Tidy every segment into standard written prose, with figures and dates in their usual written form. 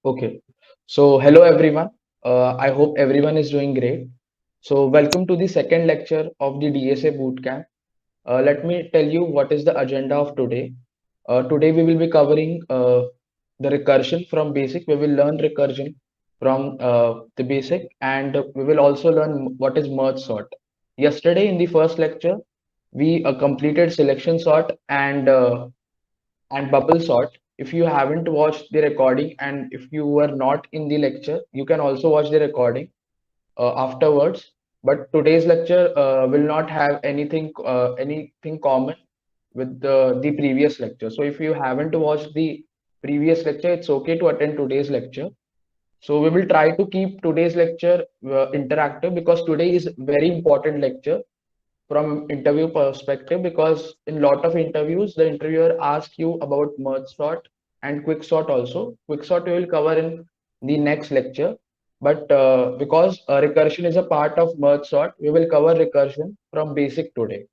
Okay. So, hello everyone. I hope everyone is doing great. So, welcome to the second lecture of the DSA Bootcamp. Let me tell you what is the agenda of today. Today we will be covering the recursion from basic. We will learn recursion from the basic, and we will also learn what is merge sort. Yesterday in the first lecture, we completed selection sort and bubble sort. If you haven't watched the recording and if you were not in the lecture, you can also watch the recording afterwards. But today's lecture will not have anything common with the previous lecture. So if you haven't watched the previous lecture, it's okay to attend today's lecture. So we will try to keep today's lecture interactive because today is very important lecture from interview perspective, because in lot of interviews the interviewer asks you about merge sort and quick sort. Also quick sort we will cover in the next lecture, but because recursion is a part of merge sort, we will cover recursion from basic today.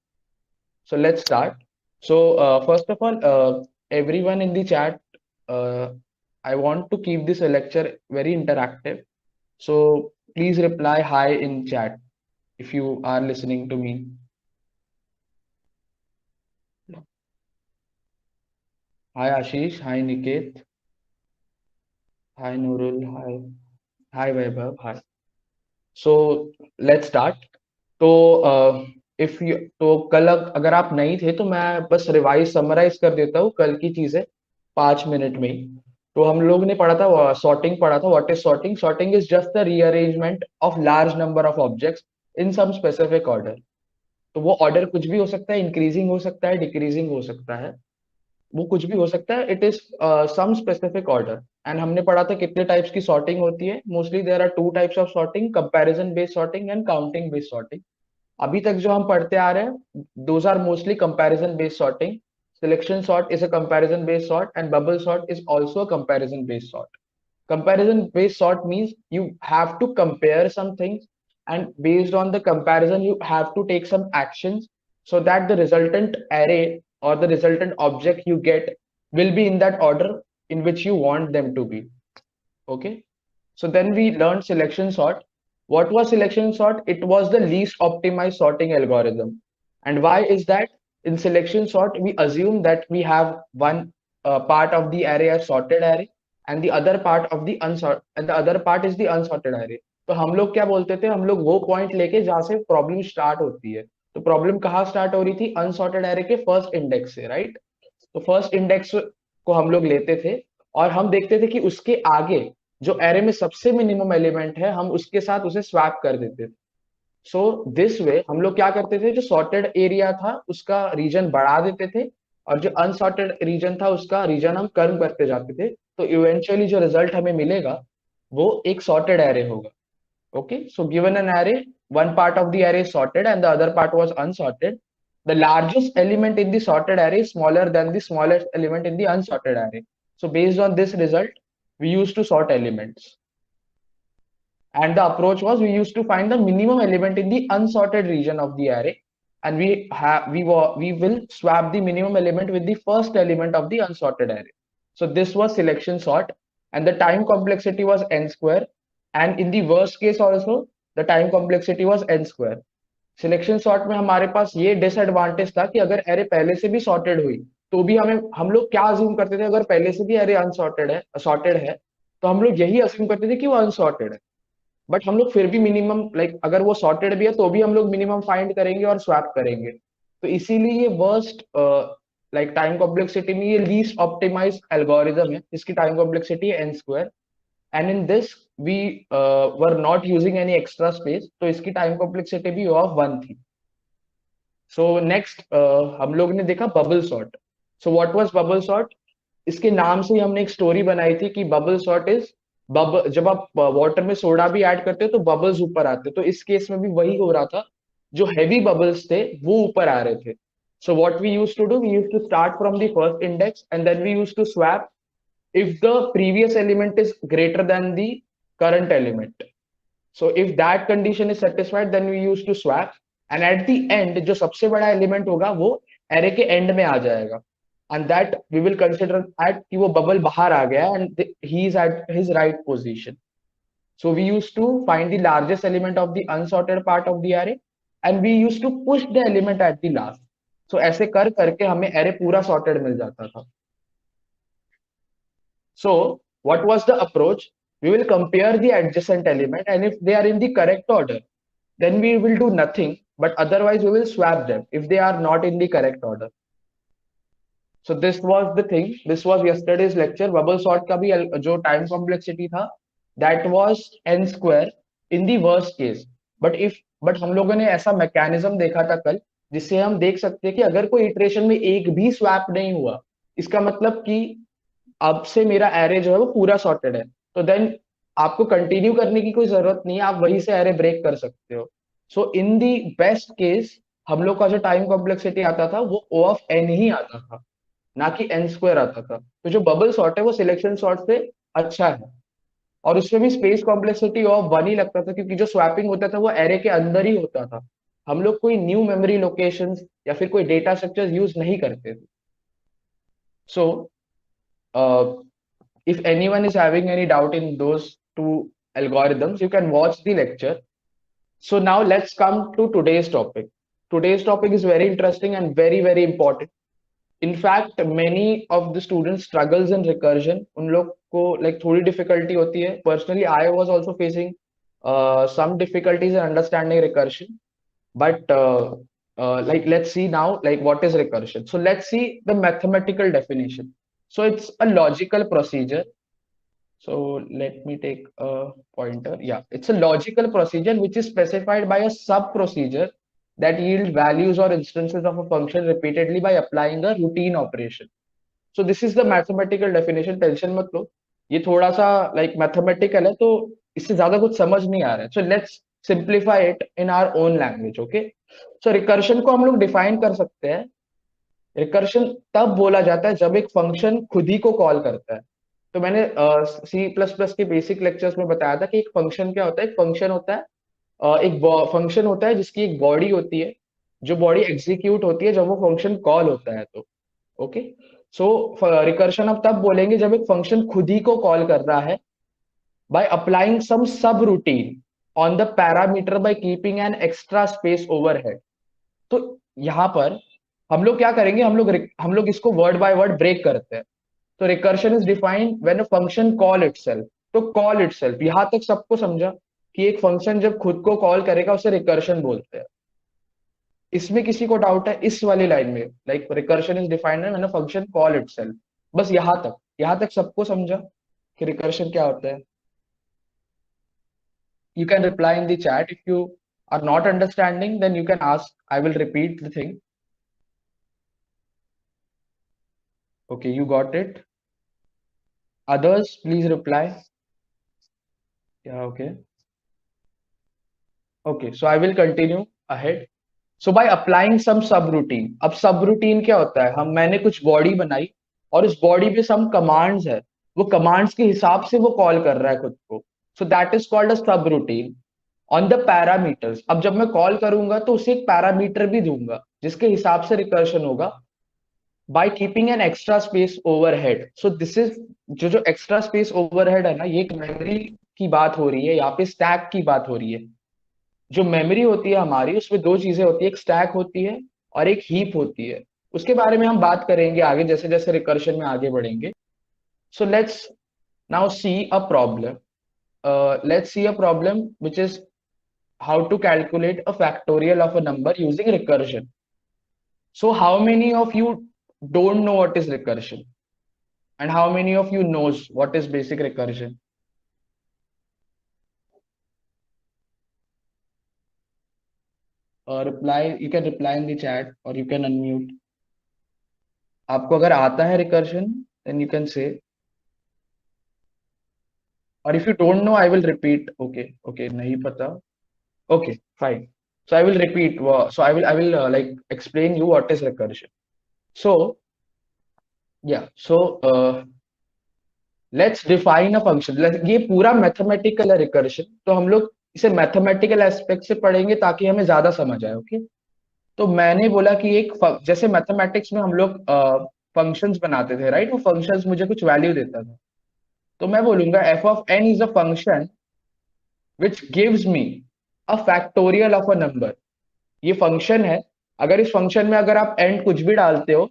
So let's start. So first of all, everyone in the chat, uh, I want to keep this lecture very interactive, so please reply hi in chat if you are listening to me. Hi Ashish, hi Niket, hi Nurul, hi Vaibhav, hi. So let's start. तो if you तो कल अगर आप नहीं थे तो मैं बस रिवाइज समराइज कर देता हूँ कल की चीजें 5 मिनट में ही. तो हम लोग ने पढ़ा था सॉर्टिंग पढ़ा था. What is sorting? Sorting is just the rearrangement of large number of objects in some specific order. तो वो ऑर्डर कुछ भी हो सकता है, इंक्रीजिंग हो सकता है, डिक्रीजिंग हो सकता है, वो कुछ भी हो सकता है. It is some specific order. And हमने पढ़ा था कितने टाइप्स की सॉर्टिंग होती है. Mostly there are two types of sorting: comparison based sorting and counting based sorting. अभी तक जो हम पढ़ते आ रहे हैं, those are mostly comparison based sorting. Selection sort is a comparison based sort and bubble sort is also a comparison based sort. Comparison based sort means you have to compare some things, and based on the comparison you have to take some actions so that the resultant array or the resultant object you get will be in that order in which you want them to be. Okay. So then we learned selection sort. What was selection sort? It was the least optimized sorting algorithm. And why is that? In selection sort, we assume that we have one part of the array as sorted array, and the other part of the unsorted, and the other part is the unsorted array. तो हम लोग क्या बोलते थे, हम लोग वो point लेके जहां से प्रॉब्लम स्टार्ट होती है. तो प्रॉब्लम कहाँ स्टार्ट हो रही थी? अनसॉर्टेड एरे के फर्स्ट इंडेक्स से, राइट? तो फर्स्ट इंडेक्स को हम लोग लेते थे और हम देखते थे कि उसके आगे जो एरे में सबसे मिनिमम एलिमेंट है, हम उसके साथ उसे स्वैप कर देते थे. सो दिस वे हम लोग क्या करते थे, जो सॉर्टेड एरिया था उसका रीजन बढ़ा देते थे, और जो अनसॉर्टेड रीजन था उसका रीजन हम कम करते जाते थे. तो इवेंचुअली जो रिजल्ट हमें मिलेगा वो एक सॉर्टेड एरे होगा. Okay, so given an array, one part of the array is sorted and the other part was unsorted. The largest element in the sorted array is smaller than the smallest element in the unsorted array. So based on this result, we used to sort elements. And the approach was, we used to find the minimum element in the unsorted region of the array, and we will swap the minimum element with the first element of the unsorted array. So this was selection sort, and the time complexity was n square, and in the worst case also the time complexity was n square. Selection sort में हमारे पास ये disadvantage था कि अगर array पहले से भी sorted हुई तो भी हम लोग क्या अज्यूम करते थे, अगर पहले से भी एरे अनसॉर्टेड है सॉर्टेड है तो हम लोग यही अज्यूम करते थे कि वो अनसॉर्टेड है. बट हम लोग फिर भी मिनिमम, लाइक अगर वो सॉर्टेड भी है तो भी हम लोग मिनिमम फाइंड करेंगे और स्वैप करेंगे. तो इसीलिए ये वर्स्ट, लाइक टाइम कॉम्प्लेक्सिटी में ये लीस्ट ऑप्टिमाइज एल्गोरिदम है जिसकी टाइम कॉम्प्लेक्सिटी है N square. And in this we were not using any extra space, तो इसकी टाइम कॉम्प्लेक्सिटी भी ऑफ 1 थी. सो नेक्स्ट हम लोग ने देखा bubble sort. So what was bubble sort? इसके नाम से ही हमने एक स्टोरी बनाई थी कि बबल सॉर्ट इज बबल. जब आप वाटर में सोडा भी ऐड करते हो तो बबल्स ऊपर आते, तो इस केस में भी वही हो रहा था. जो हैवी बबल्स थे वो ऊपर आ रहे थे. So what we used to do, we used to start from the first index and then we used to swap if the previous element is greater than the current element. So if that condition is satisfied, then we use to swap, and at the end जो सबसे बड़ा element होगा वो array के and में आ जाएगा. and that we will consider at कि वो bubble बाहर आ गया and he is at his right position. So we used to find the largest element of the unsorted part of the array and we used to push the element at the last. So ऐसे कर करके हमें array पूरा sorted मिल जाता था. So what was the approach? We will compare the adjacent element and if they are in the correct order, then we will do nothing, but otherwise we will swap them if they are not in the correct order. So this was the thing. This was yesterday's lecture. Bubble sort का भी जो time complexity था, that was n square in the worst case. But हम लोगों ने ऐसा mechanism देखा था कल, जिससे हम देख सकते हैं कि अगर कोई iteration में एक भी swap नहीं हुआ, इसका मतलब कि अब से मेरा array जो है वो पूरा sorted है. तो then आपको continue करने की कोई जरूरत नहीं है, आप वहीं से array break कर सकते हो. So in the best case हम लोग का जो time complexity आता था वो O of n ही आता था, ना कि n स्क्वायर आता था. तो जो बबल सॉर्ट है वो सिलेक्शन सॉर्ट से अच्छा है और उसमें भी स्पेस कॉम्प्लेक्सिटी ऑफ 1 ही लगता था क्योंकि जो स्वैपिंग होता था वो एरे के अंदर ही होता था. हम लोग कोई न्यू मेमोरी लोकेशंस या फिर कोई डेटा स्ट्रक्चर यूज नहीं करते थे. सो if anyone is having any doubt in those two algorithms, you can watch the lecture. So now let's come to today's topic. Today's topic is very interesting and very, very important. In fact, many of the students struggles in recursion. उन लोग को like थोड़ी difficulty होती है. Personally, I was also facing some difficulties in understanding recursion. But like let's see now like what is recursion. So let's see the mathematical definition. So it's a logical procedure. So let me take a pointer. Yeah, it's a logical procedure which is specified by a sub procedure that yield values or instances of a function repeatedly by applying a routine operation. So this is the mathematical definition. Tension मत लो, ये थोड़ा सा like mathematical है तो इससे ज्यादा कुछ समझ नहीं आ रहा है. So let's simplify it in our own language. Okay. So recursion को हम लोग define कर सकते हैं. रिकर्शन तब बोला जाता है जब एक फंक्शन खुद ही को कॉल करता है. तो मैंने सी प्लस प्लस के बेसिक लेक्चर्स में बताया था कि एक फंक्शन क्या होता है. एक फंक्शन होता है एक फंक्शन होता है जिसकी एक बॉडी होती है, जो बॉडी एग्जीक्यूट होती है जब वो फंक्शन कॉल होता है. तो ओके. सो रिकर्शन अब तब बोलेंगे जब एक फंक्शन खुद ही को कॉल कर रहा है by applying some subroutine on the parameter by keeping an extra space overhead. तो यहां पर हम लोग क्या करेंगे, हम लोग इसको वर्ड बाय वर्ड ब्रेक करते हैं. तो recursion is defined when a function call itself. तो कॉल इटसेल्फ यहां तक सबको समझा कि एक फंक्शन जब खुद को कॉल करेगा उसे रिकर्शन बोलते हैं. इसमें किसी को डाउट है इस वाली लाइन में, like recursion is defined when a function call itself. बस यहां तक सबको समझा कि रिकर्शन क्या होता है. You can reply in the chat. If you are not understanding, then you can ask. I will repeat the thing. Okay, you got it. Others, please reply. Yeah, okay. Okay, so I will continue ahead. So by applying some subroutine. अब subroutine क्या होता है, मैंने कुछ body बनाई और उस body पे some commands है, वो commands के हिसाब से वो कॉल कर रहा है खुद को. So that is called a subroutine. On the parameters. अब जब मैं कॉल करूंगा तो उसे एक पैरामीटर भी दूंगा जिसके हिसाब से रिकर्शन होगा by keeping an extra space overhead. So this is जो एक्स्ट्रा स्पेस ओवरहेड है ना, ये एक मेमोरी की बात हो रही है, यहाँ पे स्टैक की बात हो रही है. जो मेमोरी होती है हमारी उसमें दो चीजें होती है, एक स्टैक होती है और एक हीप होती है. उसके बारे में हम बात करेंगे आगे जैसे जैसे रिकर्शन में आगे बढ़ेंगे. So let's now see a problem. Let's see a problem which is how to calculate a factorial of a number using recursion. So how many of you don't know what is recursion and how many of you knows what is basic recursion? Reply, you can reply in the chat or you can unmute. आपको अगर आता है recursion then you can say, or if you don't know I will repeat. Okay, नहीं पता. Okay, fine. So I will repeat. So I will like explain you what is recursion. So yeah, so let's define a function. ये पूरा mathematical है recursion, तो हम लोग इसे mathematical aspect से पढ़ेंगे ताकि हमें ज्यादा समझ आए. ओके. तो मैंने बोला कि एक जैसे मैथमेटिक्स में हम लोग फंक्शंस बनाते थे, राइट? वो फंक्शंस मुझे कुछ वैल्यू देता था। तो मैं बोलूंगा F of N is a function which gives me a factorial of a number. ये फंक्शन है। अगर इस फंक्शन में अगर आप एंड कुछ भी डालते हो,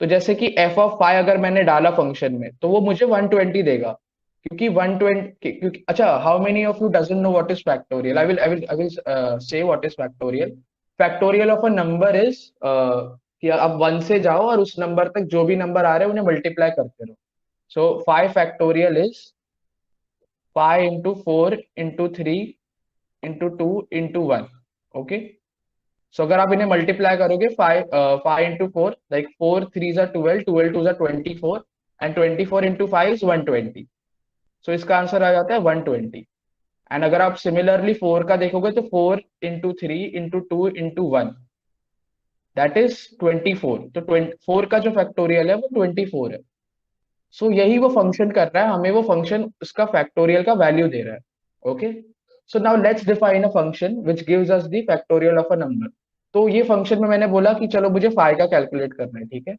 तो जैसे कि एफ ऑफ फाइव अगर मैंने डाला फंक्शन में, तो वो मुझे 120 देगा। क्योंकि 120, क्योंकि अच्छा, how many of you doesn't know what is factorial? I will से what is factorial. Factorial of a number is कि आप वन से जाओ और उस नंबर तक जो भी नंबर आ रहे हैं उन्हें मल्टीप्लाई करते रहो। So 5 factorial is 5 into 4 into 3 into 2 into 1। Okay. So अगर आप इन्हें मल्टीप्लाई करोगे, 5 इंटू 4, लाइक 4 3 ज़ा 12, 12 2 ज़ा 24, एंड 24 इंटू 5 इज 120। सो इसका आंसर आ जाता है 120। एंड अगर आप सिमिलरली 4 का देखोगे, तो 4 into 3 into 2 into 1, that is 24। तो 24 का जो फैक्टोरियल है वो 24 है। सो यही वो फंक्शन कर रहा है, हमें वो फंक्शन उसका फैक्टोरियल का वैल्यू दे रहा है। Okay. So now let's define a function which gives us the factorial of a number. तो ये फंक्शन में मैंने बोला कि चलो मुझे फाइ का कैलकुलेट करना है, ठीक है।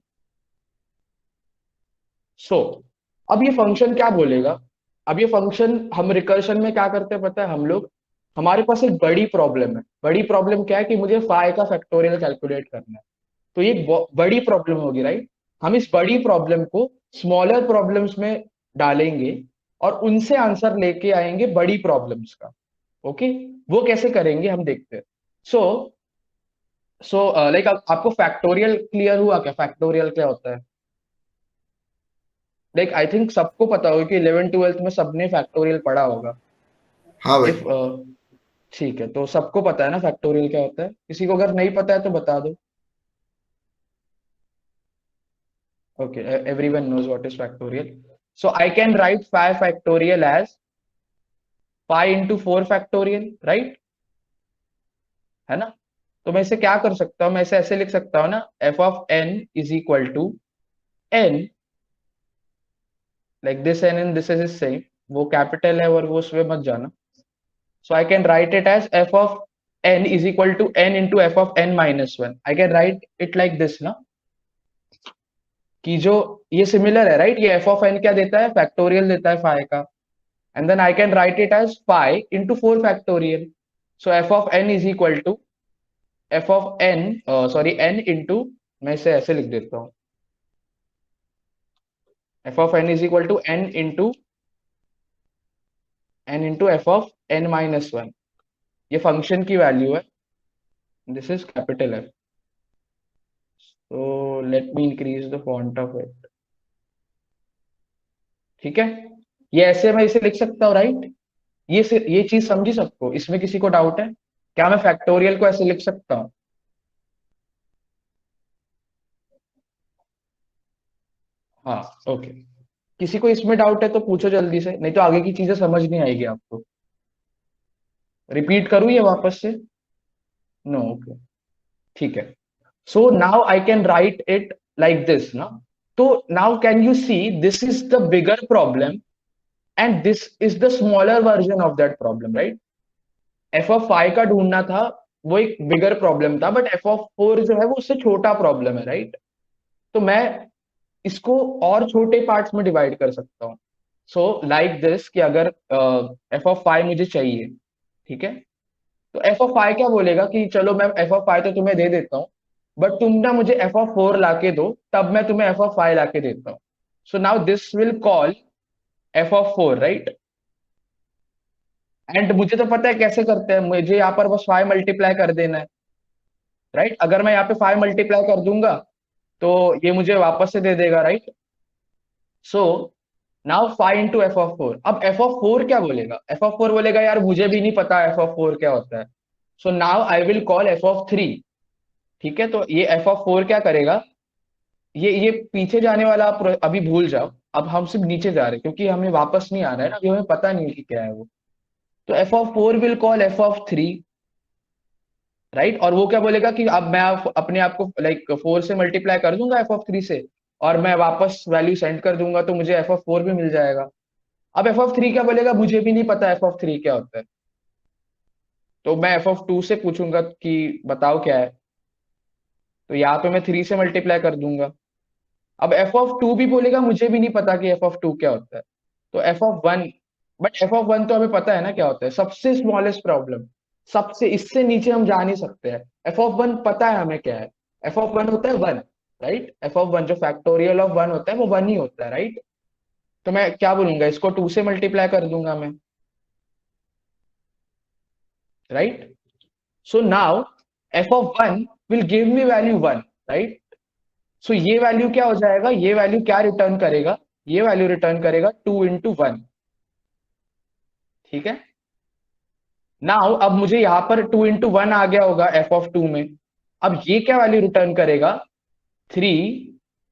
सो अब ये फंक्शन क्या बोलेगा? अब ये फंक्शन, हम रिकर्शन में क्या करते हैं पता है हम लोग? हमारे पास एक बड़ी प्रॉब्लम है। बड़ी प्रॉब्लम क्या है कि मुझे फाइ का फैक्टोरियल कैलकुलेट करना है। तो ये बड़ी प्रॉब्लम होगी, राइट? हम इस बड़ी प्रॉब्लम को स्मॉलर प्रॉब्लम्स में डालेंगे और उनसे आंसर लेके आएंगे बड़ी प्रॉब्लम्स का। ओके। वो कैसे करेंगे हम देखते हैं। सो सो लाइक आपको फैक्टोरियल क्लियर हुआ क्या? फैक्टोरियल क्या होता है? लाइक आई थिंक सबको पता होगा कि 11 ट्वेल्थ में सबने फैक्टोरियल पढ़ा होगा। हाँ भाई। इफ ठीक है, तो सबको पता है ना फैक्टोरियल क्या होता है? किसी को अगर नहीं पता है तो बता दो। Okay, everyone knows what is factorial. So I can write 5 factorial as 5 into 4 factorial, right? है ना? तो मैं इसे क्या कर सकता हूं? मैं इसे ऐसे लिख सकता हूं ना, f of n is equal to n, like this n and this is same, वो कैपिटल है और वो उसमें मत जाना। So I can write it as f of n is equal to n into f of n minus 1. I can write it like this ना, कि जो ये सिमिलर है, राइट? ये f of n क्या देता है? फैक्टोरियल देता है फाइ का। And then I can write it as pi into 4 factorial. So f of n is equal to f of n, sorry, n into, मैं इसे ऐसे लिख देता हूँ, f of n is equal to n into f of n minus 1। ये function की value है। This is capital F। तो let me increase the font of it. ठीक है। ये ऐसे मैं इसे लिख सकता हूँ, राइट? ये चीज समझी सबको? इसमें किसी को डाउट है? क्या मैं फैक्टोरियल को ऐसे लिख सकता हूँ? हाँ। ओके। किसी को इसमें डाउट है तो पूछो जल्दी से, नहीं तो आगे की चीजें समझ नहीं आएगी आपको। रिपीट करूँ ये वापस से? नो। ओके। ठीक है। So now I can write it like this ना। तो now can you see, this is the bigger problem and this is the smaller version of that problem, right? F of five का ढूंढना था, वो एक bigger problem था, but F of four जो है वो उससे छोटा प्रॉब्लम है, राइट? तो मैं इसको और छोटे पार्ट्स में डिवाइड कर सकता हूँ। सो लाइक दिस, कि अगर एफ ऑफ फाइव मुझे चाहिए, ठीक है, तो एफ ऑफ फाइव क्या बोलेगा कि चलो मैं एफ ऑफ फाइव तो तुम्हें दे देता हूँ, बट तुम ना मुझे एफ ऑफ फोर लाके दो, तब मैं तुम्हें एफ ऑफ फाइव लाके देता हूँ। So now this will call F of four, right? And मुझे तो पता है कैसे करते हैं, मुझे यहाँ पर बस फाइव मल्टीप्लाई कर देना है, राइट? अगर मैं यहाँ पे फाइव मल्टीप्लाई कर दूंगा तो ये मुझे वापस से दे देगा, right? So now 5 into f of 4। अब f of 4 क्या बोलेगा? f of 4 बोलेगा यार मुझे भी नहीं पता f of 4 क्या होता है। So now I will call f of 3। ठीक है, तो ये f of 4 क्या करेगा? ये पीछे जाने वाला आप अभी भूल जाओ। अब हम सिर्फ नीचे जा रहे हैं क्योंकि हमें वापस नहीं आ रहा है ना, अभी हमें पता नहीं है कि क्या है वो। तो f of 4 will call f of 3, right? और वो क्या बोलेगा कि अब मैं अपने आप को लाइक 4 से मल्टीप्लाई कर दूंगा f of 3 से, और मैं वापस वैल्यू सेंड कर दूंगा तो मुझे f of 4 भी मिल जाएगा। अब f of 3 क्या बोलेगा? मुझे भी नहीं पता f of 3 क्या होता है। तो मैं f of 2 से पूछूंगा कि बताओ क्या है, तो यहाँ पे मैं 3 से मल्टीप्लाई कर दूंगा। अब एफ ऑफ टू भी बोलेगा, मुझे भी नहीं पता कि एफ ऑफ टू क्या होता है। तो F of one, but F of one तो हमें पता है ना क्या होता है, सबसे स्मॉलेस्ट प्रॉब्लम, सबसे इससे नीचे हम जा नहीं सकते हैं। एफ ऑफ वन पता है हमें क्या है, एफ ऑफ वन होता है one, right. F of one जो फैक्टोरियल ऑफ वन होता है वो वन ही होता है, राइट। तो मैं क्या बोलूंगा, इसको टू से मल्टीप्लाई कर दूंगा मैं, right. So now F of one will give me value one, right. So ये वैल्यू क्या हो जाएगा, ये वैल्यू क्या रिटर्न करेगा, ये वैल्यू रिटर्न करेगा टू इंटू वन, ठीक है। नाउ अब मुझे यहां पर टू इंटू वन आ गया होगा एफ ऑफ टू में। अब ये क्या वैल्यू रिटर्न करेगा, थ्री।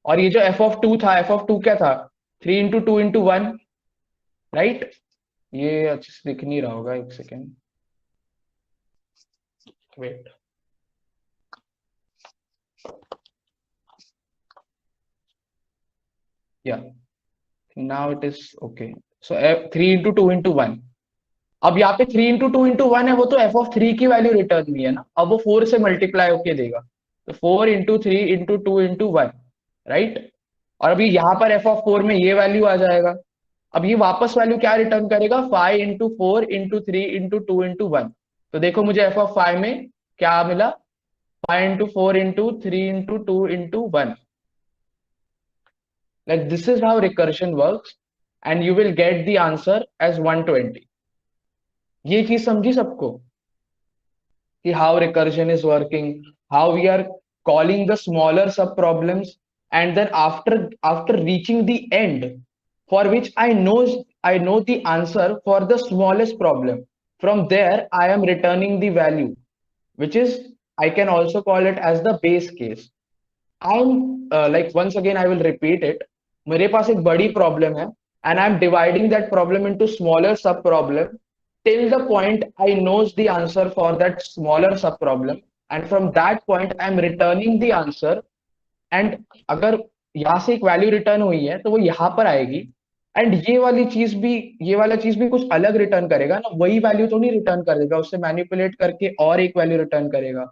और ये जो एफ ऑफ टू था, एफ ऑफ टू क्या था, three into two into one, right. ये अच्छे से दिख नहीं रहा होगा, एक सेकेंड, वेट। या now it is okay. So three into two into one, अब यहाँ पे three into two into one है, वो तो एफ ऑफ थ्री की वैल्यू रिटर्न हुई है ना, अब वो फोर से मल्टीप्लाई होके देगा। तो four into three into two into one, right. और अभी यहाँ पर एफ ऑफ फोर में ये वैल्यू आ जाएगा। अब ये वापस वैल्यू क्या रिटर्न करेगा, five into four into three into two into one. तो देखो मुझे एफ ऑफ फाइव में क्या मिला, five into four into three into two into one. Like this is how recursion works, and you will get the answer as 120। ये चीज समझी सबको कि how recursion is working, how we are calling the smaller sub problems, and then after reaching the end, for which I know the answer for the smallest problem. From there, I am returning the value, which is I can also call it as the base case. I'm like once again I will repeat it. मेरे पास एक बड़ी problem है, and I'm dividing that problem into smaller sub problem till the point I knows the answer for that smaller sub problem, and from that point I'm returning the answer. And अगर यहाँ से एक value return हुई है तो वो यहाँ पर आएगी, एंड ये वाला चीज भी कुछ अलग रिटर्न करेगा ना, वही वैल्यू तो नहीं रिटर्न करेगा, उससे मैनिपुलेट करके और एक वैल्यू रिटर्न करेगा।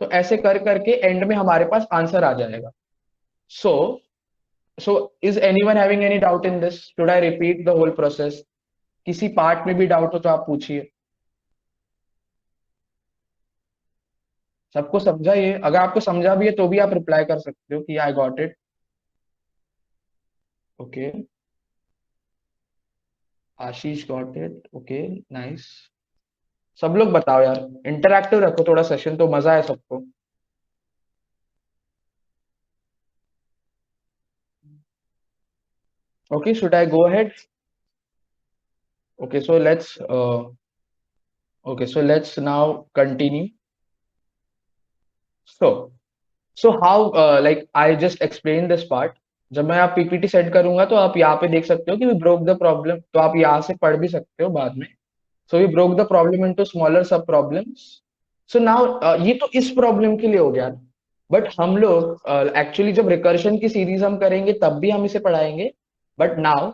तो ऐसे कर करके एंड में हमारे पास आंसर आ जाएगा। So so is anyone having any doubt in this, should I repeat the whole process? किसी पार्ट में भी डाउट हो तो आप पूछिए। सबको समझा ये? अगर आपको समझा भी है तो भी आप रिप्लाई कर सकते हो कि I got it. Okay, Ashish got it, okay, nice. सब लोग बताओ यार, इंटरैक्टिव रखो थोड़ा सेशन, तो मजा है सबको। Okay, should I go ahead? Okay, so let's now continue. So how like I just explained this part. जब मैं आप पीपीटी सेट करूंगा तो आप यहाँ पे देख सकते हो कि वी ब्रोक द प्रॉब्लम, तो आप यहाँ से पढ़ भी सकते हो बाद में। So we broke the problem into smaller sub problems. So now ये तो इस प्रॉब्लम के लिए हो गया, बट हम लोग एक्चुअली जब रिकर्शन की सीरीज हम करेंगे तब भी हम इसे पढ़ाएंगे। बट नाउ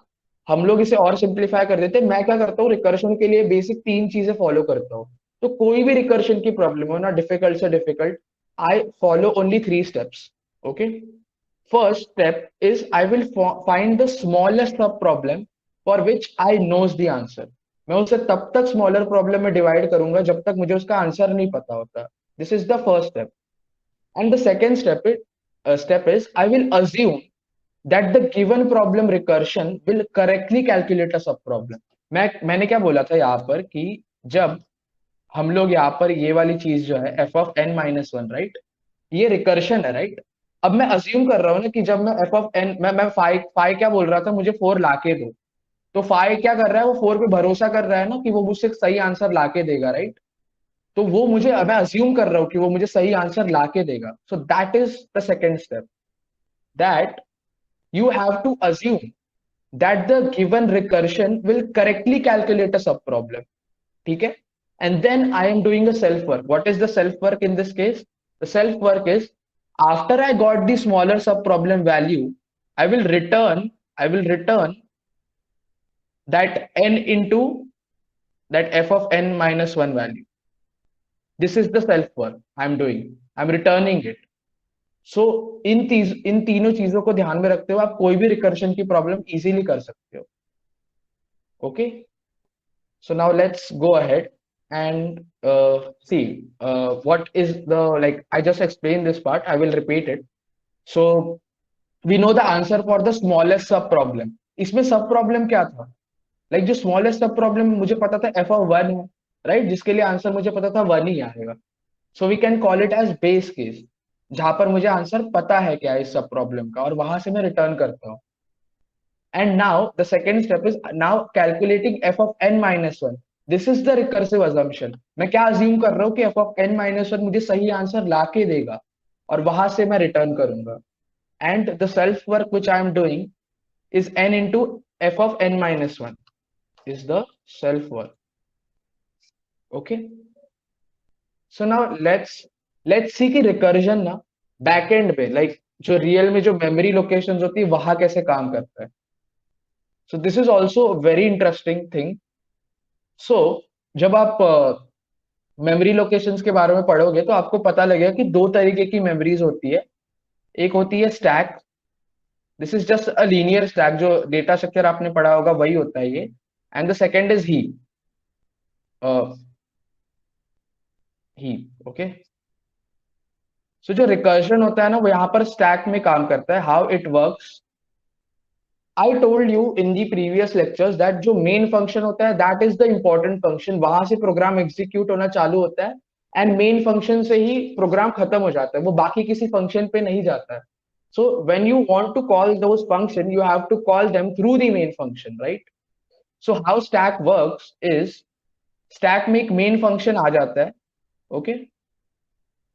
हम लोग इसे और सिंप्लीफाई कर देते हैं। मैं क्या करता हूँ, रिकर्शन के लिए बेसिक तीन चीजें फॉलो करता हूँ। तो कोई भी रिकर्शन की प्रॉब्लम हो ना, डिफिकल्ट से difficult, I follow only three steps. Okay, first step is I will find the smallest sub problem for which I knows the answer. मैं उसे तब तक स्मॉलर प्रॉब्लम में डिवाइड करूंगा जब तक मुझे उसका आंसर नहीं पता होता। This is the first step. And the second step is I will assume that the given problem recursion will correctly calculate a sub problem. मैंने क्या बोला था यहाँ पर कि जब हम लोग यहाँ पर ये वाली चीज जो है F of N minus one, right, ये रिकर्शन है, राइट। अब मैं अज्यूम कर रहा हूँ ना कि जब मैं एफ ऑफ एन, मैं फाइव फाइव क्या बोल रहा था, मुझे फोर लाके दो। तो फाइव क्या कर रहा है, वो फोर पे भरोसा कर रहा है ना कि वो मुझसे सही आंसर लाके देगा, राइट। तो वो मुझे, मैं अज्यूम कर रहा हूँ कि वो मुझे सही आंसर लाके देगा। सो that is the second step, that you have to assume that the given recursion will correctly calculate a sub problem. ठीक है, and then I am doing a self work. What is the self work in this case? The self work is after I got the smaller sub problem value, I will return that n into that f of n minus 1 value. This is the self work I'm doing. I'm returning it. सो इन तीनों चीजों को ध्यान में रखते हुए आप कोई भी रिकर्शन की प्रॉब्लम इजीली कर सकते हो. Okay. So now let's go ahead and see what is the, like I just explained this part. I will repeat it. So we know the answer for the smallest sub problem. इसमें सब problem क्या था? Like जो smallest सब problem मुझे पता था F of one है, राइट, जिसके लिए आंसर मुझे पता था वन ही आएगा. So we can call it as base case, जहां पर मुझे आंसर पता है क्या है इस सब प्रॉब्लम का, और वहां से मैं रिटर्न करता हूँ. And now the second step is now calculating f of n minus one. This is the recursive assumption. मैं क्या assume कर रहा हूँ कि f of n minus one मुझे सही आंसर ला के देगा और वहां से मैं रिटर्न करूंगा. And the self work which I am doing is n into f of n minus one is the self work. Okay. So now let's see कि recursion ना backend पे like जो real में जो memory locations होती है वहां कैसे काम करता है. So this is also a very interesting thing. So जब आप मेमोरी लोकेशंस के बारे में पढ़ोगे तो आपको पता लगेगा कि दो तरीके की मेमोरीज होती है. एक होती है stack. This is just a linear stack, जो डेटा स्ट्रक्चर आपने पढ़ा होगा वही होता है ये. And the second is heap. Okay. So जो रिकर्जन होता है ना वो यहाँ पर स्टैक में काम करता है. How it works, I told you in the previous lectures that जो मेन फंक्शन होता है that is the important function, वहां से प्रोग्राम एग्जीक्यूट होना चालू होता है. एंड मेन फंक्शन से ही प्रोग्राम खत्म हो जाता है, वो बाकी किसी फंक्शन पे नहीं जाता है. So when you want to call those function you have to call them through the main function, right. So how stack works is, stack में एक मेन फंक्शन आ जाता है. Okay.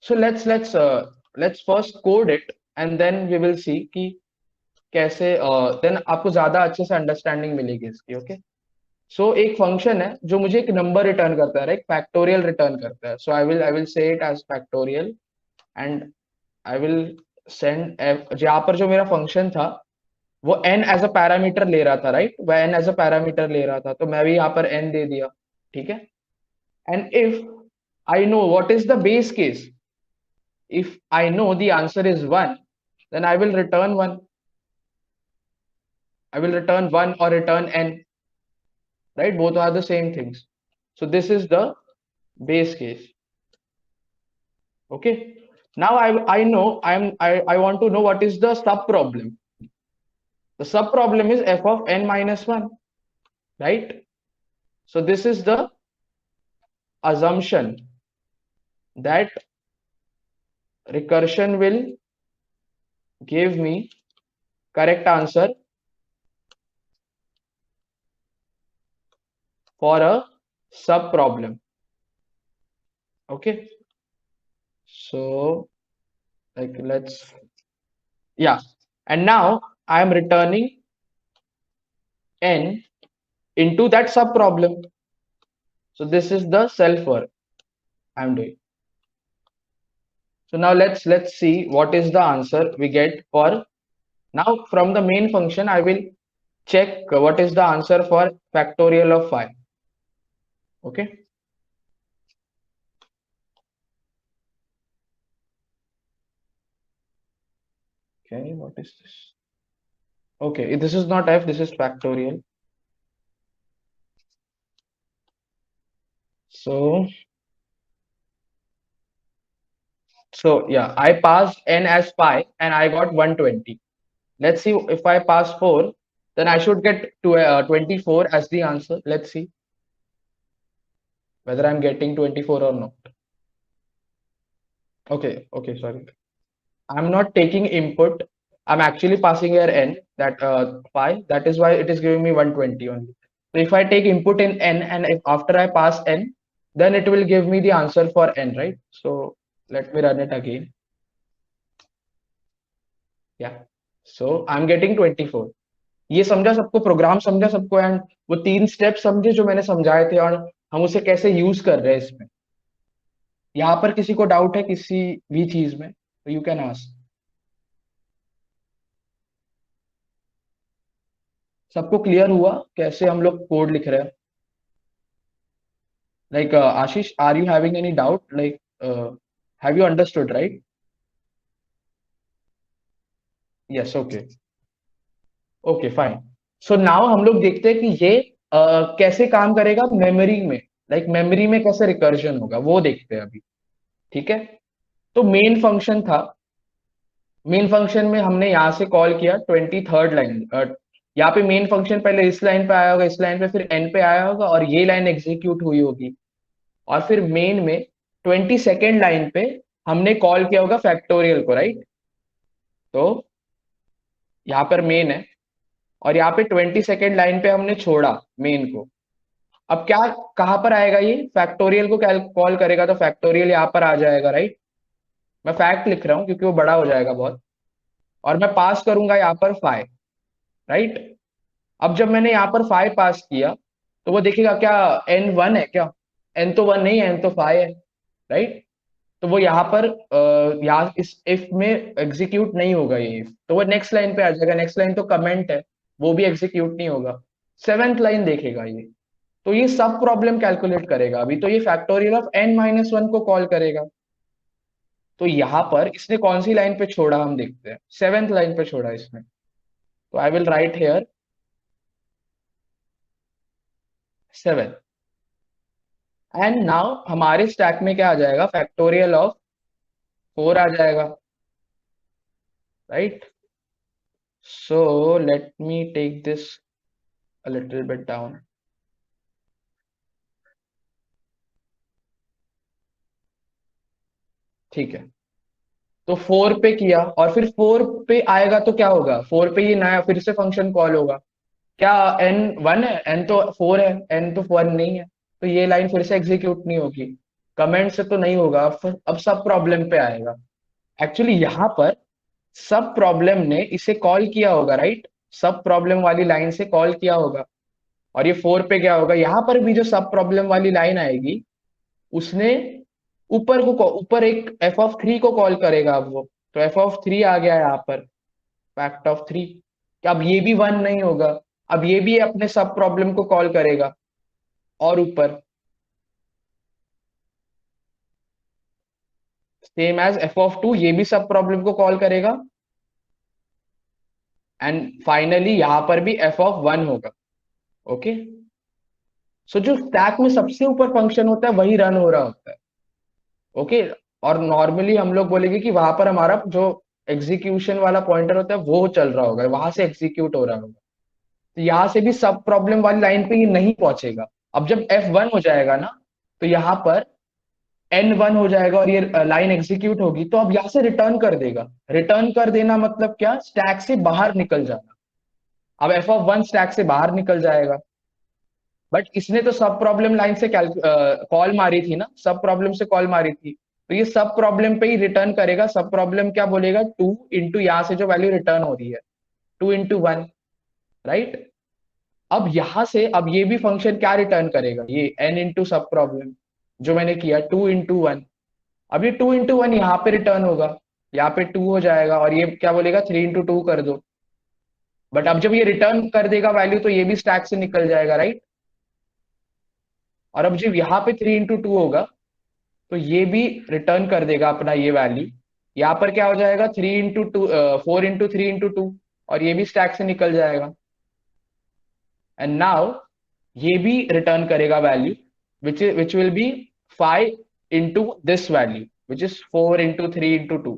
So let's first code it and then we will see कि कैसे then आपको ज्यादा अच्छे से अंडरस्टैंडिंग मिलेगी इसकी. ओके. सो एक फंक्शन है जो मुझे एक नंबर रिटर्न करता है, राइट, फैक्टोरियल रिटर्न करता है. So I will say it as factorial and I will send जहां पर जो मेरा फंक्शन था वो n एज अ पैरामीटर ले रहा था, राइट, वह n एज अ पैरामीटर ले रहा था तो मैं भी यहाँ पर n दे दिया. ठीक है. And if I know what is the base case, if I know the answer is one, then I will return one. I will return one or return n, right? Both are the same things. So this is the base case. Okay. Now I know I want to know what is the sub problem. The sub problem is f of n minus one, right? So this is the assumption that recursion will give me correct answer for a sub problem. Okay. So like yeah, and now I am returning n into that sub problem. So this is the self work I'm doing. So now let's see what is the answer we get for. Now from the main function I will check what is the answer for factorial of 5. Okay. Okay, what is this? Okay, this is not f, this is factorial. So yeah, I passed n as pi and I got 120. Let's see if I pass 4, then I should get 24 as the answer. Let's see whether I'm getting 24 or not. Okay, sorry. I'm not taking input. I'm actually passing here n, that pi. That is why it is giving me 120 only. So if I take input in n and if after I pass n, then it will give me the answer for n, right? So let me run it again. Yeah. So I'm getting 24. ये समझा सबको, programme समझा सबको, and वो 3 step समझे जो मैंने समझाए थे और हम उसे कैसे यूज कर रहे हैं इसमें. यहाँ पर किसी को डाउट है किसी भी चीज में तो यू कैन आस्क. सबको क्लियर हुआ कैसे हम लोग कोड लिख रहे हैं? Like Ashish, are you having any doubt? Like, have you understood, right? Yes, okay, okay fine. So now हम लोग देखते हैं कि ये कैसे काम करेगा मेमोरी में, लाइक मेमोरी में कैसे रिकर्जन होगा वो देखते हैं अभी। ठीक है, तो मेन फंक्शन में हमने यहाँ से कॉल किया 23rd लाइन। यहाँ पे मेन फंक्शन पहले इस लाइन पे आया होगा, इस लाइन पे फिर एन पे आया होगा और ये लाइन एग्जीक्यूट हुई होगी। और फिर मेन में 22nd लाइन पे हमने कॉल किया होगा फैक्टोरियल को, राइट। तो यहाँ पर मेन है और यहाँ पे 22nd लाइन पे हमने छोड़ा मेन को। अब क्या, कहाँ पर आएगा ये फैक्टोरियल को कॉल करेगा, तो फैक्टोरियल यहाँ पर आ जाएगा, राइट। मैं फैक्ट लिख रहा हूँ क्योंकि वो बड़ा हो जाएगा बहुत। और मैं पास करूंगा यहाँ पर 5, राइट। अब जब मैंने यहाँ पर 5 पास किया तो वो देखेगा क्या एन 1 है क्या, एन तो 1 नहीं है, एन तो 5 है, राइट। तो वो यहाँ पर यहाँ इस इफ में एग्जीक्यूट नहीं होगा ये if, तो वो नेक्स्ट लाइन पे आ जाएगा। नेक्स्ट लाइन तो कमेंट है, वो भी एग्जीक्यूट नहीं होगा। 7th लाइन देखेगा ये, तो ये सब प्रॉब्लम कैलकुलेट करेगा। अभी तो ये फैक्टोरियल ऑफ n-1 को कॉल करेगा। तो यहाँ पर इसने कौन सी लाइन पे छोड़ा हम देखते हैं, 7th लाइन पे छोड़ा इसने। तो I will write here 7। And now हमारे स्टैक में क्या आ जाएगा, फैक्टोरियल ऑफ 4 आ जाएगा, right. So let me take this a little bit down. ठीक है, तो 4 पे किया और फिर 4 पे आएगा तो क्या होगा, 4 पे ये नया फिर से फंक्शन कॉल होगा। क्या एन 1 है, एन तो 4 है, एन तो 1 नहीं है, तो ये लाइन फिर से एग्जीक्यूट नहीं होगी। कमेंट से तो नहीं होगा, अब सब प्रॉब्लम पे आएगा। एक्चुअली यहाँ पर सब प्रॉब्लम ने इसे कॉल किया होगा, राइट। सब प्रॉब्लम वाली लाइन से कॉल किया होगा। और ये 4 पे क्या होगा, यहाँ पर भी जो सब प्रॉब्लम वाली लाइन आएगी उसने ऊपर एक एफ ऑफ 3 को कॉल करेगा अब वो। तो एफ ऑफ 3 आ गया यहाँ पर, फैक्ट ऑफ 3। अब ये भी 1 नहीं होगा, अब ये भी अपने सब प्रॉब्लम को कॉल करेगा और ऊपर सेम एज एफ ऑफ 2 ये भी सब प्रॉब्लम को कॉल करेगा। एंड फाइनली यहां पर भी एफ ऑफ 1 होगा। ओके, सो जो स्टैक में सबसे ऊपर फंक्शन होता है वही रन हो रहा होता है। ओके, और नॉर्मली हम लोग बोलेंगे कि वहां पर हमारा जो एग्जीक्यूशन वाला पॉइंटर होता है वो चल रहा होगा, वहां से एग्जीक्यूट हो रहा होगा। तो यहाँ से भी सब प्रॉब्लम वाली लाइन पे ये नहीं पहुंचेगा। अब जब F1 हो जाएगा ना, तो यहाँ पर N1 हो जाएगा और ये लाइन एग्जीक्यूट होगी, तो अब यहाँ से रिटर्न कर देगा। रिटर्न कर देना मतलब क्या, स्टैक से बाहर निकल जाना। अब F1 स्टैक से बाहर निकल जाएगा, बट इसने तो सब प्रॉब्लम लाइन से कॉल मारी थी ना, सब प्रॉब्लम से कॉल मारी थी। तो ये सब प्रॉब्लम पे ही रिटर्न करेगा। सब प्रॉब्लम क्या बोलेगा, 2 इंटू यहाँ से जो वैल्यू रिटर्न हो रही है 2 into 1, राइट। अब यहां से अब ये भी फंक्शन क्या रिटर्न करेगा, ये n इंटू सब प्रॉब्लम जो मैंने किया 2 into 1। अब ये 2 into 1 यहाँ पे रिटर्न होगा, यहाँ पे 2 हो जाएगा और ये क्या बोलेगा 3 into 2 कर दो। बट अब जब ये रिटर्न कर देगा वैल्यू तो ये भी स्टैक से निकल जाएगा, राइट। और अब जब यहाँ पे 3 into 2 होगा तो ये भी रिटर्न कर देगा अपना ये वैल्यू। यहाँ पर क्या हो जाएगा 3 into 2, 4 into 3 into 2, और ये भी स्टैक से निकल जाएगा। एंड नाउ ये भी रिटर्न करेगा value which will be 5 into this value which is 4 into 3 into 2,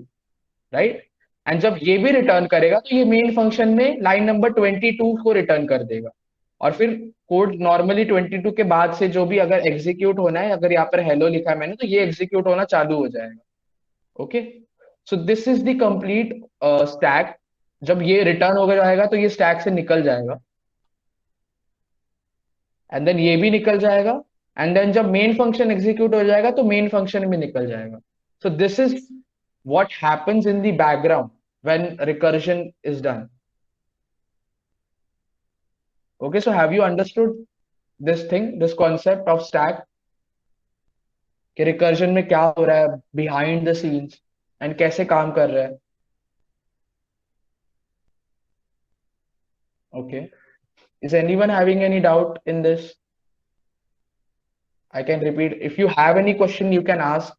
right. And जब ये भी रिटर्न करेगा तो ये मेन फंक्शन में लाइन नंबर 22 को रिटर्न कर देगा। और फिर कोड नॉर्मली 22 के बाद से जो भी अगर एग्जीक्यूट होना है, अगर यहाँ पर हेलो लिखा है मैंने, तो ये एग्जीक्यूट होना चालू हो जाएगा। Okay, so this is the complete stack. जब ये रिटर्न हो जाएगा तो ये स्टैक से निकल जाएगा, एंड देन ये भी निकल जाएगा। एंड देन जब मेन फंक्शन एग्जीक्यूट हो जाएगा तो मेन फंक्शन भी निकल जाएगा। सो this is what happens in the background when recursion is done. Okay, so have you understood this thing, this concept of stack, कि recursion में क्या हो रहा है behind the scenes and कैसे काम कर रहा है? Okay, is anyone having any doubt in this? I can repeat, if you have any question you can ask.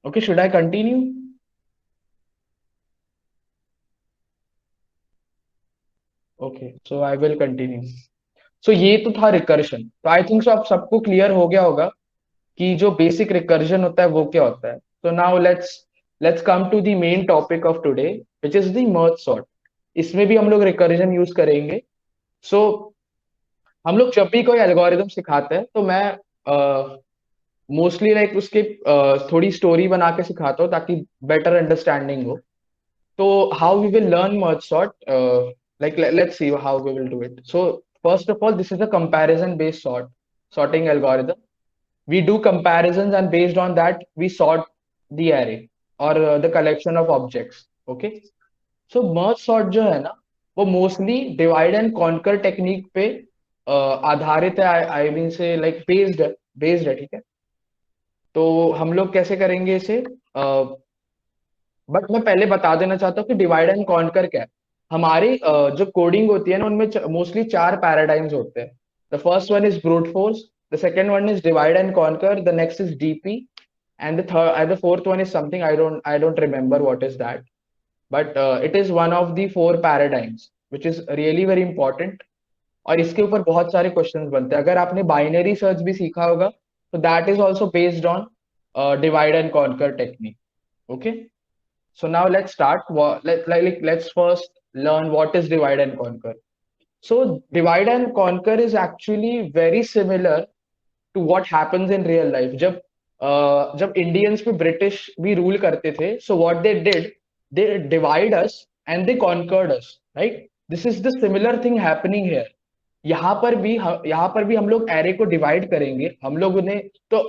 Okay, should I continue? Okay, so I will continue. So ये तो था recursion, तो I think so आप सबको clear हो गया होगा कि जो बेसिक रिकर्जन होता है वो क्या होता है. तो now let's come to the main topic of today, which is the merge sort. इसमें भी हम लोग रिकर्जन यूज करेंगे. सो हम लोग जब भी कोई एल्गोरिदम सिखाते हैं तो मैं मोस्टली लाइक उसके थोड़ी स्टोरी बना के सिखाता हूँ ताकि बेटर अंडरस्टैंडिंग हो. तो how we will learn merge sort, like let's see how we will do it. So first of all, this is a comparison based sorting algorithm. We do comparisons and based on that we sort the array or the collection of objects. Okay, so merge sort जो है ना वो mostly divide and conquer technique पे आधारित है. I mean से like based है. ठीक है, तो हम लोग कैसे करेंगे इसे. बट मैं पहले बता देना चाहता हूँ कि डिवाइड एंड कॉन्कर क्या है. हमारी जो कोडिंग होती है ना उनमें मोस्टली चार पैराडाइम्स होते हैं. The first one is brute force, the second one is divide and conquer, the next is DP, and the third and the fourth one is something I don't remember what is that. But it is one of the four paradigms which is really very important. और इसके ऊपर बहुत सारे questions बनते हैं. अगर आपने binary search भी सीखा होगा तो that is also based on divide and conquer technique. Okay, so now let's start. Let's first learn what is divide and conquer. So divide and conquer is actually very similar to what happens in real life. जब Indians पे British भी rule करते थे, so what they did, they divide us and they conquered us, right? This is the similar thing happening here. यहाँ पर भी हम लोग एरे को डिवाइड करेंगे. हम लोग उन्हें तो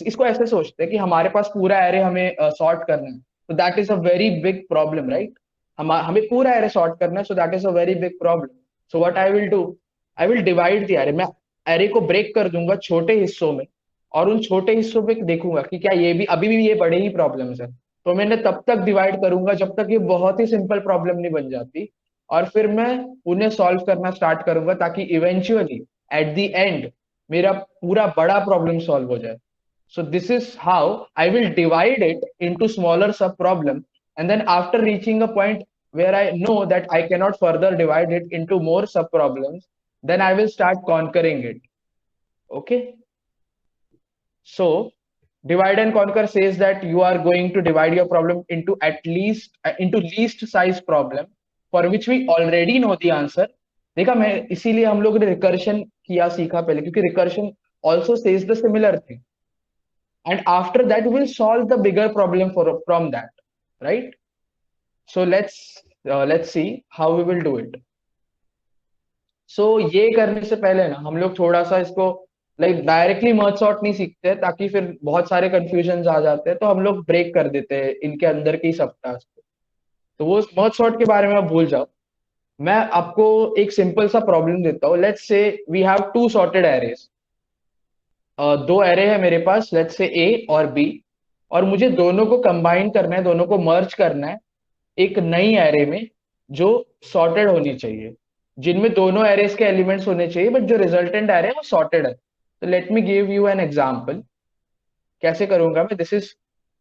इसको ऐसे सोचते हैं कि हमारे पास पूरा एरे हमें सॉर्ट करना है. तो that is a very big problem, right? हमें पूरा एरे सॉर्ट करना है, सो that is a very big problem. So what I will do, I will divide the array. मैं एरे को ब्रेक कर दूंगा छोटे हिस्सों में, और उन छोटे हिस्सों में देखूंगा कि क्या ये भी अभी भी ये बड़े ही प्रॉब्लम्स है. तो मैंने तब तक डिवाइड करूंगा जब तक ये बहुत ही सिंपल प्रॉब्लम नहीं बन जाती, और फिर मैं उन्हें सॉल्व करना स्टार्ट करूंगा ताकि इवेंचुअली एट द एंड मेरा पूरा बड़ा प्रॉब्लम सॉल्व हो जाए. So this is how I will divide it into smaller sub problem, and then after reaching a point where I know that I cannot further divide it into more sub problems, then I will start conquering it. Okay, so divide and conquer says that you are going to divide your problem into at least into least size problem for which we already know the answer. देखा, मैं इसीलिए हम लोग ने recursion किया सीखा पहले, क्योंकि recursion also says the similar thing, and after that we will solve the bigger problem from that, right? So let's see how we will do it. सो ये करने से पहले ना हम लोग थोड़ा सा इसको लाइक डायरेक्टली मर्ज सॉर्ट नहीं सीखते हैं, ताकि फिर बहुत सारे कंफ्यूजन आ जाते हैं, तो हम लोग ब्रेक कर देते हैं इनके अंदर के सब टास्क. तो वो मर्ज सॉर्ट के बारे में आप भूल जाओ. मैं आपको एक सिंपल सा प्रॉब्लम देता हूँ. Let's say we have two sorted arrays. दो एरे है मेरे पास, लेट्स से ए और बी, और मुझे दोनों को कंबाइन करना है, दोनों को मर्ज करना है एक नई एरे में जो सॉर्टेड होनी चाहिए, जिनमें दोनों एरेस के एलिमेंट्स होने चाहिए, बट जो रिजल्टेंट एरे है वो सॉर्टेड है. तो let me give you an example. कैसे करूंगा मैं. This is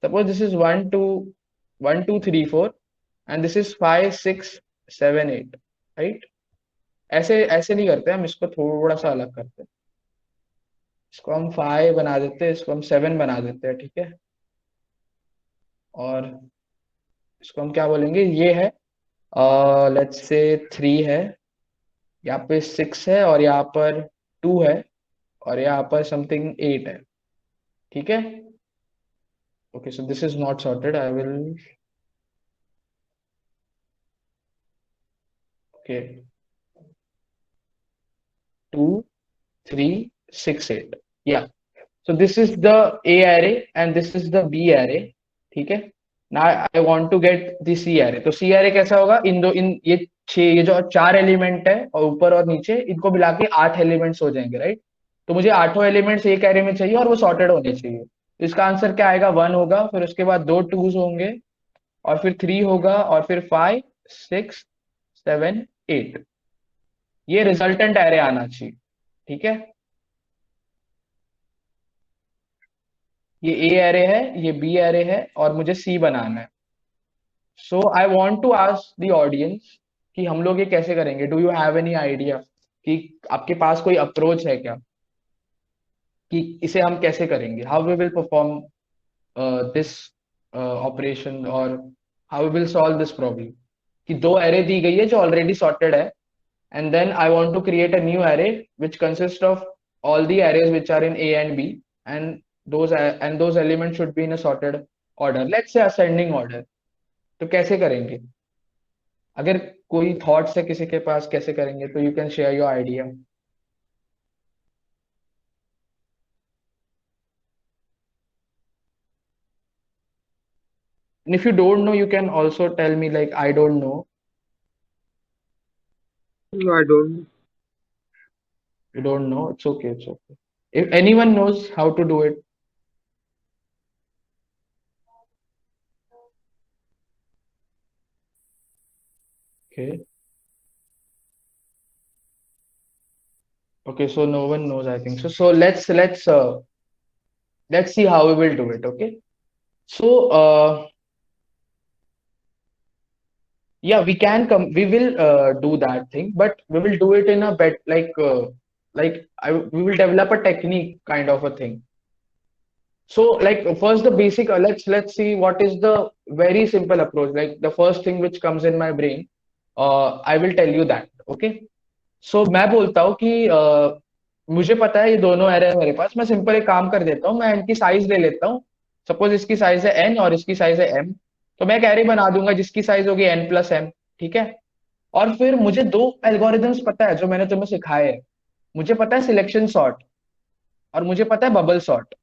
suppose this is 1 2 and this is 5 6 7 8, right? ऐसे ऐसे नहीं करते हम, इसको थोड़ा सा अलग करते हैं. इसको हम 5 बना देते हैं, इसको हम 7 बना देते हैं, ठीक है? और इसको हम क्या बोलेंगे, ये है लेट्स से 3 है, यहाँ पे 6 है, और यहाँ पर 2 है, और यहाँ पर समथिंग 8 है. ठीक है? Okay, so this is not sorted. I will. Okay, 2 3 6 8. या, so this is the A array and this is the B array. ठीक है? Now I want to get the C array. तो C array कैसा होगा, इन ये ये जो चार एलिमेंट है और ऊपर और नीचे, इनको मिला के 8 एलिमेंट्स हो जाएंगे, राइट? तो मुझे आठों एलिमेंट्स एक एरे में चाहिए और वो सॉर्टेड होने चाहिए. तो इसका आंसर क्या आएगा, 1 होगा, फिर उसके बाद दो टूज होंगे, और फिर 3 होगा, और फिर 5 6 7 8. ये रिजल्टेंट एरे आना चाहिए. ठीक है? ये ए एरे है, ये बी एरे है, और मुझे सी बनाना है। So I want to ask the audience कि हम लोग ये कैसे करेंगे। Do you have any idea कि आपके पास कोई अप्रोच है क्या कि इसे हम कैसे करेंगे, how we will perform this operation, और how we will solve this problem. कि दो एरे दी गई है जो ऑलरेडी सॉर्टेड है, and then I want to create a new array which consists of all the arrays which are in A and B, and those elements should be in a sorted order, let's say ascending order। तो कैसे करेंगे? अगर कोई thoughts है किसी के पास कैसे करेंगे, तो you can share your idea. And if you don't know, you can also tell me like I don't know. No, I don't. You don't know, it's okay, it's okay. If anyone knows how to do it, okay. Okay, so no one knows, I think so. So let's see how we will do it, okay? So yeah, we can come, we will do that thing, but we will do it in a bet like we will develop a technique kind of a thing. So like first the basic, let's see what is the very simple approach, like the first thing which comes in my brain, I will tell you that, okay? So मैं बोलता हूँ कि मुझे पता है ये दोनों array है मेरे पास, मैं सिंपल एक काम कर देता हूँ, मैं इनकी साइज ले लेता हूँ। सपोज इसकी साइज है एन और इसकी साइज है एम, तो मैं एक एरे बना दूंगा जिसकी साइज होगी एन प्लस एम, ठीक है? और फिर मुझे दो एल्गोरिदम्स पता है जो मैंने तुम्हें सिखाए हैं। मुझे पता है सिलेक्शन सॉर्ट, और मुझे पता है बबल सॉर्ट,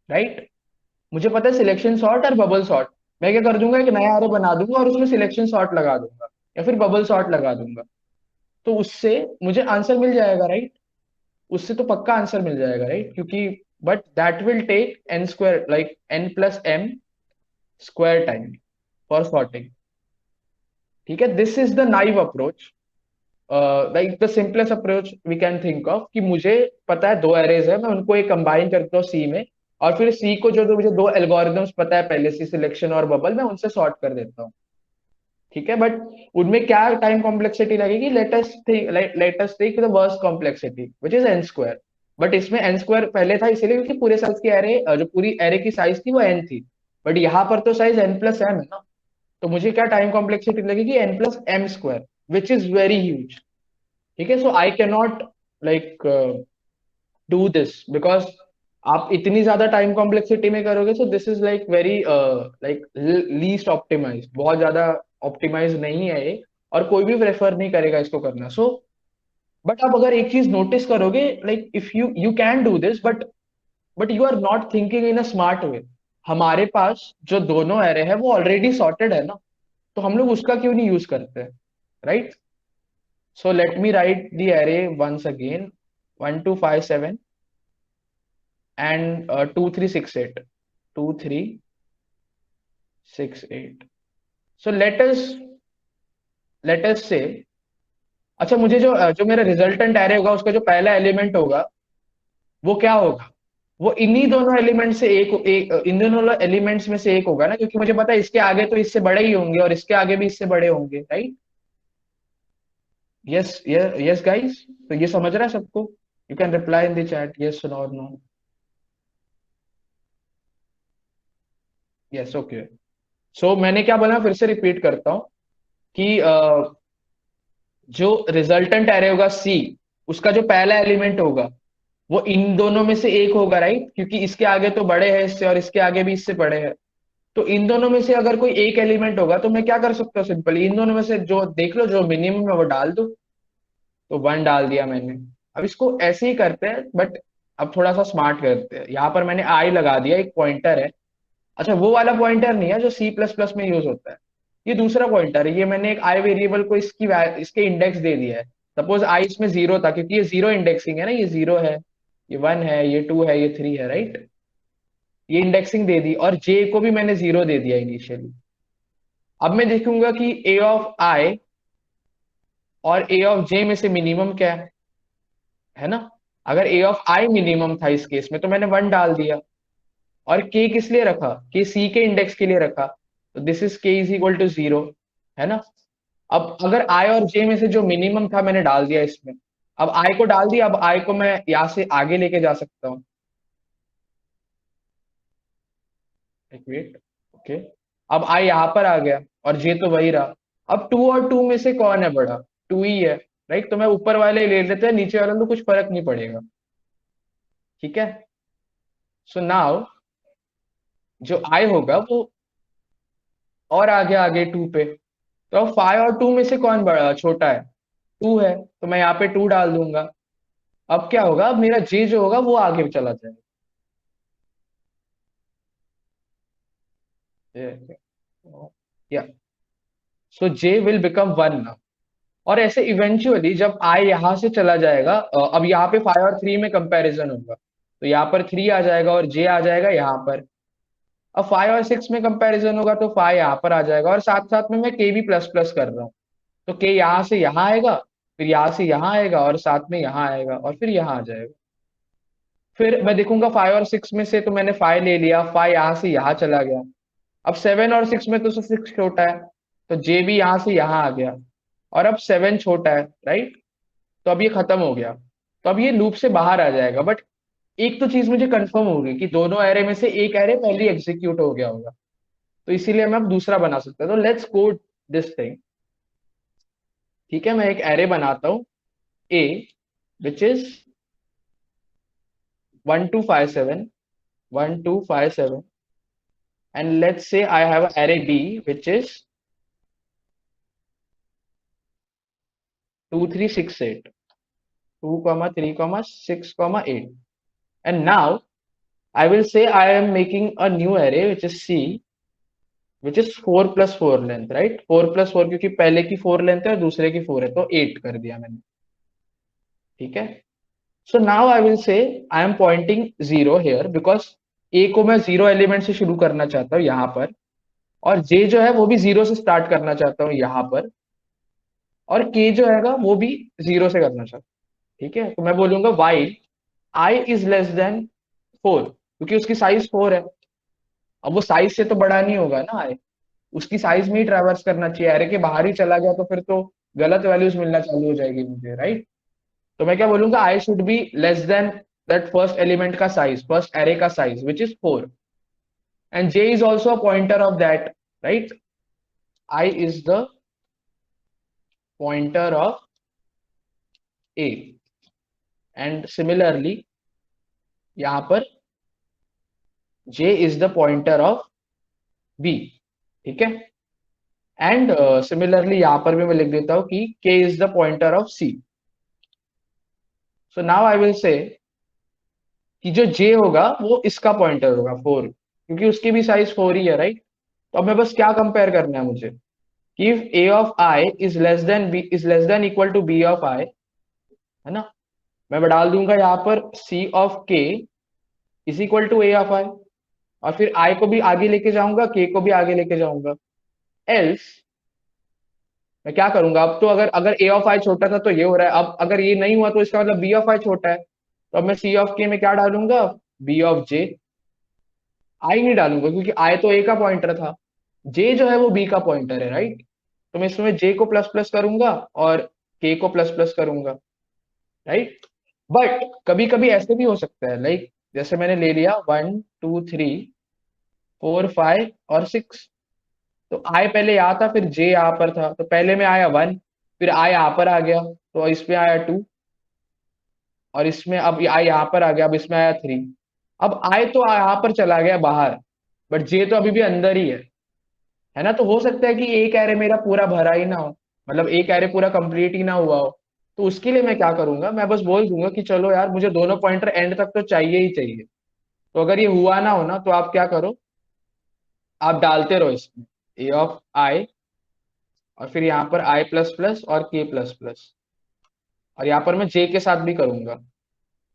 राइट? मुझे पता है सिलेक्शन सॉर्ट और बबल सॉर्ट। मैं क्या कर दूंगा, एक नया एरे बना दूंगा और उसमें सिलेक्शन सॉर्ट लगा दूंगा, या फिर बबल सॉर्ट लगा दूंगा। तो उससे मुझे आंसर मिल जाएगा, राइट? उससे तो पक्का आंसर मिल जाएगा, राइट? क्योंकि but that will take N square, like N plus M square time for sorting, ठीक है? This is the naive approach, like the simplest approach we can think of. कि मुझे पता है दो एरेज है, मैं उनको एक कंबाइन करता हूँ सी में, और फिर सी को जो जो मुझे दो एल्गोरिदम्स पता है पहले से, सिलेक्शन और बबल, मैं उनसे सॉर्ट कर देता हूँ, ठीक है? बट उनमें क्या टाइम कॉम्प्लेक्सिटी लगेगी, latest think the worst complexity which is an square. But इसमें एन स्क्वायर पहले था इसलिए क्योंकि पूरे साइज की एरे, जो पूरी एरे की साइज थी वो एन थी। बट यहाँ पर तो साइज एन प्लस एम है ना, तो मुझे क्या टाइम कॉम्प्लेक्सिटी लगेगी, N plus M square, which is very huge, ठीक है? So I can not like do this because आप इतनी ज्यादा टाइम कॉम्प्लेक्सिटी में करोगे, so this is like very like least optimise, बहुत ज्यादा ऑप्टिमाइज नहीं है ये, और कोई भी प्रेफर नहीं करेगा इसको करना। सो बट आप अगर एक चीज नोटिस करोगे, like if you can do this, but you are not thinking in a smart way. हमारे पास जो दोनों एरे है वो ऑलरेडी सॉर्टेड है ना, तो हम लोग उसका क्यों नहीं यूज करते, right? So let me write the array once again, 1257 and 2368, 2368। so let us say, अच्छा मुझे जो जो मेरा रिजल्टेंट एरे होगा उसका जो पहला एलिमेंट होगा वो क्या होगा, वो इन्हीं दोनों एलिमेंट से इन दोनों एलिमेंट्स में से एक होगा ना, क्योंकि मुझे पता है इसके आगे तो इससे बड़े ही होंगे और इसके आगे भी इससे बड़े होंगे, राइट? यस, यस गाइस, तो ये समझ रहा है सबको? You can reply in the chat yes और नो। Yes, okay. सो मैंने क्या बोला, फिर से रिपीट करता हूँ कि जो रिजल्टेंट एरे होगा सी, उसका जो पहला एलिमेंट होगा वो इन दोनों में से एक होगा, राइट? क्योंकि इसके आगे तो बड़े हैं इससे और इसके आगे भी इससे बड़े हैं। तो इन दोनों में से अगर कोई एक एलिमेंट होगा तो मैं क्या कर सकता हूँ, सिंपली इन दोनों में से जो देख लो जो मिनिमम है वो डाल दो। तो वन डाल दिया मैंने। अब इसको ऐसे ही करते हैं, बट अब थोड़ा सा स्मार्ट करते हैं। यहाँ पर मैंने आई लगा दिया, एक पॉइंटर है। अच्छा, वो वाला पॉइंटर नहीं है जो सी प्लस प्लस में यूज होता है, ये दूसरा पॉइंटर है। ये मैंने एक आई वेरिएबल को इसके इंडेक्स दे दिया है। सपोज आई इसमें जीरो था, क्योंकि ये जीरो इंडेक्सिंग है ना, ये जीरो है, ये वन है, ये टू है, ये थ्री है, राइट? ये इंडेक्सिंग दे दी, और जे को भी मैंने जीरो दे दिया इनिशियली। अब मैं देखूंगा कि ए ऑफ आई और ए ऑफ जे में से मिनिमम क्या है ना? अगर ए ऑफ आई मिनिमम था इस केस में तो मैंने 1 डाल दिया। और के किस लिए रखा, के सी के इंडेक्स के लिए रखा, तो दिस इज के इज इक्वल टू 0, है ना। अब अगर आई और जे में से जो मिनिमम था मैंने डाल दिया इसमें। अब आई को डाल दिया, अब आई को मैं यहां से आगे लेके जा सकता हूँ। एक वेट, ओके। अब आई यहां पर आ गया और जे तो वही रहा। अब 2 और 2 में से कौन है बड़ा, 2 ही है, राइट। तो मैं ऊपर वाले ले लेते हैं, नीचे वाले तो कुछ फर्क नहीं पड़ेगा, ठीक है। सो नाउ जो आई होगा वो और आगे आगे 2 पे। तो अब 5 और 2 में से कौन बड़ा छोटा है, 2 है, तो मैं यहाँ पे 2 डाल दूंगा। अब क्या होगा, अब मेरा जे जो होगा वो आगे चला जाएगा। या सो जे विल बिकम 1 नाउ। और ऐसे इवेंचुअली जब आई यहां से चला जाएगा, अब यहाँ पे 5 और 3 में कंपैरिजन होगा, तो यहाँ पर 3 आ जाएगा और जे आ जाएगा यहाँ पर। अब 5 और 6 में कंपैरिजन होगा तो 5 यहाँ पर आ जाएगा, और साथ साथ में मैं के भी प्लस प्लस कर रहा हूँ। तो के यहाँ से यहाँ आएगा, फिर यहाँ से यहाँ आएगा, और साथ में यहाँ आएगा, और फिर यहाँ आ जाएगा। फिर मैं देखूंगा 5 और 6 में से, तो मैंने 5 ले लिया, 5 यहाँ से यहाँ चला गया। अब 7 और 6 में तो 6 छोटा है, तो जे भी यहाँ से यहाँ आ गया। और अब 7 छोटा है, राइट। तो अब ये खत्म हो गया, तो अब ये लूप से बाहर आ जाएगा। बट एक तो चीज मुझे कंफर्म होगी कि दोनों एरे में से एक एरे पहले एग्जीक्यूट हो गया होगा, तो इसीलिए मैं अब दूसरा बना सकता हूँ। तो लेट्स कोड दिस थिंग, ठीक है। मैं एक एरे बनाता हूँ ए which is 1257, 1257, and let's say I have an array B which is 2368, 2 comma 3 comma 6 comma 8. And now I will say I am making a new array which is C, which is 4 plus 4 length, right? 4 plus 4 क्योंकि पहले की 4 length है और दूसरे की 4 है, तो 8 कर दिया मैंने, ठीक है। So now I will say I am pointing 0 here because A को मैं 0 एलिमेंट से शुरू करना चाहता हूँ यहाँ पर, और जे जो है वो भी 0 से स्टार्ट करना चाहता हूँ यहाँ पर, और के जो है वो भी 0 से करना चाहता हूँ, ठीक है। तो मैं बोलूंगा while I is less then 4, क्योंकि उसकी साइज 4 है। अब वो साइज से तो बड़ा नहीं होगा ना आई, उसकी साइज में ही ट्रैवर्स करना चाहिए। एरे के बाहर ही चला गया तो फिर तो गलत वैल्यूज मिलना चालू हो जाएगी मुझे, राइट। तो मैं क्या बोलूंगा, I should be less than that first element का साइज, फर्स्ट एरे का size which is 4, and J is also a pointer of that, right. I is the pointer of A, and similarly यहाँ पर J is the pointer of B, ठीक है। And similarly यहाँ पर भी मैं लिख देता हूं कि K is the pointer of C. So now I will say कि जो जे होगा वो इसका पॉइंटर होगा 4, क्योंकि उसकी भी साइज 4 ही है, राइट। तो अब मैं बस क्या कंपेयर करना है मुझे, कि if A of I is less than B is less than equal to B of I, है ना। मैं डाल दूंगा यहाँ पर C of K is equal to A of I, और फिर आई को भी आगे लेके जाऊंगा, के को भी आगे लेके जाऊंगा। एल्स मैं क्या करूंगा, अब तो अगर अगर ए ऑफ आई छोटा था तो ये हो रहा है, अब अगर ये नहीं हुआ तो इसका मतलब बी ऑफ आई छोटा है, तो अब मैं सी ऑफ के में क्या डालूंगा, बी ऑफ जे। आई नहीं डालूंगा क्योंकि आई तो ए का पॉइंटर था, जे जो है वो बी का पॉइंटर है, राइट। तो मैं इसमें जे को प्लस प्लस करूंगा और के को प्लस प्लस करूंगा, राइट। बट कभी कभी ऐसे भी हो सकता है, लाइक जैसे मैंने ले लिया 1 2 3 4 5 और 6, तो आई पहले यहाँ था फिर जे यहाँ पर था, तो पहले में आया 1, फिर आई यहाँ पर आ गया तो इसमें आया 2, और इसमें अब आई यहाँ पर आ गया, अब इसमें आया 3। अब आई तो यहाँ पर चला गया बाहर, बट जे तो अभी भी अंदर ही है ना। तो हो सकता है कि एक एरे मेरा पूरा भरा ही ना हो, मतलब एक एरे पूरा कंप्लीट ही ना हुआ हो। तो उसके लिए मैं क्या करूंगा, मैं बस बोल दूंगा कि चलो यार मुझे दोनों पॉइंटर एंड तक तो चाहिए ही चाहिए। तो अगर ये हुआ ना हो ना, तो आप क्या करो, आप डालते रहो इसमें ए ऑफ आई, और फिर यहाँ पर आई प्लस प्लस और के प्लस प्लस, और यहाँ पर मैं जे के साथ भी करूंगा।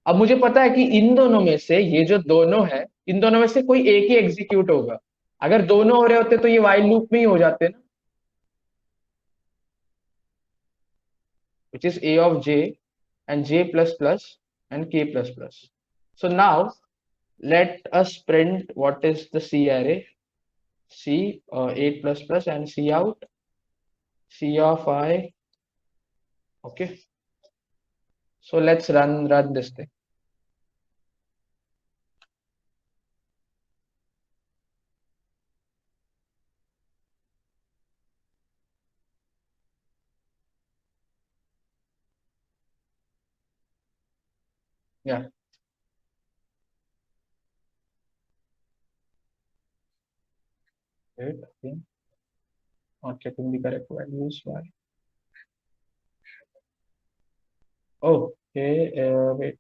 अब मुझे पता है कि इन दोनों में से ये जो दोनों है, इन दोनों में से कोई एक ही एग्जीक्यूट होगा। अगर दोनों हो रहे होते तो ये वाइल लूप में ही हो जाते ना, which is a of j and j plus plus, and k plus plus. So now let us print what is the C array. C 8 plus plus and C out, C of I. Okay. So let's run this thing. Yeah. Wait. Okay. Not getting the correct values. Why? Okay. Wait.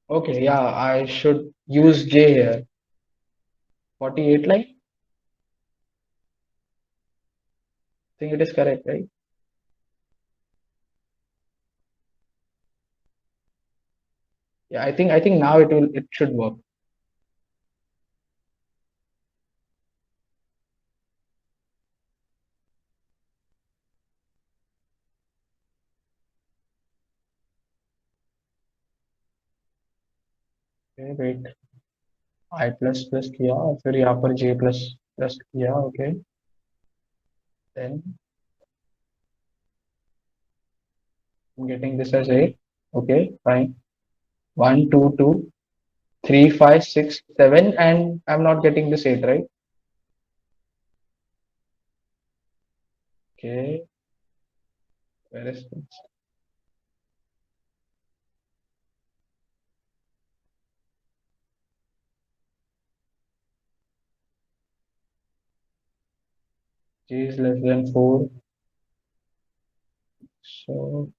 Okay. Yeah. I should use J here. 48 line. Think it is correct, right? Yeah. I think now it should work. Okay. Wait. I plus plus किया और फिर यहाँ पर J plus plus किया. Okay. Then I'm getting this as 8. Okay. Fine. 1, 2, 2, 3, 5, 6, 7, and I'm not getting this 8, right? Okay. Where is this? J is less than 4. So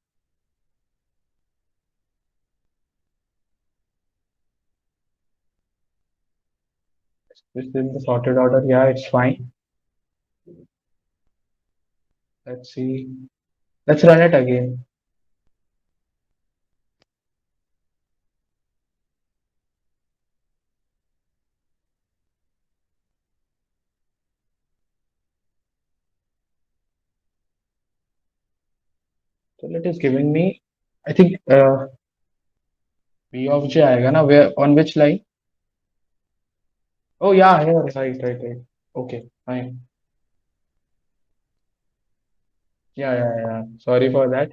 this is the sorted order. Yeah, it's fine. Let's see. Let's run it again. So it is giving me, I think V of J आएगा ना? Where on which line? Oh yeah, here. Right. Okay, fine. Yeah. Sorry for that.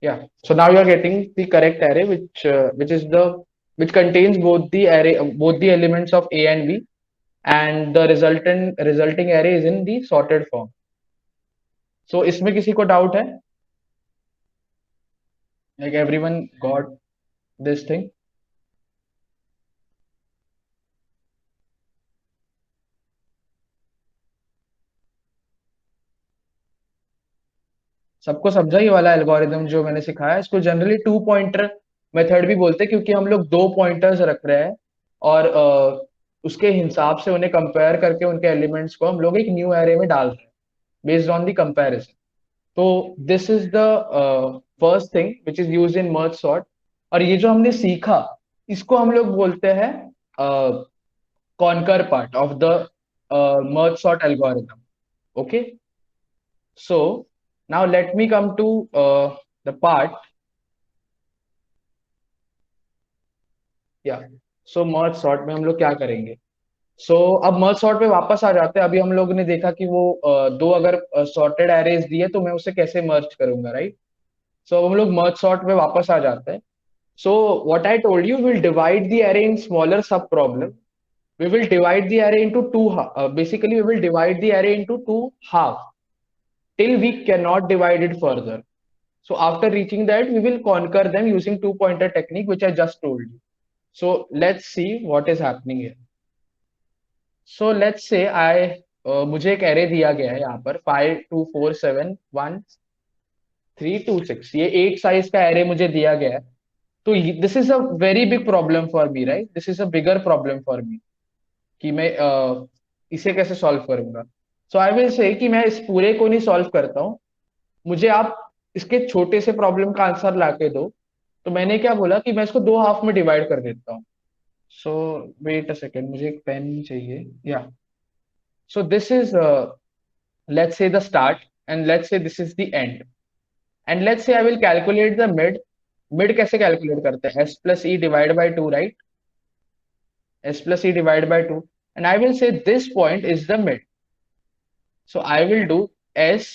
Yeah. So now you are getting the correct array, which is the which contains both the array, both the elements of A and B, and the resulting array is in the sorted form. So इसमें किसी को doubt है? Like everyone got this thing? सबको समझा ये वाला algorithm जो मैंने सिखाया? इसको जनरली टू पॉइंटर मेथड भी बोलते हैं क्योंकि हम लोग दो पॉइंटर्स रख रहे हैं और उसके हिसाब से उन्हें कंपेयर करके उनके एलिमेंट्स को हम लोग एक न्यू एरे में डाल रहे हैं बेस्ड ऑन द कंपैरिजन. तो this is the first thing which is used in merge sort. और ये जो हमने सीखा इसको हम लोग बोलते हैं conquer part of the merge sort algorithm. Okay. So now let me come to the part. Yeah. So merge sort में हम लोग क्या करेंगे? So अब merge sort पे वापस आ जाते हैं. अभी हम लोग ने देखा कि वो दो अगर sorted arrays दिए तो मैं उसे कैसे merge करूंगा, right? So अब हम लोग merge sort पे वापस आ जाते हैं. So what I told you, we'll divide the array in smaller sub problem. We will divide the array into two. Basically, we will divide the array into two halves till we cannot divide it further. So after reaching that, we will conquer them using two pointer technique, which I just told you. So let's see what is happening here. So let's say मुझे एक array दिया गया है यहाँ पर 5 2 4 7 1 3 2 6. ये 8 size का array मुझे दिया गया है. तो this is a very big problem for me, right? This is a bigger problem for me कि मैं इसे कैसे सॉल्व करूंगा. सो आई विल से कि मैं इस पूरे को नहीं सॉल्व करता हूँ. मुझे आप इसके छोटे से प्रॉब्लम का आंसर ला के दो. तो मैंने क्या बोला कि मैं इसको दो हाफ में डिवाइड कर देता हूँ. सो वेट अ सेकेंड, मुझे एक पेन चाहिए. या सो this is let's say the start, and let's say this is the end, and let's say I will calculate the mid कैसे कैलकुलेट करते हैं? S plus E divided by 2, right? S plus E divided by 2, and I will say this point is the mid. So I will do S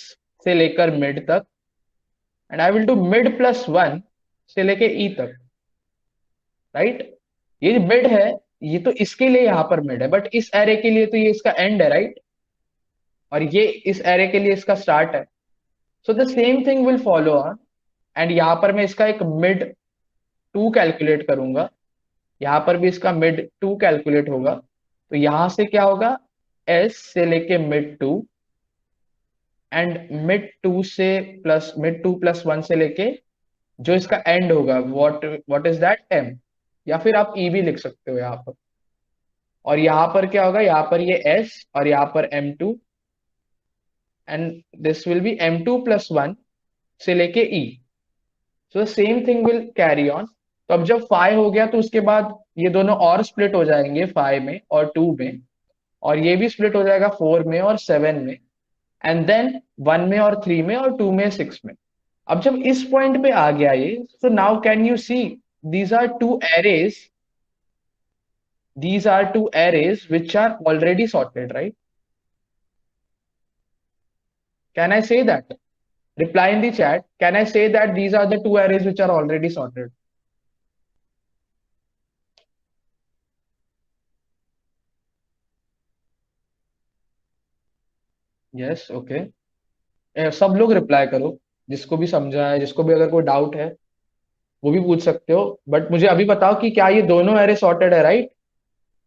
से लेकर mid तक, and I will do mid plus 1 से लेके E तक, right? ये mid है, ये तो इसके लिए यहाँ पर mid है, बट इस एरे के लिए तो ये इसका end है, right? और ये इस एरे के लिए इसका स्टार्ट है. सो the same thing will follow on, and यहाँ पर मैं इसका एक मिड टू कैलकुलेट करूंगा. यहाँ पर भी इसका मिड टू कैलकुलेट होगा. तो यहां से क्या होगा? एस से लेके mid two, and mid two plus one से लेके जो इसका एंड होगा, व्हाट इज दैट? एम. या फिर आप ई भी लिख सकते हो यहाँ पर. और यहाँ पर क्या होगा? यहाँ पर ये एस और यहाँ पर M two, and this will be M two plus one से लेके E. So the same thing will carry on. तो अब जब फाइव हो गया तो उसके बाद ये दोनों और स्प्लिट हो जाएंगे, फाइव में और टू में, और ये भी स्प्लिट हो जाएगा फोर में और सेवन में, एंड देन वन में और थ्री में और टू में सिक्स में. अब जब इस पॉइंट पे आ गया ये, so now can you see these are two arrays, these are two arrays which are already sorted, right? Can I say that? Reply in the chat. Can I say that these are the two arrays which are already sorted? Yes, okay. सब लोग reply करो, जिसको भी समझा है, जिसको भी अगर कोई डाउट है वो भी पूछ सकते हो. बट मुझे अभी बताओ कि क्या ये दोनों एरे सॉर्टेड है, राइट?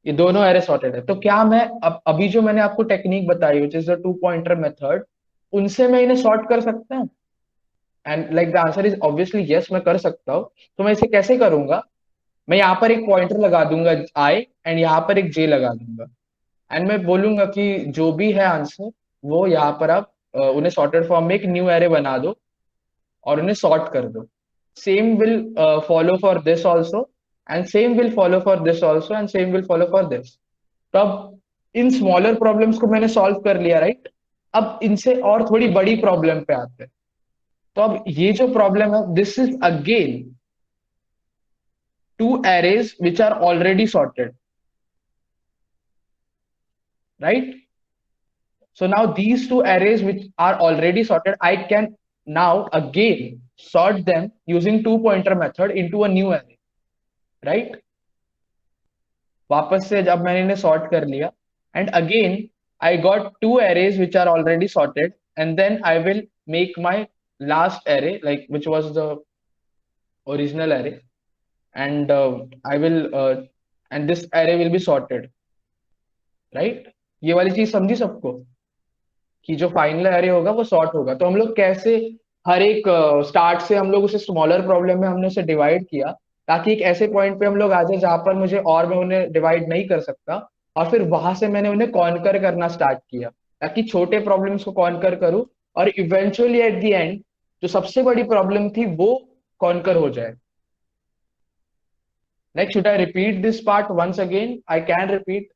ये दोनों एरे सॉर्टेड है. तो क्या मैं अब अभी जो मैंने आपको टेक्निक बताई विच is the two pointer method, उनसे मैं इन्हें सॉर्ट कर सकता हूँ? And like the answer is obviously yes, मैं कर सकता हूँ. तो मैं इसे कैसे करूंगा? मैं यहाँ पर एक पॉइंटर लगा दूंगा आई, एंड यहाँ पर एक जे लगा दूंगा, एंड मैं बोलूंगा कि जो भी है आंसर वो यहाँ पर आप उन्हें सॉर्टेड फॉर्म में एक न्यू एरे बना दो और उन्हें सॉर्ट कर दो. Same will follow for this also, and same will follow for this also, and same will follow for this. तो अब इन स्मॉलर प्रॉब्लम्स को मैंने सॉल्व कर लिया, राइट? अब इनसे और थोड़ी बड़ी प्रॉब्लम पे आते हैं. तो अब ये जो प्रॉब्लम है, this is again two arrays which are already sorted, right? So now these two arrays which are already sorted, I can now again sort them using two pointer method into a new array, right? वापस से जब मैंने इन्हें sort कर लिया, and again I got two arrays which are already sorted, and then I will make my last array like which was the original array, and I will and this array will be sorted, right? ये वाली चीज समझी सबको कि जो final array होगा वो sort होगा. तो हम लोग कैसे हर एक स्टार्ट से हम लोग उसे स्मॉलर प्रॉब्लम में हमने उसे डिवाइड किया, ताकि एक ऐसे पॉइंट पे हम लोग आ जाए जहां पर मुझे और मैं उन्हें डिवाइड नहीं कर सकता, और फिर वहां से मैंने उन्हें कॉन्कर करना स्टार्ट किया, ताकि छोटे प्रॉब्लम्स को कॉन्कर करूं और इवेंचुअली एट द एंड जो सबसे बड़ी प्रॉब्लम थी वो कॉन्कर हो जाए. Like should I repeat this part once again? I can repeat,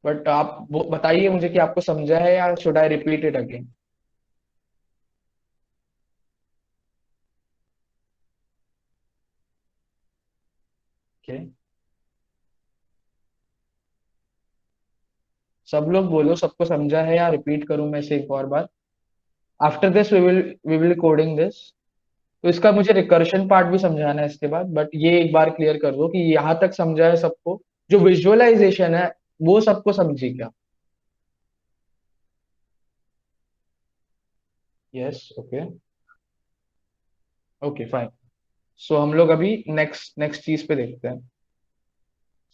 but आप बताइए मुझे कि आपको समझा है, या should I repeat it again? Okay, सब लोग बोलो सबको समझा है, या रिपीट करूं मैं इसे एक और बार? After this we will coding this. तो इसका मुझे रिकर्शन पार्ट भी समझाना है इसके बाद, बट ये एक बार क्लियर कर दो कि यहाँ तक समझा है सबको. जो विजुअलाइजेशन है वो सबको समझी क्या? Yes, okay. Okay, fine. So हम लोग अभी नेक्स्ट नेक्स्ट चीज पे देखते हैं.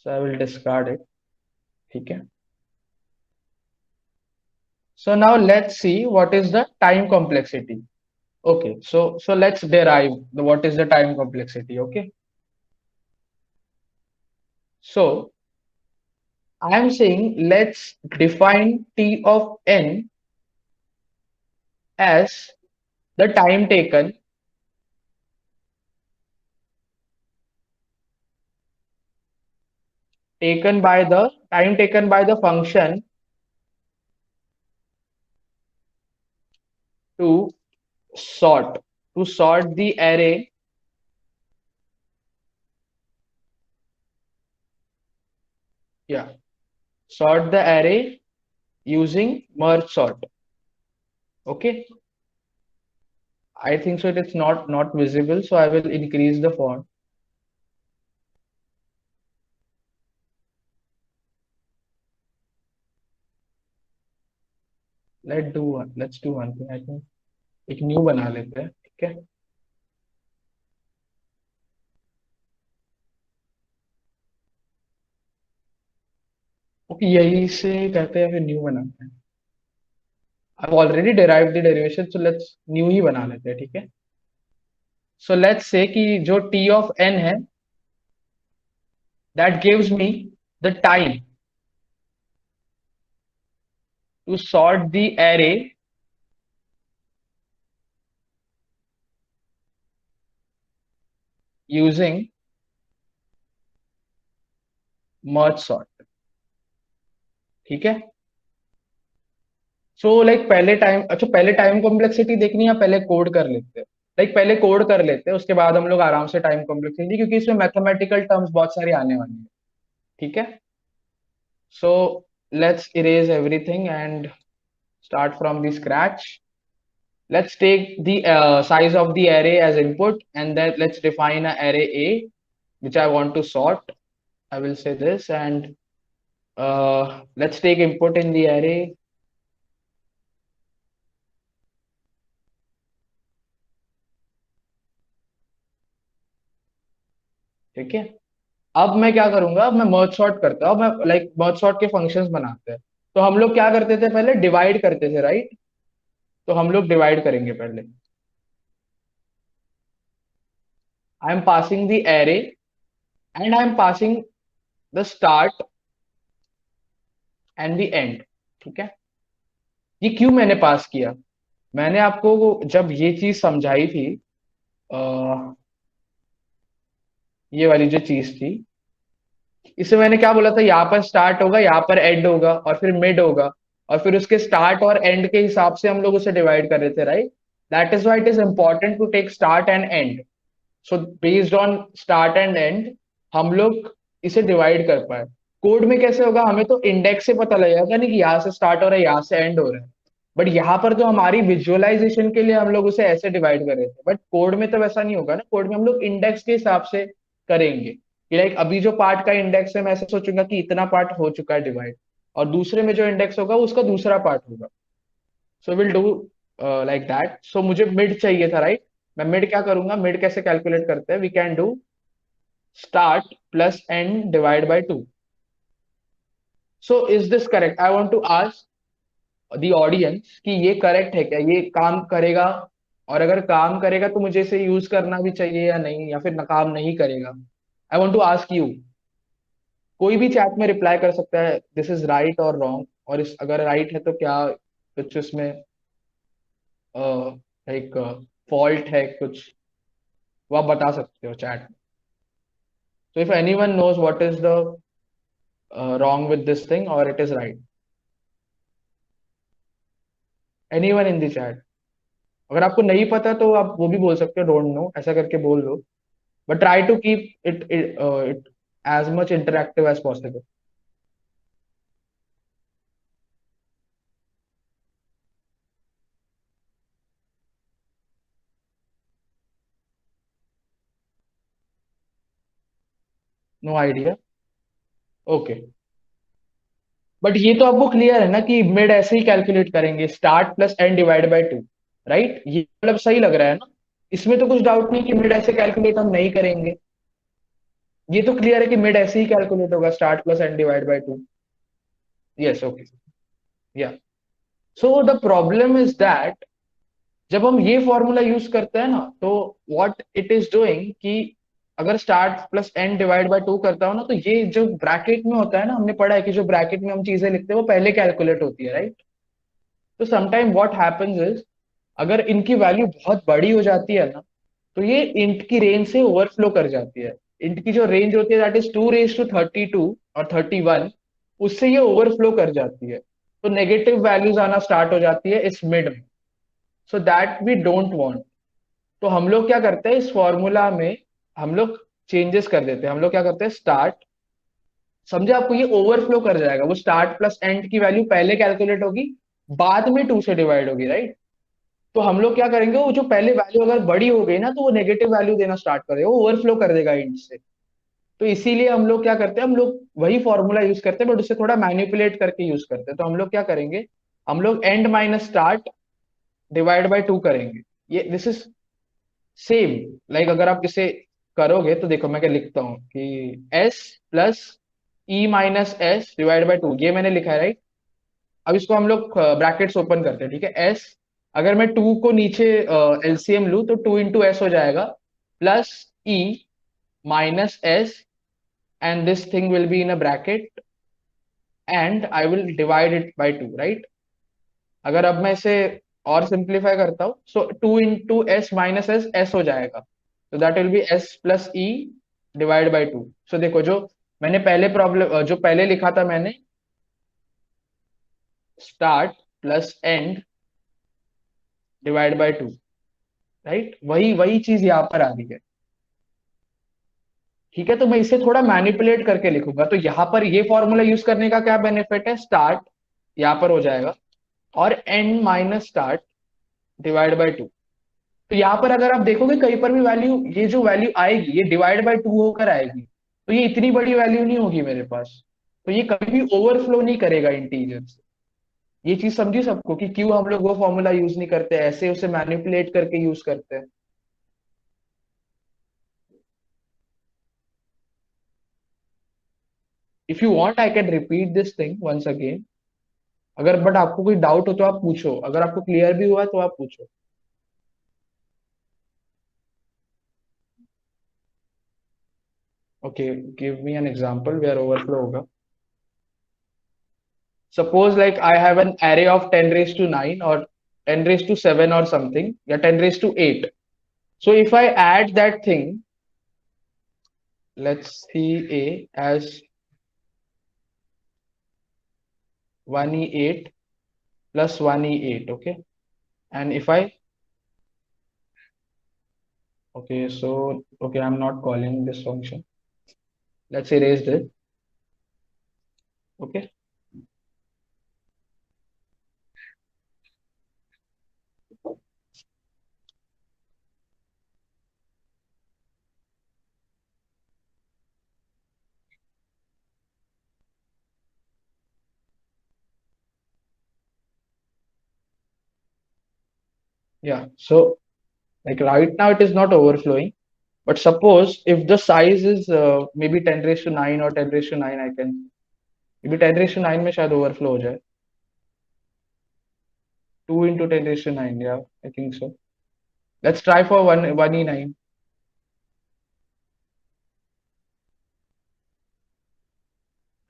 So I will discard it. ठीक है. So now let's see what is the time complexity. Okay, so let's derive what is the time complexity. Okay, so I am saying let's define T of n as the time taken taken by the time taken by the function to sort the array, yeah, sort the array using merge sort. Okay, I think so it's not visible, so I will increase the font. Let's do one thing. I think एक new बना लेते हैं, ठीक है। Okay, यही से कहते हैं, फिर न्यू बनाते हैं। I've already derived the derivation, so let's new ही बना लेते हैं, ठीक है। So let's say कि जो t of n है, that gives me the time to sort the array using merge sort, ठीक है। सो लाइक पहले टाइम, अच्छा पहले टाइम कॉम्प्लेक्सिटी देखनी है या पहले कोड कर लेते हैं? लाइक पहले कोड कर लेते हैं, उसके बाद हम लोग आराम से टाइम कॉम्प्लेक्सिटी, क्योंकि इसमें मैथमेटिकल टर्म्स बहुत सारी आने वाली है, ठीक है। So let's erase everything and start from the scratch. Let's take the size of the array as input, and then let's define an array A which I want to sort. I will say this, and let's take input in the array. ठीक है, अब मैं क्या करूंगा, अब मैं merge sort करता हूँ, मैं लाइक मर्ज सॉर्ट के फंक्शंस बनाते हैं। तो हम लोग क्या करते थे, पहले डिवाइड करते थे, राइट। तो हम लोग डिवाइड करेंगे पहले। I am passing the array and I am passing the start and the end, ठीक है। ये क्यों मैंने पास किया, मैंने आपको जब ये चीज समझाई थी, आ, ये वाली जो चीज थी, इसे मैंने क्या बोला था, यहाँ पर स्टार्ट होगा, यहाँ पर एंड होगा, और फिर मिड होगा, और फिर उसके स्टार्ट और एंड के हिसाब से हम लोग उसे डिवाइड कर रहे थे, right. That is why it is important to take start and end. So based on start and end हम लोग इसे डिवाइड कर पाए। कोड में कैसे होगा, हमें तो इंडेक्स से पता लगेगा नहीं कि यहाँ से स्टार्ट हो रहा है, यहाँ से एंड हो रहा है। बट यहाँ पर तो हमारी विजुअलाइजेशन के लिए हम लोग उसे ऐसे डिवाइड कर रहे थे, बट कोड में तो वैसा नहीं होगा ना। कोड में हम लोग इंडेक्स के हिसाब से करेंगे कि लाइक अभी जो पार्ट का इंडेक्स है, मैं ऐसे सोचूंगा कि इतना पार्ट हो चुका है डिवाइड, और दूसरे में जो इंडेक्स होगा उसका दूसरा पार्ट होगा। So will do like that. सो मुझे मिड चाहिए था, राइट। मैं मिड क्या करूंगा, मिड कैसे कैलकुलेट करते हैं, we can do start plus end divide by 2। So is this correct, I want to ask the audience कि ये करेक्ट है क्या, ये काम करेगा? और अगर काम करेगा तो मुझे इसे यूज करना भी चाहिए या नहीं, या फिर ना काम नहीं करेगा? I want to ask you. कोई भी चैट में रिप्लाई कर सकता है दिस इज राइट और रॉन्ग, और इस अगर राइट है तो क्या कुछ उसमें लाइक फॉल्ट है कुछ, वो आप बता सकते हो चैट में। So if anyone knows what is the wrong with this thing or it is right, anyone in the chat, अगर आपको नहीं पता तो आप वो भी बोल सकते हो, डोंट नो ऐसा करके बोल दो। But try to keep it as much interactive as possible. No idea, okay. But ये तो आपको क्लियर है ना कि मिड ऐसे ही कैलकुलेट करेंगे, start plus end divide by 2, right. ये मतलब सही लग रहा है ना, इसमें तो कुछ डाउट नहीं कि मिड ऐसे कैलकुलेट हम नहीं करेंगे। ये तो क्लियर है कि मिड ऐसे ही कैलकुलेट होगा, start plus end divide by 2। Yes, okay, yeah. So the problem is that जब हम ये फॉर्मूला यूज करते हैं ना, तो व्हाट इट इज डूइंग कि अगर start plus end divide by 2 करता हूं ना, तो ये जो ब्रैकेट में होता है ना, हमने पढ़ा है कि जो ब्रैकेट में हम चीजें लिखते हैं वो पहले कैलकुलेट होती है, राइट। तो समटाइम व्हाट हैपेंस इज, अगर इनकी वैल्यू बहुत बड़ी हो जाती है ना, तो ये इंट की रेंज से ओवरफ्लो कर जाती है। इंट की जो रेंज होती है दैट इज 2 raised to 32 और 31, उससे ये ओवरफ्लो कर जाती है, तो नेगेटिव वैल्यूज आना स्टार्ट हो जाती है इस मिड में। So that we don't want. तो हम लोग क्या करते हैं, इस फॉर्मूला में हम लोग चेंजेस कर देते हैं। हम लोग क्या करते हैं, स्टार्ट, समझे आपको ये ओवरफ्लो कर जाएगा, वो स्टार्ट प्लस एंड की वैल्यू पहले कैलकुलेट होगी, बाद में 2 से डिवाइड होगी, राइट। तो हम लोग क्या करेंगे, वो जो पहले वैल्यू अगर बड़ी हो गई ना, तो वो नेगेटिव वैल्यू देना स्टार्ट करेगा, वो ओवरफ्लो कर देगा इंड से। तो इसीलिए हम लोग क्या करते हैं, हम लोग वही फॉर्मूला यूज करते हैं, बट उसे थोड़ा मैनिपुलेट करके यूज करते हैं। तो हम लोग क्या करेंगे, हम लोग and minus start divide by 2 करेंगे। ये दिस इज सेम, लाइक अगर आप इसे करोगे तो देखो मैं क्या लिखता हूँ कि S plus E minus S divide by 2, ये मैंने लिखा है, राइट। अब इसको हम लोग ब्रैकेट्स ओपन करते हैं, ठीक है। एस, अगर मैं 2 को नीचे एलसीएम लूं तो 2 into s हो जाएगा, plus E minus S, and this thing will be in a bracket, and I will divide it by 2, right. अगर अब मैं इसे और सिंप्लीफाई करता हूँ, सो 2 into s minus S S हो जाएगा, तो that will be S plus E divide by 2। सो देखो, जो मैंने पहले प्रॉब्लम जो पहले लिखा था मैंने, start plus end divide by 2, right, वही वही चीज यहाँ पर आ रही है। ठीक है, तो मैं इसे थोड़ा मैनिपुलेट करके लिखूंगा। तो यहाँ पर ये फॉर्मूला यूज करने का क्या बेनिफिट है, स्टार्ट यहाँ पर हो जाएगा, और and minus start divide by 2। तो यहाँ पर अगर आप देखोगे कहीं पर भी वैल्यू, ये जो वैल्यू आएगी ये डिवाइड बाय 2 होकर आएगी, तो ये इतनी बड़ी वैल्यू नहीं होगी मेरे पास, तो ये कभी भी ओवरफ्लो नहीं करेगा इंटीजर से। ये चीज समझी सबको कि क्यों हम लोग वो फॉर्मूला यूज नहीं करते, ऐसे उसे मैनिपुलेट करके यूज करते हैं। If you want I can repeat this thing once again, अगर बट आपको कोई डाउट हो तो आप पूछो, अगर आपको क्लियर भी हुआ तो आप पूछो। Okay, give me an example where overflow होगा। Suppose like I have an array of 10 raised to 9 और 10 raised to 7 or something, या 10 raised to 8. So if I add that thing, let's see A as 1e8 plus 1e8, okay? And if I, okay, so, okay, I'm not calling this function. Let's erase this, okay? Yeah, so like right now it is not overflowing, but suppose if the size is maybe 10 raised to 9 or 10 raised to 9, I can, maybe 10 raised to 9 में शायद overflow हो जाए, 2 into 10 raised to 9, yeah, I think so. Let's try for 1e9.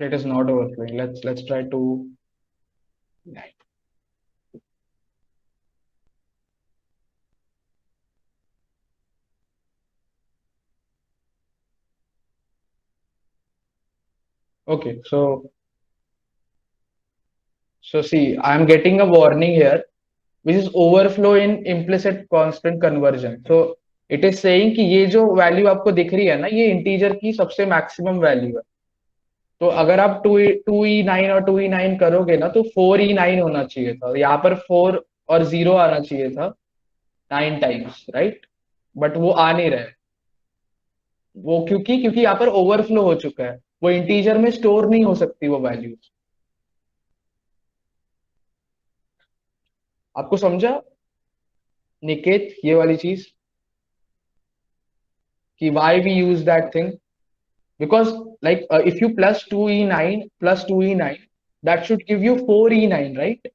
It is not overflowing. Let's try to. Okay, so see, I am getting a warning here, which is overflow in implicit constant conversion. So it is saying कि ये जो value आपको दिख रही है ना, ये integer की सबसे मैक्सिमम वैल्यू है। तो अगर आप टू ई नाइन और 2e9 करोगे ना, तो 4e9 होना चाहिए था, यहाँ पर 4 और 0 आना चाहिए था 9 टाइम्स, राइट। बट वो आ नहीं रहा है, वो क्योंकि क्योंकि यहाँ पर ओवरफ्लो हो चुका है, वो इंटीजर में स्टोर नहीं हो सकती वो वैल्यूज। आपको समझा निकेत ये वाली चीज, कि why we use that thing? Because like if you plus 2e9 plus 2e9, that should give you 4e9, right?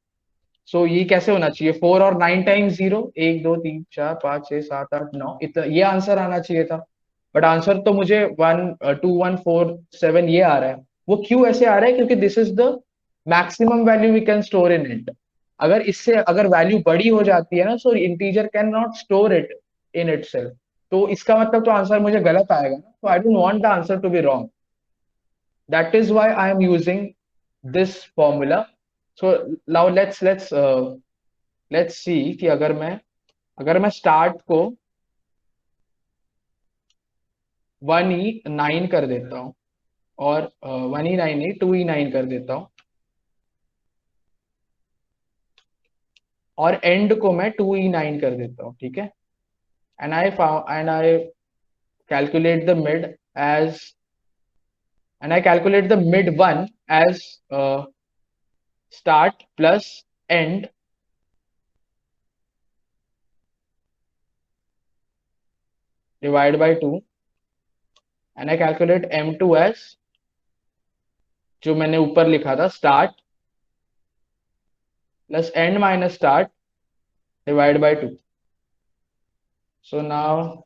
So ये कैसे होना चाहिए, 4 और 9 टाइम्स 0, 1 2 3 4 5 6 7 8 9, इतना ये आंसर आना चाहिए था। बट आंसर तो मुझे 1 2 1 4 7 ये आ रहा है। वो क्यों ऐसे आ रहा है, क्योंकि this is the maximum value we can store in it. अगर इससे अगर वैल्यू बड़ी हो जाती है ना, so integer can not store it in itself. तो इसका मतलब तो आंसर मुझे गलत आएगा ना, तो I don't want the answer to be wrong, that is why I am using this formula. So now let's see कि अगर मैं स्टार्ट को 1E9 कर देता हूँ, और 1E9 नहीं, 2E9 कर देता हूँ, और एंड को मैं 2E9 कर देता हूँ, ठीक है. And I calculate the mid as and I calculate the mid one as start plus end divide by 2, and I calculate M2 as जो मैंने ऊपर लिखा था start plus end minus start divide by 2. So now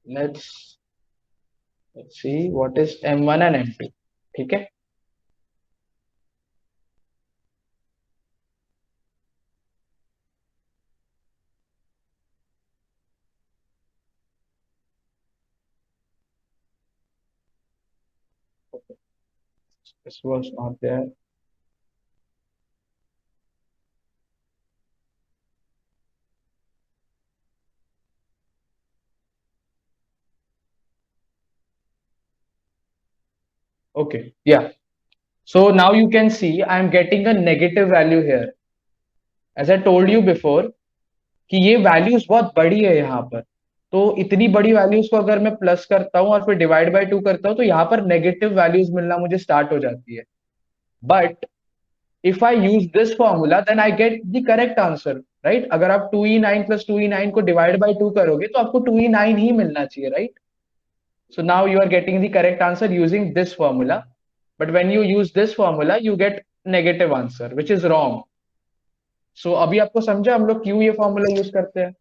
let's see what is M1 and M2. ठीक है. This was not there. Okay, yeah. So now you can see I am getting a negative value here. As I told you before, कि ये values बहुत बड़ी है यहाँ पर, तो इतनी बड़ी वैल्यूज को अगर मैं प्लस करता हूँ और फिर डिवाइड बाय 2 करता हूँ, तो यहाँ पर नेगेटिव वैल्यूज मिलना मुझे स्टार्ट हो जाती है. But if I use this formula then I get the correct answer, right. अगर आप 2E9 प्लस 2E9 को डिवाइड बाय 2 करोगे तो आपको 2E9 ही मिलना चाहिए, right. So now you are getting the correct answer using this formula, but when you use this formula you get negative answer which is wrong. So अभी आपको समझा हम लोग क्यों ये फॉर्मूला यूज करते हैं.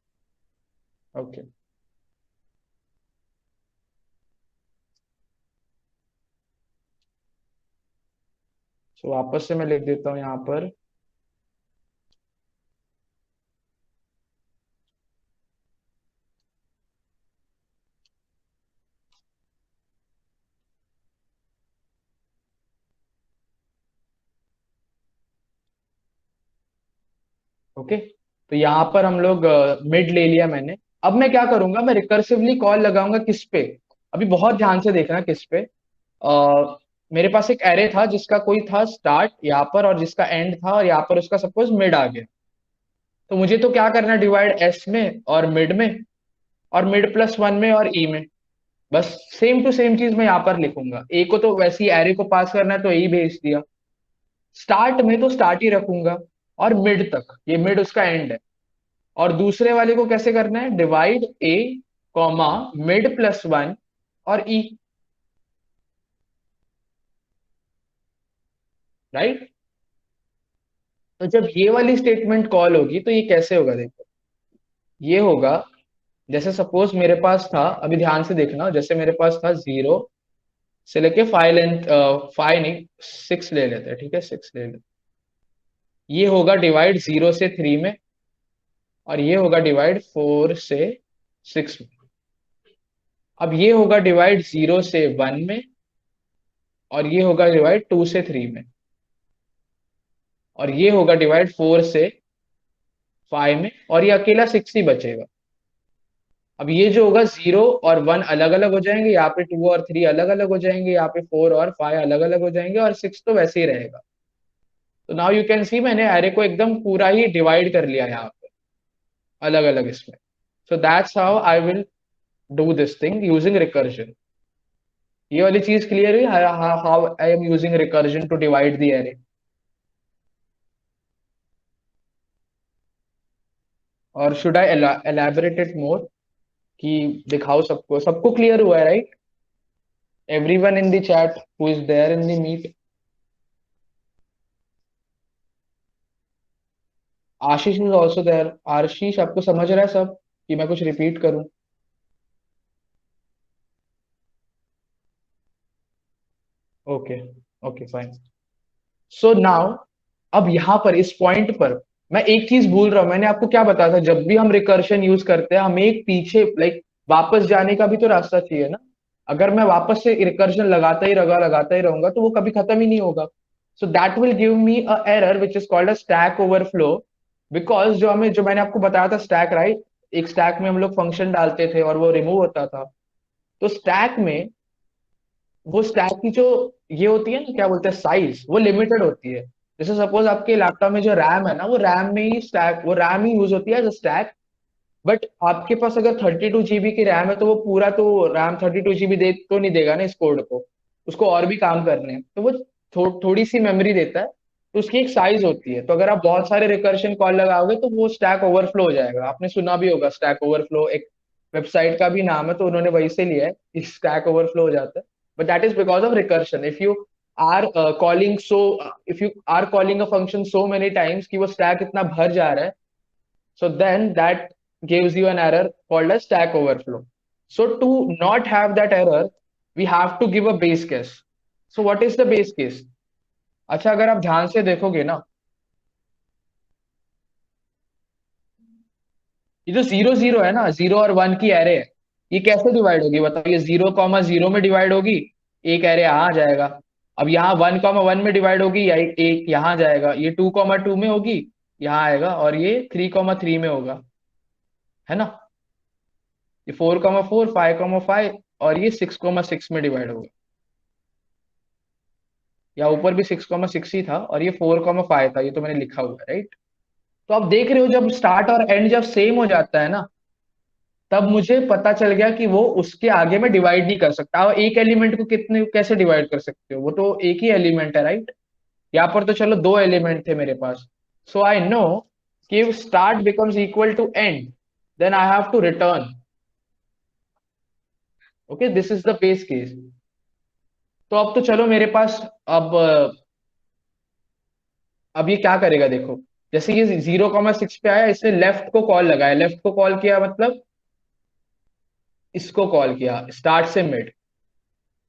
ओके. सो वापस से मैं लिख देता हूँ यहाँ पर. ओके. तो यहाँ पर हम लोग मिड ले लिया मैंने. अब मैं क्या करूंगा, मैं रिकर्सिवली कॉल लगाऊंगा किस पे. अभी बहुत ध्यान से देखना किस पे. मेरे पास एक एरे था जिसका कोई था स्टार्ट यहाँ पर और जिसका एंड था, और यहाँ पर उसका सपोज मिड आ गया. तो मुझे तो क्या करना है, डिवाइड एस में और मिड में, और मिड प्लस वन में और ई में. बस सेम टू सेम चीज मैं यहाँ पर लिखूंगा. ए को तो वैसे ही एरे को पास करना है तो ए भेज दिया. स्टार्ट में तो स्टार्ट ही रखूंगा, और मिड तक, ये मिड उसका एंड है. और दूसरे वाले को कैसे करना है, डिवाइड ए कॉमा मिड प्लस वन और ई, राइट. तो जब ये वाली स्टेटमेंट कॉल होगी तो ये कैसे होगा, देखो. ये होगा जैसे सपोज मेरे पास था, अभी ध्यान से देखना, जैसे मेरे पास था 0 से लेके 5 लेंथ, 5 नहीं 6 ले लेते हैं, ठीक है, 6 ले लेते. ये होगा डिवाइड 0 से 3 में, और ये होगा डिवाइड 4 से 6 में. अब ये होगा डिवाइड 0 से 1 में, और ये होगा डिवाइड 2 से 3 में, और ये होगा डिवाइड 4 से 5 में, और ये अकेला 6 ही बचेगा. अब ये जो होगा 0 और 1 अलग अलग हो जाएंगे, यहाँ पे 2 और 3 अलग अलग हो जाएंगे, यहाँ पे 4 और 5 अलग अलग हो जाएंगे, और 6 तो वैसे ही रहेगा. तो नाउ यू कैन सी मैंने एरे को एकदम पूरा ही डिवाइड कर लिया यहाँ पे, अलग अलग इसमें. So that's how I will do this thing using recursion. ये वाली चीज क्लियर हुई, how I am using recursion to divide the array. और should I elaborate it more, कि दिखाओ सबको, सबको क्लियर हुआ है, right. Everyone in the chat who is there in the meet. Ashish is also there. Ashish आपको समझ रहा है सब, कि मैं कुछ रिपीट करूं. Okay. Okay fine. So now अब यहां पर इस पॉइंट पर मैं एक चीज भूल रहा हूँ, मैंने आपको क्या बताया था, जब भी हम रिकर्शन यूज करते हैं हमें एक पीछे वापस जाने का भी तो रास्ता चाहिए ना। अगर मैं वापस से रिकर्शन लगाता ही रहूंगा तो वो कभी खत्म ही नहीं होगा। So that will give me a error which is called a stack overflow. Because जो मैंने आपको बताया था स्टैक, राइट, एक स्टैक में हम लोग फंक्शन डालते थे और वो रिमूव होता था। तो स्टैक में वो स्टैक की जो ये होती है ना, क्या बोलते हैं, साइज, वो लिमिटेड होती है। जैसे सपोज आपके लैपटॉप में जो रैम है ना, वो रैम में ही स्टैक, वो रैम ही यूज होती है एज स्टैक। बट आपके पास अगर 32 GB की रैम है तो वो पूरा तो रैम 32 GB दे तो नहीं देगा ना इस कोड को, उसको और भी काम करने हैं, तो वो थोड़ी सी मेमोरी देता है। तो उसकी एक साइज होती है, तो अगर आप बहुत सारे रिकर्शन कॉल लगाओगे तो वो स्टैक ओवरफ्लो हो जाएगा। आपने सुना भी होगा स्टैक ओवरफ्लो, एक वेबसाइट का भी नाम है, तो उन्होंने वही से लिया है कि स्टैक ओवरफ्लो हो जाता है। But that is because of recursion. Are calling so if you are calling a function so many times कि वो स्टैक इतना भर जा रहा है, so then that gives you an error called as stack overflow. So to not have that error, we have to give a base case. So what is the base case? अच्छा, अगर आप ध्यान से देखोगे ना, ये जो 0 0 है ना, 0 और 1 की एरे है, ये कैसे डिवाइड होगी बताओ। ये 0 0 में डिवाइड होगी, एक एरे यहाँ आ जाएगा। अब यहाँ 1 1 में डिवाइड होगी, या एक यहाँ जाएगा। ये 2 2 में होगी, यहाँ आएगा, और ये 3 3 में होगा, है ना। ये 4 4 5 5 और ये 6 6 में डिवाइड होगा, या ऊपर भी 6 6 ही था और ये 4 5 था, ये तो मैंने लिखा हुआ है, राइट। तो आप देख रहे हो जब स्टार्ट और एंड जब सेम हो जाता है ना, तब मुझे पता चल गया कि वो उसके आगे में डिवाइड नहीं कर सकता। और एक एलिमेंट को कितने कैसे डिवाइड कर सकते हो, वो तो एक ही एलिमेंट है, राइट। यहाँ पर तो चलो दो एलिमेंट थे मेरे पास। सो आई नो कि start becomes equal to end, then I have to return. Okay, this is the base case. तो अब तो चलो मेरे पास, अब अब ये क्या करेगा देखो। जैसे ये 0 6 पे आया, इसने लेफ्ट को कॉल लगाया, लेफ्ट को कॉल किया मतलब इसको कॉल किया स्टार्ट से मिड।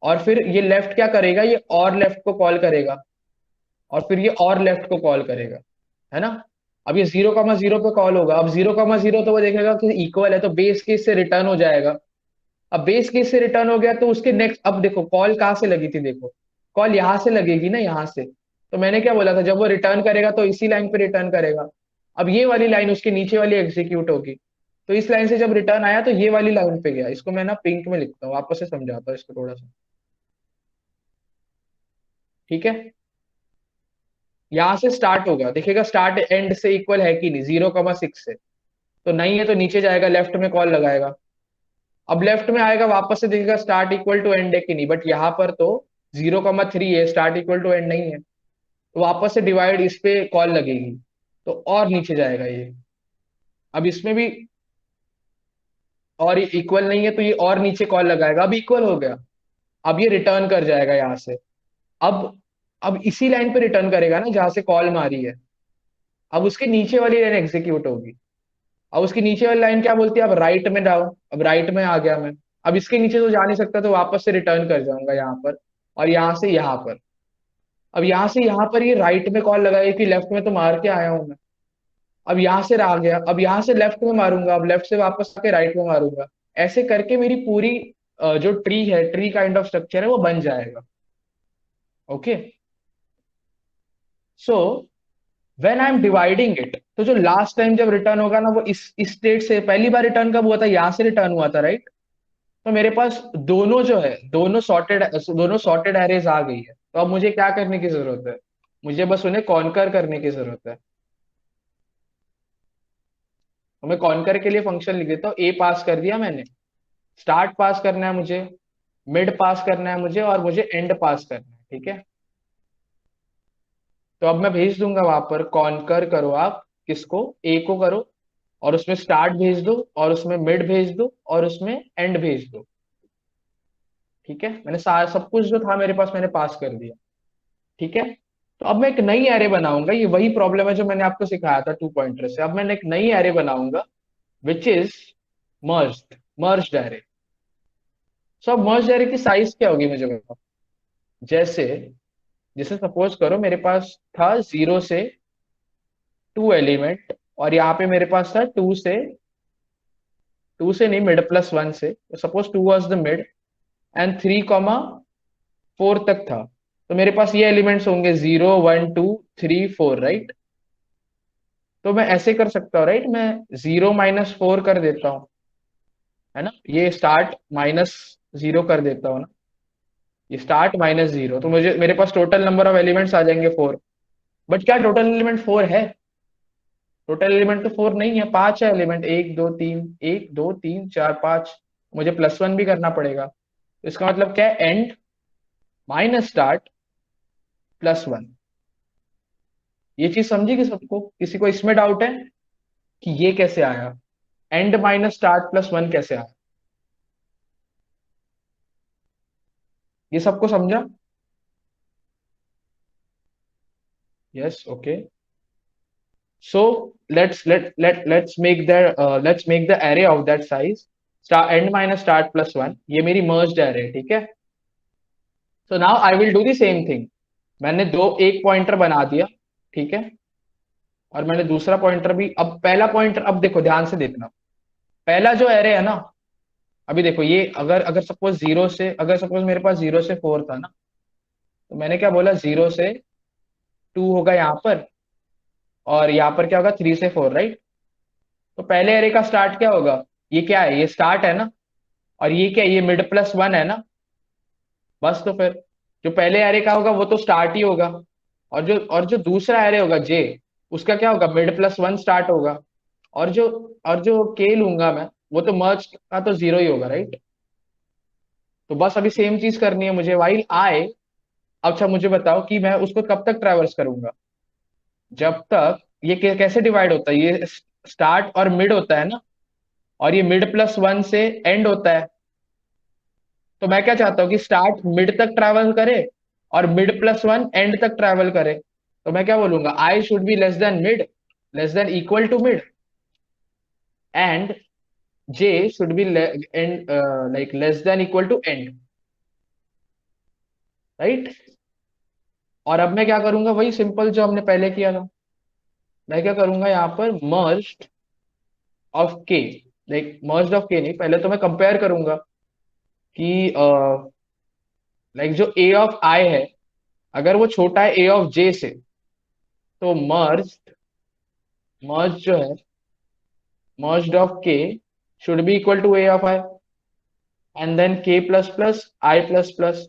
और फिर ये लेफ्ट क्या करेगा, ये और लेफ्ट को कॉल करेगा, और फिर ये और लेफ्ट को कॉल करेगा, है ना। अब ये 0 0 पे कॉल होगा। अब 0 0 तो वो देखेगा कि इक्वल है, तो बेस केस से रिटर्न हो जाएगा। अब बेस केस से रिटर्न हो गया तो उसके नेक्स्ट, अब देखो कॉल कहाँ से लगी थी, देखो कॉल यहां से लगेगी ना, यहां से। तो मैंने क्या बोला था, जब वो रिटर्न करेगा तो इसी लाइन पे रिटर्न करेगा। अब ये वाली लाइन उसके नीचे वाली एग्जीक्यूट होगी। तो इस लाइन से जब रिटर्न आया तो ये वाली लाइन पे गया। इसको मैं ना पिंक में लिखता हूँ, वापस से समझाता हूँ इसको थोड़ा सा, ठीक है। यहां से स्टार्ट होगा, देखिएगा स्टार्ट एंड से इक्वल है कि नहीं, 0 6 से। तो नहीं है तो नीचे जाएगा, लेफ्ट में कॉल लगाएगा। अब लेफ्ट में आएगा, वापस से देखेगा स्टार्ट इक्वल टू एंड है कि नहीं, बट यहाँ पर तो 0 3 है, स्टार्ट इक्वल टू एंड नहीं है। तो वापस से डिवाइड इस पे कॉल लगेगी, तो और नीचे जाएगा ये। अब इसमें भी और इक्वल नहीं है, तो ये और नीचे कॉल लगाएगा। अब इक्वल हो गया, अब ये रिटर्न कर जाएगा यहाँ से। अब अब इसी लाइन पे रिटर्न करेगा ना जहां से कॉल मारी है। अब उसके नीचे वाली लाइन एग्जीक्यूट होगी। अब उसकी नीचे वाली लाइन क्या बोलती है, अब राइट में जाओ। अब राइट में आ गया मैं। अब इसके नीचे तो जा नहीं सकता, तो वापस से रिटर्न कर जाऊंगा यहाँ पर, और यहाँ से यहाँ पर। अब यहाँ से यहाँ पर ये राइट में कॉल लगाए कि लेफ्ट में तो मार के आया हूं मैं। अब यहाँ से आ गया, अब यहाँ से लेफ्ट में मारूंगा, अब लेफ्ट से वापस आके राइट में मारूंगा। ऐसे करके मेरी पूरी जो ट्री है, ट्री काइंड ऑफ स्ट्रक्चर है, वो बन जाएगा। Okay, so when I am dividing it, तो जो लास्ट टाइम जब रिटर्न होगा ना, वो इस स्टेट से पहली बार रिटर्न कब हुआ था, यहाँ से रिटर्न हुआ था, राइट। तो मेरे पास दोनों जो है, दोनों सॉर्टेड एरेज आ गई है। तो अब मुझे क्या करने की जरूरत है, मुझे बस उन्हें कॉन्कर करने की जरूरत है। तो मैं कॉन्कर के लिए फंक्शन लिख देता हूँ। ए पास कर दिया मैंने, स्टार्ट पास करना है मुझे, मिड पास करना है मुझे, और मुझे एंड पास करना है, ठीक है। तो अब मैं भेज दूंगा वहां पर, कॉन्कर करो आप किसको, ए को करो, और उसमें स्टार्ट भेज दो, और उसमें मिड भेज दो, और उसमें एंड भेज दो। ठीक है, मैंने सारा सब कुछ जो था मेरे पास मैंने पास कर दिया, ठीक है। तो अब मैं एक नई एरे बनाऊंगा, ये वही प्रॉब्लम है जो मैंने आपको सिखाया था 2 पॉइंटर से। अब मैंने एक नई एरे बनाऊंगा विच इज मर्ज्ड एरे। सो अब मर्ज्ड एरे की साइज क्या होगी मुझे बताओ। जैसे जैसे सपोज करो मेरे पास था 0 से टू एलिमेंट, और यहाँ पे मेरे पास था टू से नहीं, मिड प्लस वन से, suppose two was the mid end 3, 4 तक था, तो मेरे पास ये एलिमेंट्स होंगे 0, 1, 2, 3, 4, राइट। तो मैं ऐसे कर सकता हूँ, राइट, मैं 0 - 4 कर देता हूँ, है ना, ये स्टार्ट -0 कर देता हूँ ना, ये स्टार्ट -0, तो मुझे मेरे पास टोटल नंबर ऑफ एलिमेंट्स आ जाएंगे 4। बट क्या टोटल एलिमेंट 4 है? टोटल एलिमेंट तो 4 नहीं है, 5 है एलिमेंट, 1, 2, 3, 1, 2, 3, 4, 5। मुझे +1 भी करना पड़ेगा, तो इसका मतलब क्या है, एंड माइनस स्टार्ट +1। ये चीज समझी कि सबको, किसी को इसमें डाउट है कि ये कैसे आया, एंड माइनस स्टार्ट +1 कैसे आया? ये सबको समझा? Yes, okay. So let's make the array of that size start end minus start +1, ये मेरी merged array, ठीक है। So now I will do the same thing। मैंने एक पॉइंटर बना दिया, ठीक है, और मैंने दूसरा पॉइंटर भी, अब पहला पॉइंटर, अब देखो ध्यान से देखना, पहला जो एरे है ना, अभी देखो ये अगर अगर सपोज जीरो से, अगर सपोज मेरे पास 0 से 4 था ना, तो मैंने क्या बोला, 0 से 2 होगा यहाँ पर, और यहाँ पर क्या होगा, 3 से 4, राइट। तो पहले एरे का स्टार्ट क्या होगा, ये क्या है, ये स्टार्ट है ना, और ये क्या है, ये मिड प्लस वन है ना। बस, तो फिर जो पहले एरे का होगा वो तो स्टार्ट ही होगा, और जो दूसरा एरे होगा जे, उसका क्या होगा, मिड प्लस वन स्टार्ट होगा, और जो के लूंगा मैं, वो तो मर्ज का तो 0 ही होगा, राइट। तो बस अभी सेम चीज करनी है मुझे, वाइल आई। अच्छा मुझे बताओ कि मैं उसको कब तक ट्रैवर्स करूंगा, जब तक ये कैसे डिवाइड होता है, ये स्टार्ट और मिड होता है ना, और ये मिड प्लस वन से एंड होता है। तो मैं क्या चाहता हूँ कि स्टार्ट मिड तक ट्रैवल करे, और मिड प्लस वन एंड तक ट्रैवल करे। तो मैं क्या बोलूंगा, I should be less than mid, less than equal to mid, and j should be end like less than equal to end, right. और अब मैं क्या करूंगा, वही सिंपल जो हमने पहले किया था, मैं क्या करूंगा यहाँ पर, मर्ज ऑफ के, लाइक मर्ज ऑफ के नहीं, पहले तो मैं कंपेयर करूंगा कि लाइक जो ए ऑफ आई है, अगर वो छोटा है ए ऑफ जे से, तो मर्ज मर्ज जो है, merged of k should be equal to a of I, and then k plus plus I plus plus,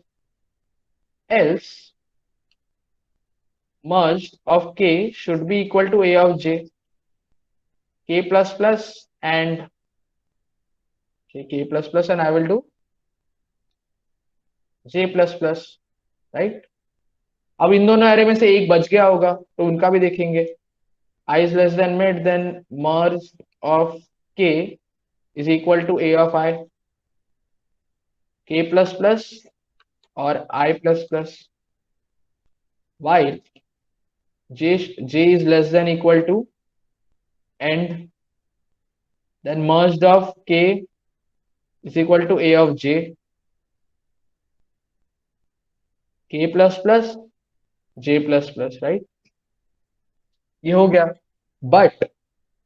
else merged of k should be equal to a of j, k plus plus and k plus plus, and I will do j plus plus, right। अब इन दोनों array में से एक बच गया होगा, तो उनका भी देखेंगे। I is less than mid, then merge of k is equal to a of I, k plus plus और I plus plus, while j is less than equal to end, then merged of k is equal to a of j, k plus plus j plus plus, right. ये हो गया। But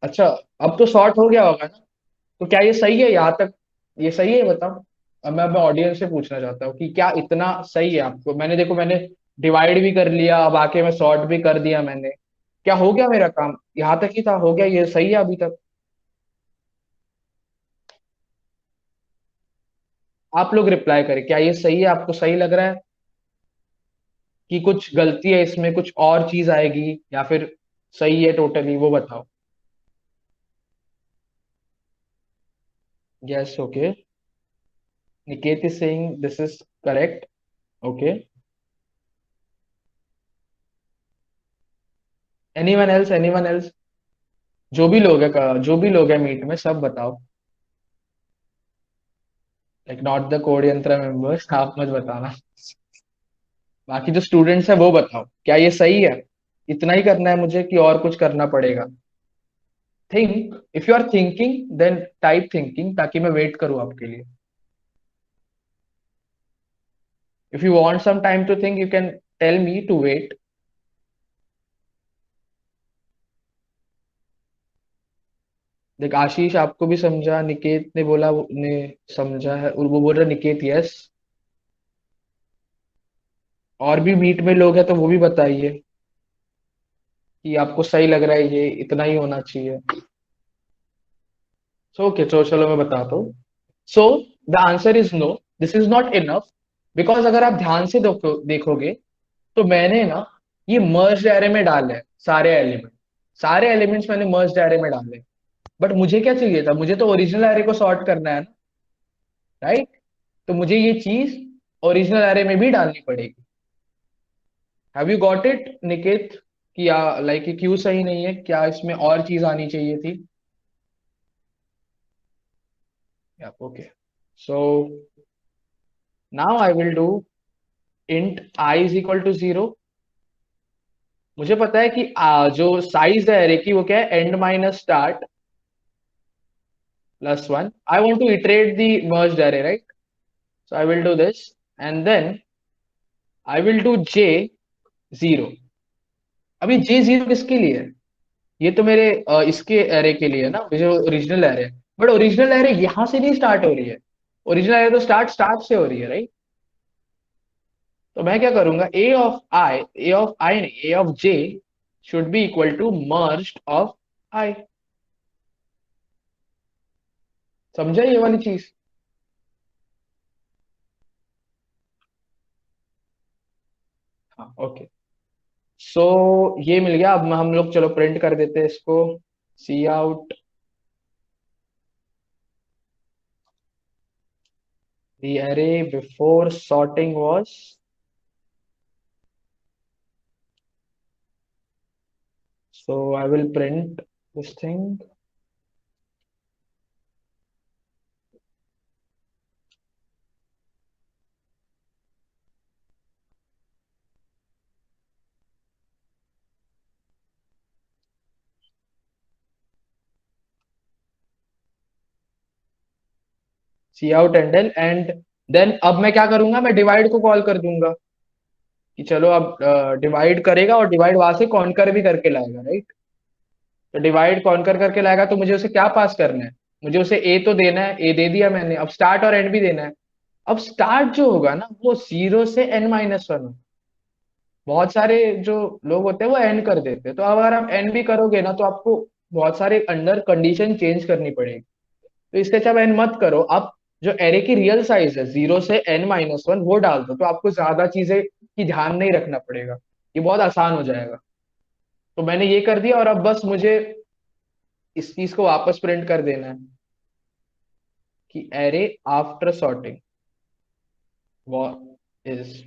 अच्छा, अब तो sort हो गया होगा ना, तो क्या ये सही है यहाँ तक, ये सही है बताओ। अब मैं अपने ऑडियंस से पूछना चाहता हूँ कि क्या इतना सही है आपको, मैंने देखो मैंने डिवाइड भी कर लिया, अब आके मैं सॉर्ट भी कर दिया मैंने, क्या हो गया मेरा काम, यहाँ तक ही था, हो गया, ये सही है अभी तक? आप लोग रिप्लाई करें, क्या ये सही है, आपको सही लग रहा है कि कुछ गलती है इसमें, कुछ और चीज आएगी, या फिर सही है टोटली, वो बताओ। Yes, okay. Niket is saying this is correct, okay. Anyone else, जो भी लोग है मीट में, सब बताओ। Like not the code Yantra members, आप मत बताना। बाकी जो स्टूडेंट्स है वो बताओ, क्या ये सही है, इतना ही करना है मुझे कि और कुछ करना पड़ेगा? Think, if you are thinking then type thinking, ताकि मैं वेट करूं आपके लिए। If you want some time to think, you can tell me to wait. देख आशीष आपको भी समझा, निकेत ने बोला, ने समझा है, और वो बोल रहा निकेत यस। और भी मीट में लोग हैं तो वो भी बताइए कि आपको सही लग रहा है, ये इतना ही होना चाहिए। सो ओके, तो चलो मैं बताता हूँ। So the answer is no, this is not enough. Because अगर आप ध्यान से देखोगे तो मैंने ना ये मर्ज एरे में डाले हैं सारे एलिमेंट। सारे एलिमेंट्स मैंने मर्ज एरे में डाले। बट मुझे क्या चाहिए था, मुझे तो ओरिजिनल एरे को सॉर्ट करना है ना, राइट? तो मुझे ये चीज ओरिजिनल एरे में भी डालनी पड़ेगी। Have you got it Niket? कि लाइक क्यों सही नहीं है, क्या इसमें और चीज आनी चाहिए थी? Okay, so now I will do int i is equal to 0। मुझे पता है कि जो साइज है एरे की वो क्या है, end minus start plus 1। I want to iterate the merged array, right? So I will do this, and then I will do J 0। अभी जे 0 किसके लिए है? ये तो मेरे इसके एरे के लिए है ना, जो ओरिजिनल एरे है। बट ओरिजिनल एरे यहां से नहीं स्टार्ट हो रही है। ओरिजिनल एरे तो स्टार्ट स्टार्ट से हो रही है, राइट? तो मैं क्या करूंगा, ए ऑफ आई नहीं, A of J should be equal to merged of I. समझा ये वाली चीज? हाँ ओके। सो ये मिल गया। अब हम लोग चलो प्रिंट कर देते हैं इसको। Cout the array before sorting was. So I will print this thing. Cout endl, and then अब मैं क्या करूंगा, मैं डिवाइड को कॉल कर दूंगा कि चलो अब डिवाइड करेगा, और डिवाइड वहां से कॉन्कर भी करके लाएगा, राइट? तो डिवाइड कॉन्कर करके लाएगा तो मुझे उसे क्या पास करना है? मुझे उसे ए तो देना है, ए दे दिया मैंने, अब स्टार्ट और एंड भी देना है। अब स्टार्ट जो होगा ना वो 0 से n-1। बहुत सारे जो लोग होते हैं वो एंड कर देते हैं, तो अब अगर आप एंड भी करोगे ना तो आपको बहुत सारे अंडर कंडीशन चेंज करनी पड़ेगी। तो इससे अच्छा आप एंड मत करो, आप जो एरे की रियल साइज है 0 से n-1 वो डाल दो, तो आपको ज्यादा चीजें की ध्यान नहीं रखना पड़ेगा। ये बहुत आसान हो जाएगा। तो मैंने ये कर दिया, और अब बस मुझे इस चीज को वापस प्रिंट कर देना है कि एरे आफ्टर सॉर्टिंग वो इज,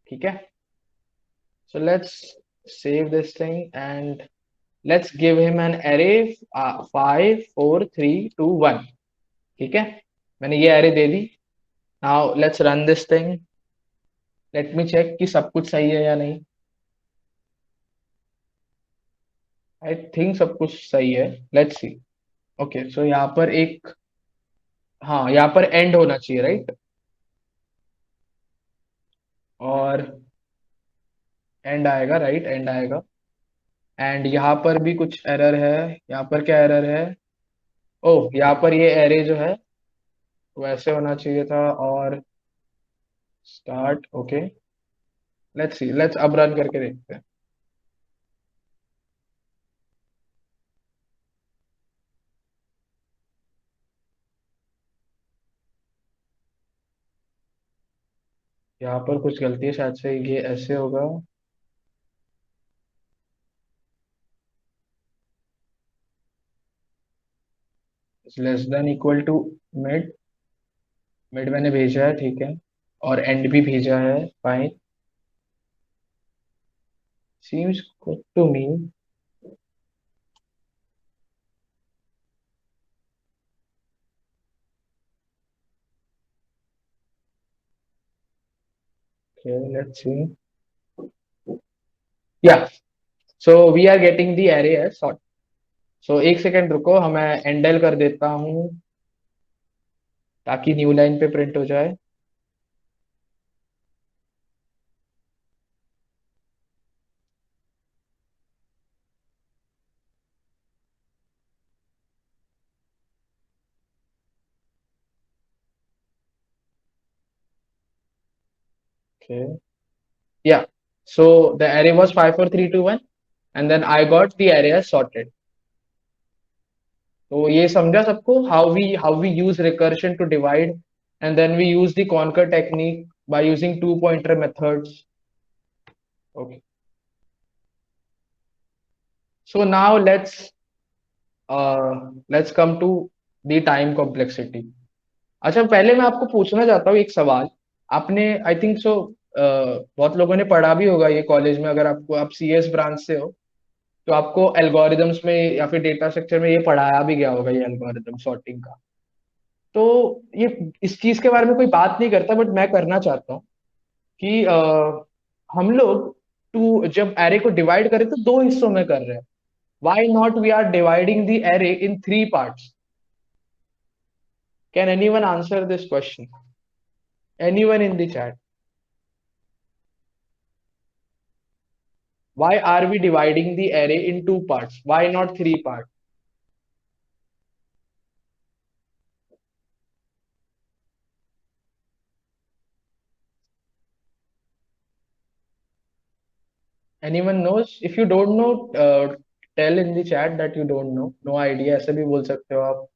ठीक है? So let's save this thing and let's give him an array 5 4 3 2 1। ठीक है, मैंने ये एरे दे दी। Now let's run this thing. Let me check कि सब कुछ सही है या नहीं। आई थिंक सब कुछ सही है। Let's see. ओके, सो यहाँ पर एक, हाँ यहाँ पर एंड होना चाहिए, राइट? और एंड आएगा, राइट? एंड आएगा। एंड यहाँ पर भी कुछ एरर है। यहाँ पर क्या एरर है? ओह, यहाँ पर ये एरे जो है वैसे होना चाहिए था, और start. Okay, let's C, let's अब रन करके देखते हैं। यहाँ पर कुछ गलती है, शायद से ये ऐसे होगा। Less than equal to mid. Mid मैंने भेजा है, ठीक है। और एंड भी भेजा है, fine. Seems good to me. Okay, let's see. Yeah, so we are getting the array है सॉर्ट। सो एक सेकेंड रुको, हमें एंडल कर देता हूँ ताकि न्यू लाइन पे प्रिंट हो जाए। Okay. Yeah. So the array was 5 4 3 2 1 and then I got the array sorted. तो ये समझा सबको how we use recursion to divide and then we use the conquer technique by using two pointer methods. Okay. So now let's come to the time complexity. अच्छा पहले मैं आपको पूछना चाहता हूँ एक सवाल. आपने आई थिंक सो बहुत लोगों ने पढ़ा भी होगा ये कॉलेज में, अगर आपको आप सीएस ब्रांच से हो तो आपको एल्गोरिदम्स में या फिर डेटा स्ट्रक्चर में ये पढ़ाया भी गया होगा, ये एल्गोरिदम सॉर्टिंग का. तो ये इस चीज के बारे में कोई बात नहीं करता बट मैं करना चाहता हूँ कि हम लोग टू जब एरे को डिवाइड करें तो दो हिस्सों में कर रहे हैं. Why not we are dividing the array in three parts? Can anyone answer this question? Anyone in the chat? Why are we dividing the array in two parts? Why not three parts? Anyone knows? If you don't know, tell in the chat that you don't know. No idea ऐसे भी बोल सकते हो आप.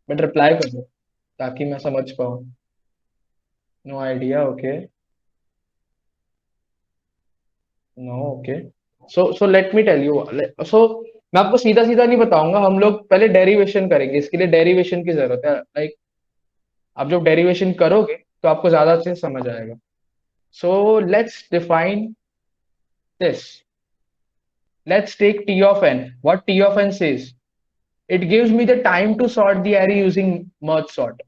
But reply कर दो ताकि मैं समझ पाऊँ. No idea. Okay. No. Okay. So let me tell you. सो मैं आपको सीधा सीधा नहीं बताऊंगा. हम लोग पहले डेरिवेशन करेंगे. इसके लिए डेरिवेशन की जरूरत है. लाइक आप जब डेरिवेशन करोगे तो आपको ज्यादा अच्छे से समझ आएगा. So let's define this. Let's take T of n. What T of n says? It gives me the time to sort the array using merge sort.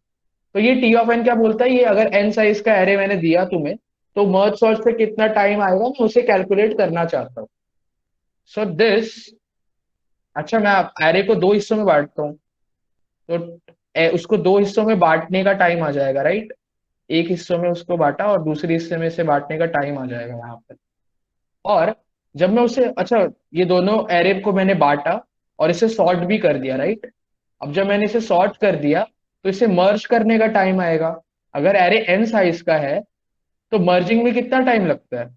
तो ये T of n क्या बोलता है? ये अगर n साइज का array मैंने दिया तुम्हें तो merge sort से कितना टाइम आएगा मैं उसे कैलकुलेट करना चाहता हूँ. So this. अच्छा मैं array को दो हिस्सों में बांटता हूँ तो उसको दो हिस्सों में बांटने का टाइम आ जाएगा, राइट? एक हिस्सों में उसको बांटा और दूसरे हिस्से में से बांटने का टाइम आ जाएगा यहाँ पर. और जब मैं उसे अच्छा ये दोनों एरे को मैंने बांटा और इसे सॉर्ट भी कर दिया, राइट? अब जब मैंने इसे सॉर्ट कर दिया तो इसे मर्ज करने का टाइम आएगा. अगर एरे एन साइज का है तो मर्जिंग में कितना टाइम लगता है?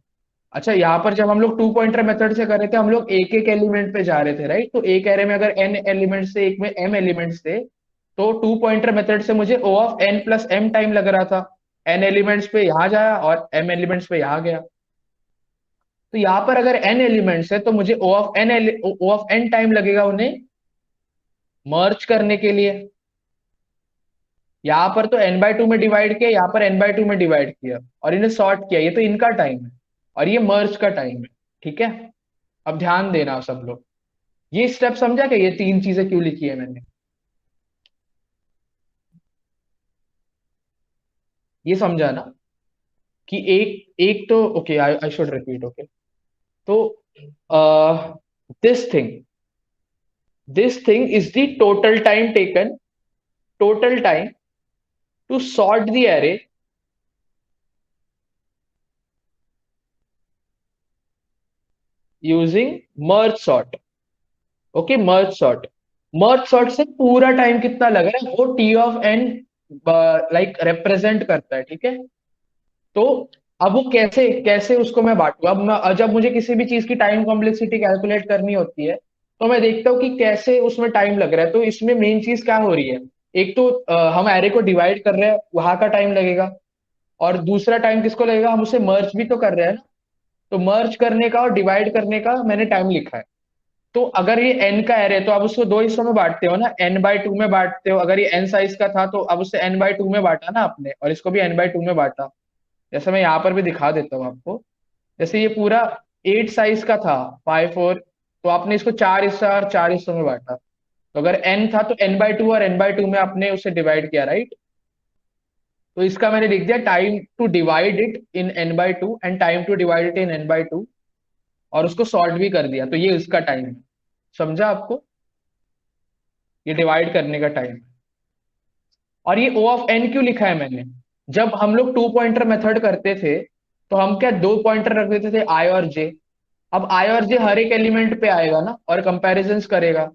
अच्छा यहाँ पर जब हम लोग टू पॉइंटर मेथड से कर रहे थे हम लोग एक एक एलिमेंट पे जा रहे थे, राइट? तो एक एरे में अगर एन एलिमेंट्स थे, एक में एम एलिमेंट्स थे, तो टू पॉइंटर मेथड से मुझे O of N plus M time लग रहा था. एन एलिमेंट्स पे यहाँ जाया और एम एलिमेंट्स पे यहाँ गया. तो यहां पर अगर n एलिमेंट्स है तो मुझे ओ ऑफ एन टाइम लगेगा उन्हें मर्ज करने के लिए. यहां पर तो n/2 में डिवाइड किया, यहां पर n/2 में डिवाइड किया और इन्हें सॉर्ट किया. ये तो इनका टाइम है और ये मर्ज का टाइम है. ठीक है. अब ध्यान देना सब लोग. ये स्टेप समझा क्या? ये तीन चीजें क्यों लिखी है मैंने? ये समझा ना कि एक एक तो okay I should repeat. Okay. तो this thing this thing is the total time taken, total time to sort the array using merge sort. Okay. Merge sort से पूरा टाइम कितना लग रहा है वो T of N like represent करता है. ठीक है. तो अब वो कैसे कैसे उसको मैं बांटू. अब मैं जब मुझे किसी भी चीज की टाइम कॉम्प्लेक्सिटी कैलकुलेट करनी होती है तो मैं देखता हूँ कि कैसे उसमें टाइम लग रहा है. तो इसमें मेन चीज क्या हो रही है? एक तो हम एरे को डिवाइड कर रहे हैं, वहां का टाइम लगेगा. और दूसरा टाइम किसको लगेगा? हम उसे मर्ज भी तो कर रहे हैं ना. तो मर्ज करने का और डिवाइड करने का मैंने टाइम लिखा है. तो अगर ये एन का एरे तो आप उसको दो हिस्सों में बांटते हो ना, n/2 में बांटते हो. अगर ये एन साइज का था तो अब उससे n/2 में बांटा ना आपने और इसको भी n/2 में बांटा. जैसे मैं यहाँ पर भी दिखा देता हूँ आपको. जैसे ये पूरा 8 साइज का था, 5 4, तो आपने इसको चार हिस्सा और चार हिस्सों में बांटा. तो अगर n था तो n/2 और n/2 में आपने उसे डिवाइड किया, राइट? तो इसका मैंने लिख दिया time to divide it in n/2 and time to divide it in n/2 और उसको सॉल्व भी कर दिया. तो ये उसका टाइम है. समझा आपको? ये डिवाइड करने का टाइम. और ये ओ ऑफ एन क्यों लिखा है मैंने? जब हम लोग टू पॉइंटर मेथड करते थे तो हम क्या दो पॉइंटर रख देते थे आई और जे. अब आई और जे हर एक एलिमेंट पे आएगा ना और कंपैरिजंस करेगा.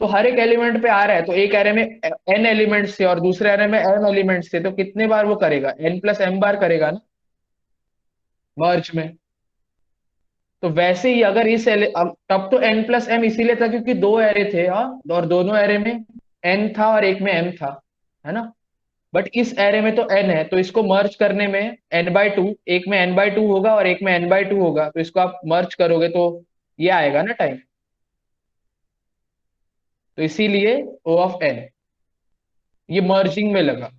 तो हर एक एलिमेंट पे आ रहा है तो एक एरे में एन एलिमेंट्स थे और दूसरे एरे में एम एलिमेंट्स थे तो कितने बार वो करेगा? n प्लस एम बार करेगा ना. मर्ज में। तो वैसे ही अगर तब तो n प्लस m इसीलिए था क्योंकि दो एरे थे, हाँ, और दोनों एरे में n था और एक में m था, है ना। बट इस एरे में तो n है, तो इसको मर्ज करने में n/2, एक में n/2 होगा और एक में n/2 होगा, तो इसको आप मर्ज करोगे तो ये आएगा ना टाइम। तो इसीलिए O ऑफ n, ये मर्जिंग में लगा।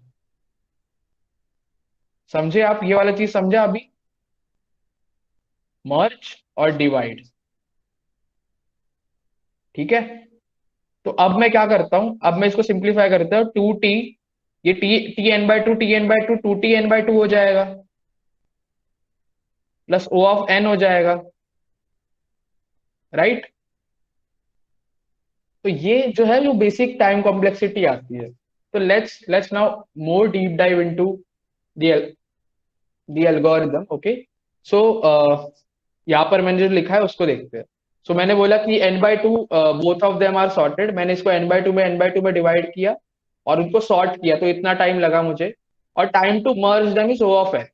समझे आप, ये वाला चीज समझा अभी, मर्ज और डिवाइड। ठीक है। तो अब मैं क्या करता हूं, अब मैं इसको सिंप्लीफाई करता हूं, 2t, ये t n/2 2t n/2 हो जाएगा, प्लस O ऑफ n हो जाएगा, राइट। तो ये जो है जो बेसिक टाइम कॉम्प्लेक्सिटी आती है। तो let's now more deep dive into the the algorithm. Okay. So यहाँ पर मैंने जो लिखा है उसको देखते हैं। सो मैंने बोला कि n/2 both of them are sorted, मैंने इसको n/2 में डिवाइड किया और उनको सॉर्ट किया, तो इतना टाइम लगा मुझे। और time to merge them is O of n।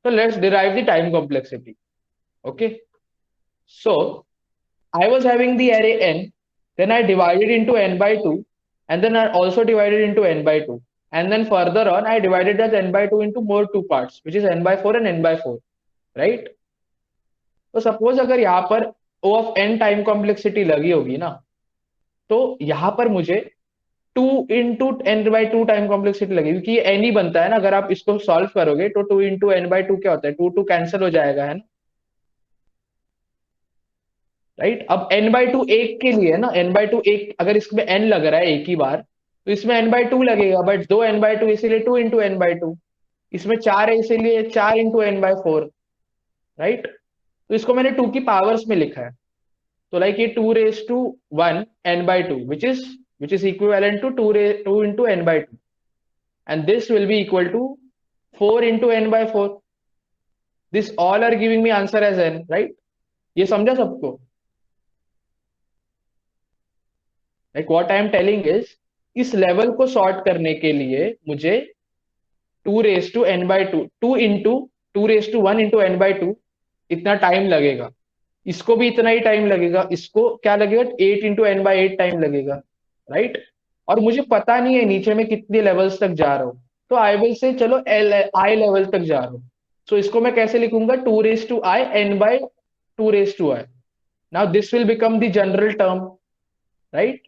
So let's derive the time complexity. Okay. So I was having the array n, then I divided into n/2, and then I also divided into n/2. And then further on, I divided that n/2 into more two parts, which is n/4 and n/4. Right? तो suppose अगर यहाँ पर O of n time complexity लगी होगी ना, तो यहाँ पर मुझे 2 into n/2 टाइम कॉम्प्लेक्सिटी लगेगी, क्योंकि ये n ही बनता है ना। अगर आप इसको सॉल्व करोगे तो 2 into n/2 क्या होता है, 2 कैंसिल हो जाएगा, है ना। राइट। अब n/2 एक के लिए ना, n/2 एक, अगर इसमें n लग रहा है एक ही बार, तो इसमें n/2 लगेगा, बट दो n/2 इसीलिए 2 into n/2। इसमें चार है इसीलिए 4 into n/4। राइट। तो इसको मैंने 2 की पावर्स में लिखा है। तो लाइक ये 2 raised to 1 n/2, which is equivalent to 2 into n/2, and this will be equal to 4 into n/4। This all are giving me answer as n, right? ये समझा सबको? Like what I am telling is, इस level को sort करने के लिए मुझे 2 raised to n/2, 2 into 1 into n/2 इतना टाइम लगेगा। इसको भी इतना ही टाइम लगेगा, इसको क्या लगेगा, 8 into n/8 टाइम लगेगा, राइट। और मुझे पता नहीं है नीचे में कितने लेवल्स तक जा रहा हूं, तो आई विल से चलो आई लेवल तक जा रहा हूं। सो इसको मैं कैसे लिखूंगा, 2 raised to i n/2 raised to i। Now this will become the general term, right.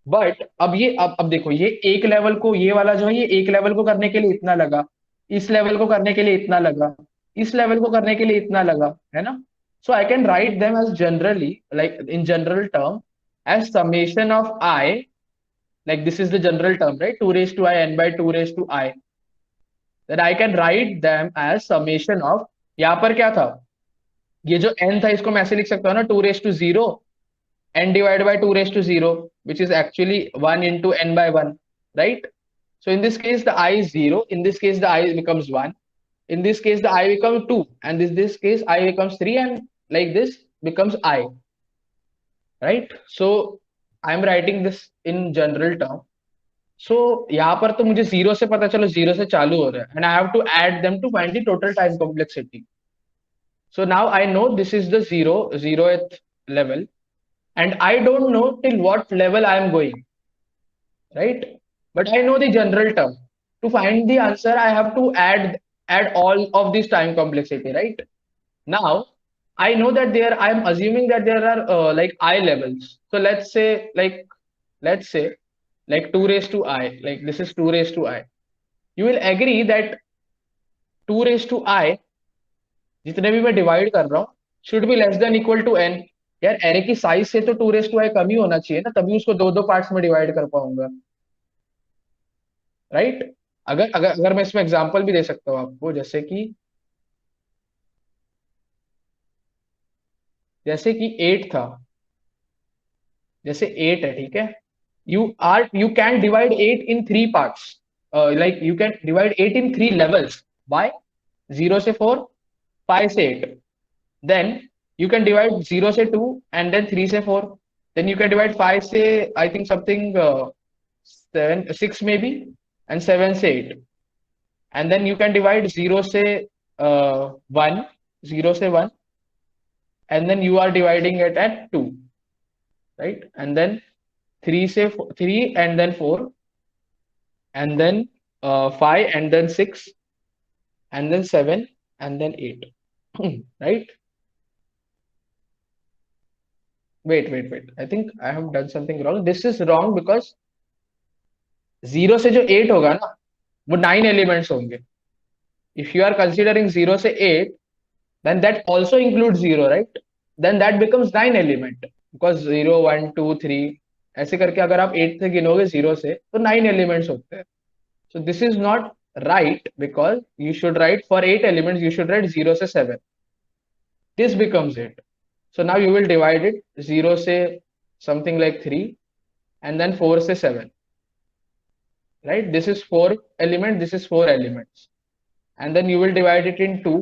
But अब देखो, ये एक लेवल को, ये वाला जो है, ये एक लेवल को करने के लिए इतना लगा, इस लेवल को करने के लिए इतना लगा, इस लेवल को करने के लिए इतना लगा, है ना। So I can write them as generally, like in general term, as summation of I, like this is the general term, right, 2 raised to i n/2 raised to i। Then I can write them as summation of, यहाँ पर क्या था, ये जो n था इसको मैं ऐसे लिख सकता हूँ ना, 2 raised to 0 n divided by 2 raised to 0, which is actually 1 into n/1, right? So in this case, the I is 0. In this case, the I becomes 1. In this case, the I becomes 2. And this case, I becomes 3. And like this becomes I, right? So I'm writing this in general term. So यहाँ पर तो मुझे 0 से पता चलो 0 से चालू हो रहा है, and I have to add them to find the total time complexity. So now I know this is the 0th level, and I don't know till what level I am going, right? But I know the general term. To find the answer, I have to add all of this time complexity, right? Now I know that there, I am assuming that there are like I levels. So let's say like 2 raised to I, like this is 2 raised to I. You will agree that 2 raised to I, जितने भी मैं divide कर रहा हूँ, should be less than equal to n। यार array की size से तो 2 रेस टू आई कम ही होना चाहिए ना, तभी उसको दो दो पार्ट्स में डिवाइड कर पाऊंगा, राइट। अगर मैं इसमें एग्जांपल भी दे सकता हूँ आपको, जैसे कि 8 था, जैसे 8 है, ठीक है। You can divide 8 in 3 parts, like you can divide 8 in 3 levels. By 0 से 4, 5 से 8, then you can divide 0 से 2 and then 3 से 4, then you can divide 5 से I think something 7 6 maybe, and 7 से 8, and then you can divide 0 से 1, 0 से 1, and then you are dividing it at 2, right? And then 3 से 3, and then 4, and then 5, and then 6, and then 7, and then 8. Right? Wait. I think I have done something wrong. This is wrong because 0 से जो 8 होगा ना, वो 9 elements होंगे. If you are considering 0 से 8, then that also includes 0, right? Then that becomes 9 element, because 0 1 2 3 ऐसे करके अगर आप 8 से गिनोगे 0 से, तो 9 एलिमेंट्स होते हैं. So this is not right, because you should write for 8 elements, you should write 0 से 7. This becomes it. So now you will divide it 0 से something like 3, and then 4 से 7. Right? This is 4 element, this is 4 elements. And then you will divide it in 2,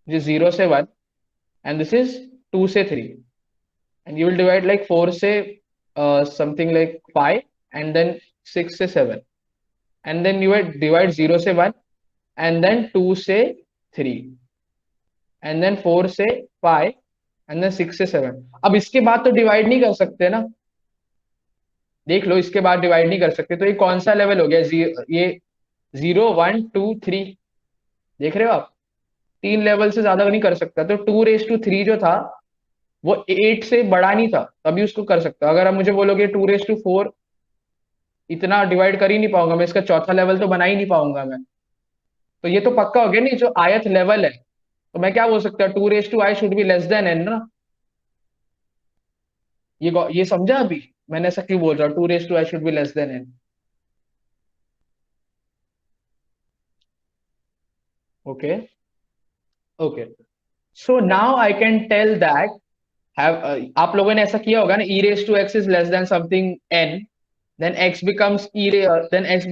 which is 0 से 1, and this is 2 से 3. And you will divide like 4 से something like 5, and then 6 से 7. And then you will divide 0 से 1, and then 2 से 3, and then 4 से 5, and then 6 से 7. अब इसके बाद तो डिवाइड नहीं कर सकते ना, देख लो, इसके बाद डिवाइड नहीं कर सकते. तो ये कौन सा लेवल हो गया? ये 0 1 2 3, देख रहे हो आप? 3 लेवल से ज्यादा नहीं कर सकता. तो 2 रेस टू 3 जो था वो 8 से बड़ा नहीं था, तभी उसको कर सकता. अगर आप मुझे बोलोगे 2 रेस टू 4, इतना डिवाइड कर ही नहीं पाऊंगा मैं, इसका चौथा लेवल तो बना ही नहीं पाऊंगा मैं. तो ये तो पक्का हो गया नहीं, जो आयत लेवल है. तो मैं क्या बोल सकता हूँ? 2 raise to i should be less than n ना. ये समझा अभी मैंने ऐसा क्यों बोल रहा हूँ? 2 raise to i should be less than n. Okay. Okay. So now I can tell that आप लोगों ने ऐसा किया होगा ना, e⁻x is less than something n, then x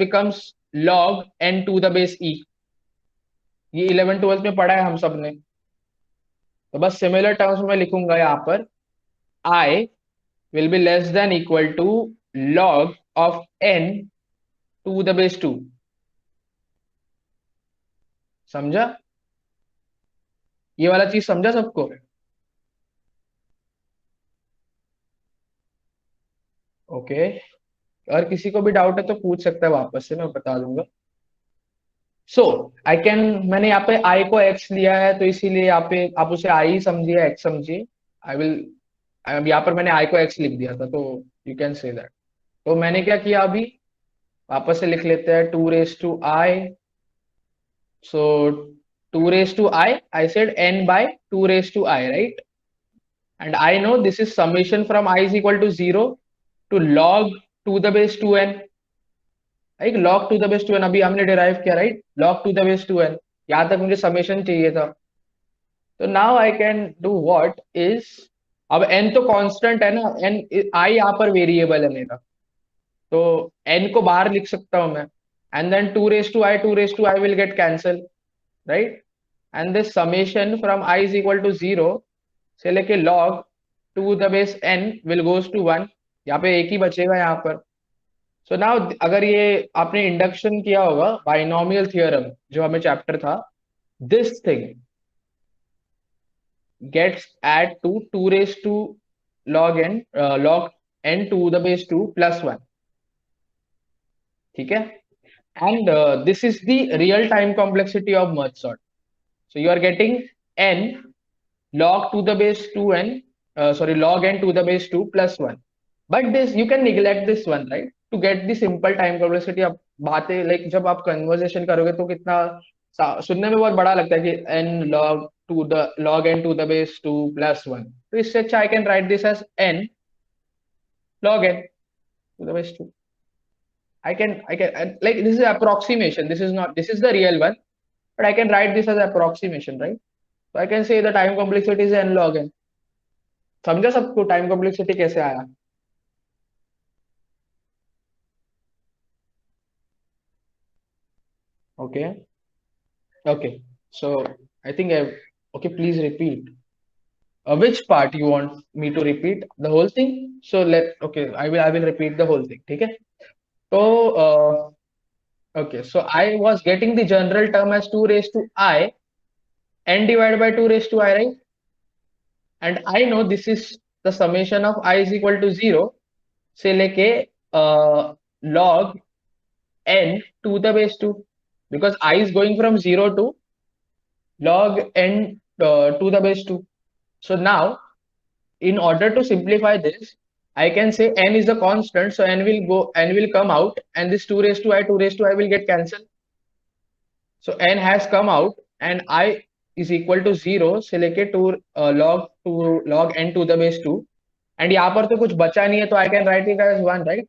becomes log n to the base e. ये 11th 12th में पढ़ा है हम सब ने. तो बस सिमिलर टर्म्स में लिखूंगा यहाँ पर, i will be less than equal to log of n to the base 2. समझा? ये वाला चीज समझा सबको? ओके. और किसी को भी डाउट है तो पूछ सकता है, वापस से मैं बता दूंगा. सो आई कैन, मैंने यहाँ पे आई को एक्स लिया है, तो इसीलिए यहाँ पे आप उसे आई समझिए, एक्स समझिए. आई विल, यहाँ पर मैंने आई को एक्स लिख दिया था, तो यू कैन से दैट. तो मैंने क्या किया अभी, वापस से लिख लेते हैं. 2 रेस टू आई. सो 2 raise to i, I said n by 2 raise to i, right? And I know this is summation from I is equal to 0 to log to the base 2n. Right? log to the base 2n अभी हमने derive किया, right? log to the base 2n. यहां तक मुझे summation चाहिए था. तो now I can do what is, अब n तो कांस्टेंट है ना, n i यहाँ पर वेरिएबल है मेरा, तो n को बाहर लिख सकता हूं मैं. And then 2 raise to i will get cancel, right? And this summation from i is equal to 0 से लेके log to the base n will goes to 1. यहाँ पे एक ही बचेगा यहाँ पर. सो नाउ अगर ये आपने इंडक्शन किया होगा, बाइनोमियल थियोरम जो हमें चैप्टर था, this thing gets add to 2 raise to log n to the base 2 plus 1. ठीक है? And this is the real time complexity of merge sort. So you are getting n log to the base 2n, log n to the base 2 plus 1. But this you can neglect this one, right? To get the simple time complexity. अब बातें like जब आप conversation करोगे तो कितना सुनने में बहुत बड़ा लगता है कि n log n to the base 2 plus 1. तो इससे अच्छा I can write this as n log n to the base 2. I can like, this is approximation. This is not, this is the real one, but I can write this as approximation, right? So I can say the time complexity is n log n. समझा सबको time complexity कैसे आया? Okay. Okay. So I think okay, please repeat. Which part you want me to repeat? The whole thing? So okay, I will repeat the whole thing. Okay. So okay, so I was getting the general term as 2 raised to I, n divided by 2 raised to I, right? And I know this is the summation of I is equal to 0 से लेके log n to the base 2, because I is going from 0 to log n to the base 2. So now, in order to simplify this, I can say n is a constant, so n will come out, and this 2 raised to I, 2 raised to I will get cancelled. So n has come out, and I is equal to 0 से लेके log n to the base 2, and यहाँ पर तो कुछ बचा नहीं है, तो I can write it as 1, right?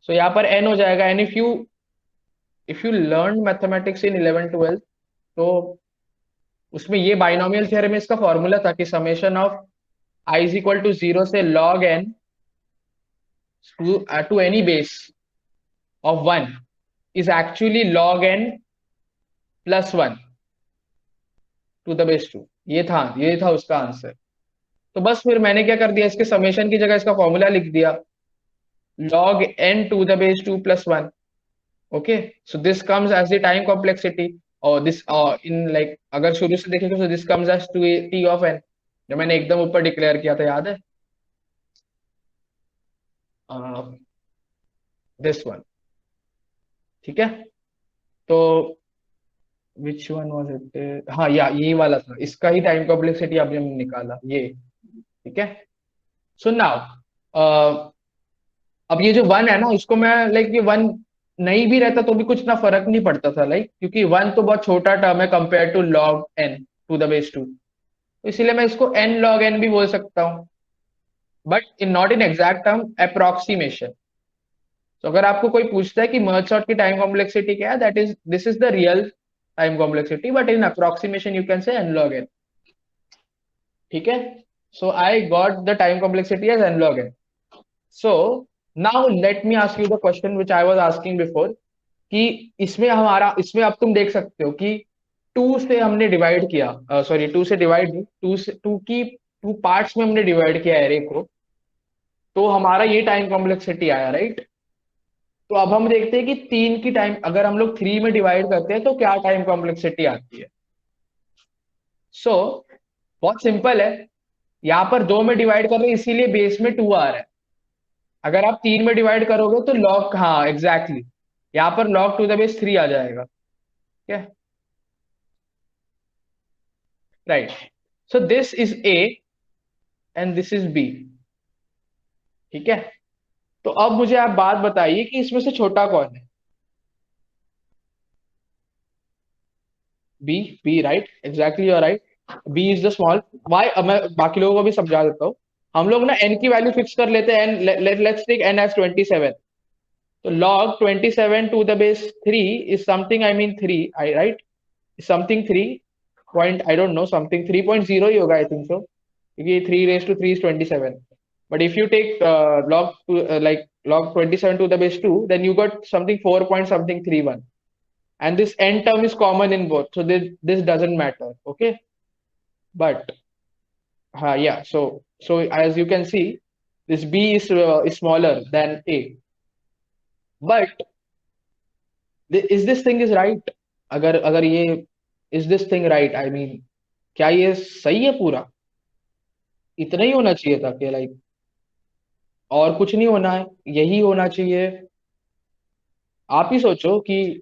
So यहाँ पर n हो जाएगा, and if you learned mathematics in 11 12, तो उसमें ये बाइनोमियल थ्योरम में इसका फॉर्मूला था कि summation of I is equal to 0 से log n to any base of 1 is actually log n plus 1 to the base 2. ये था उसका आंसर. तो बस फिर मैंने क्या कर दिया, इसके समेशन की जगह इसका फॉर्मूला लिख दिया, log n to the base 2 plus 1. Okay, so this comes as the time complexity, or this in like अगर शुरू से देखेंगे तो this comes as 2t of n, जो मैंने एकदम ऊपर डिक्लेयर किया था, याद है? This one. ठीक है, तो विच वन वाज इट? हाँ, यही वाला था, इसका ही टाइम कॉम्प्लेक्सिटी अभी हमने निकाला ये. ठीक है, सो नाउ अब ये जो वन है ना, इसको मैं लाइक ये वन नहीं भी रहता तो भी कुछ ना फर्क नहीं पड़ता था, लाइक क्योंकि वन तो बहुत छोटा टर्म है compare to log n to the base 2, तो इसीलिए मैं इसको एन लॉग एन भी बोल सकता हूँ, but in not in exact term, approximation. तो अगर आपको कोई पूछता है कि मर्ज सॉर्ट की टाइम कॉम्प्लेक्सिटी क्या है, that is this is the real time complexity, but in approximation you can say N log N. ठीक है, so I got the time complexity as N log N. So now let me ask you the question which I was asking before, कि इसमें अब तुम देख सकते हो कि 2 से हमने डिवाइड किया, सॉरी 2 से डिवाइड नहीं, 2 की 2 पार्ट्स में हमने डिवाइड किया एरे को, तो हमारा ये टाइम कॉम्प्लेक्सिटी आया, राइट? तो अब हम देखते हैं कि 3 की टाइम, अगर हम लोग 3 में डिवाइड करते हैं तो क्या टाइम कॉम्प्लेक्सिटी आती है. सो बहुत सिंपल है, यहाँ पर 2 में डिवाइड कर रहे हैं इसीलिए बेस में 2 आ रहा है. अगर आप 3 में डिवाइड करोगे तो लॉग, हाँ एग्जैक्टली, यहाँ पर लॉग टू द बेस 3 आ जाएगा. ठीक है, right. So this is A and this is B. ठीक है, तो अब मुझे आप बात बताइए कि इसमें से छोटा कौन है? B. B, right, exactly, you are right. B is the small. Why, अब मैं बाकी लोगों को भी समझा देता हूँ. हम लोग ना एन की वैल्यू फिक्स कर लेते हैं, n let's take n as 27. तो log 27 to the base 3 is something, I mean 3, I right, something 3 point, I don't know, something 3.0 ही होगा, I think so, क्योंकि 3 raised to 3 is 27. But if you take log 27 to the base 2, then you got something 4 point something 31, and this n term is common in both, so this doesn't matter. Okay, but yeah, so as you can see, this b is smaller than a, but is this thing is right? अगर अगर ये is this thing right, I mean, क्या ये सही है पूरा? इतना ही होना चाहिए था कि लाइक और कुछ नहीं होना है, यही होना चाहिए? आप ही सोचो कि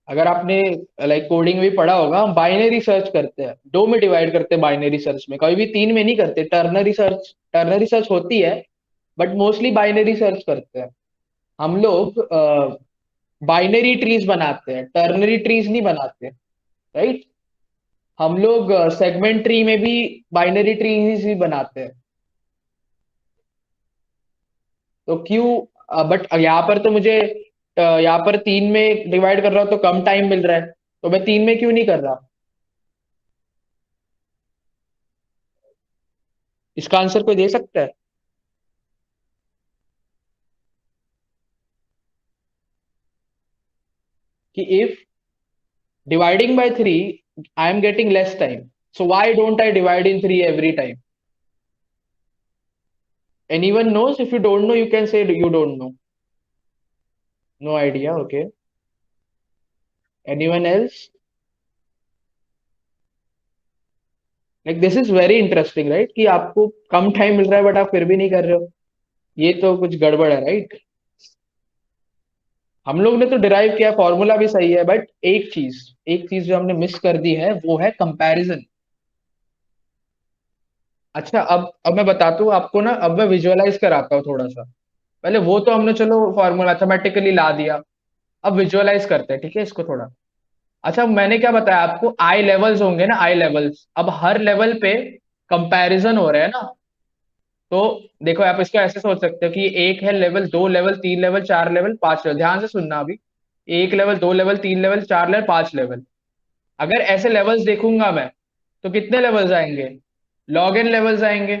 अगर आपने लाइक कोडिंग में भी पढ़ा होगा, हम बाइनरी सर्च करते हैं, 2 में डिवाइड करते हैं बाइनरी सर्च में, कभी भी 3 में नहीं करते. टर्नरी सर्च होती है, बट मोस्टली बाइनरी सर्च करते हैं हम लोग. बाइनरी ट्रीज बनाते हैं, टर्नरी ट्रीज नहीं बनाते, राइट? हम लोग सेगमेंट ट्री में भी बाइनरी ट्रीज ही बनाते हैं. तो क्यों, बट यहाँ पर तो मुझे यहाँ पर 3 में डिवाइड कर रहा हूँ तो कम टाइम मिल रहा है, तो मैं 3 में क्यों नहीं कर रहा? इसका आंसर कोई दे सकता है? कि if dividing by 3 I am getting less time, so why don't I divide in 3 every time? Anyone knows? If you don't know, you can say you don't know. No idea. Okay, anyone else? Like this is very interesting right, कि आपको कम time मिल रहा है but आप फिर भी नहीं कर रहे हो, ये तो कुछ गड़बड़ है राइट। हम लोग ने तो डिराइव किया, फॉर्मूला भी सही है, बट एक चीज जो हमने मिस कर दी है वो है कंपैरिजन। अच्छा, अब मैं बताता हूँ आपको ना, अब मैं विजुअलाइज कराता हूँ थोड़ा सा। पहले वो तो हमने चलो फॉर्मूला मैथमेटिकली ला दिया, अब विजुअलाइज करते हैं ठीक है इसको थोड़ा। अच्छा, मैंने क्या बताया आपको, आई लेवल्स होंगे ना, आई लेवल्स, अब हर लेवल पे कंपैरिजन हो रहा है ना। तो देखो आप इसको ऐसे सोच सकते हो कि एक है लेवल, दो लेवल, तीन लेवल, चार लेवल, पांच लेवल, ध्यान से सुनना अभी। एक लेवल, दो लेवल, तीन लेवल, चार लेवल, पांच लेवल। अगर ऐसे लेवल्स देखूंगा मैं, तो कितने लेवल्स आएंगे? लॉग एन लेवल्स आएंगे।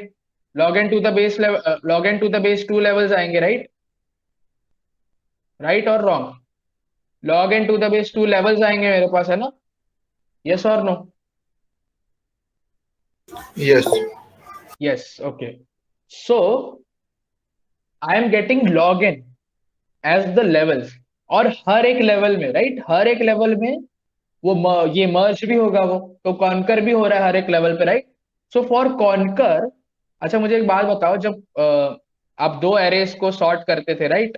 Log n to the base level, log n to the base two levels आएंगे, राइट? राइट और wrong? Log n to the base two levels आएंगे मेरे पास, है ना? यस और no? Yes. Yes, okay. So I am getting log n as the levels, और हर एक लेवल में, राइट, हर एक लेवल में वो ये मर्ज भी होगा, वो तो कॉन्कर भी हो रहा है हर एक लेवल पे, राइट? सो फॉर कॉन्कर, अच्छा मुझे एक बात बताओ, जब आप दो एरेस को सॉर्ट करते थे, राइट,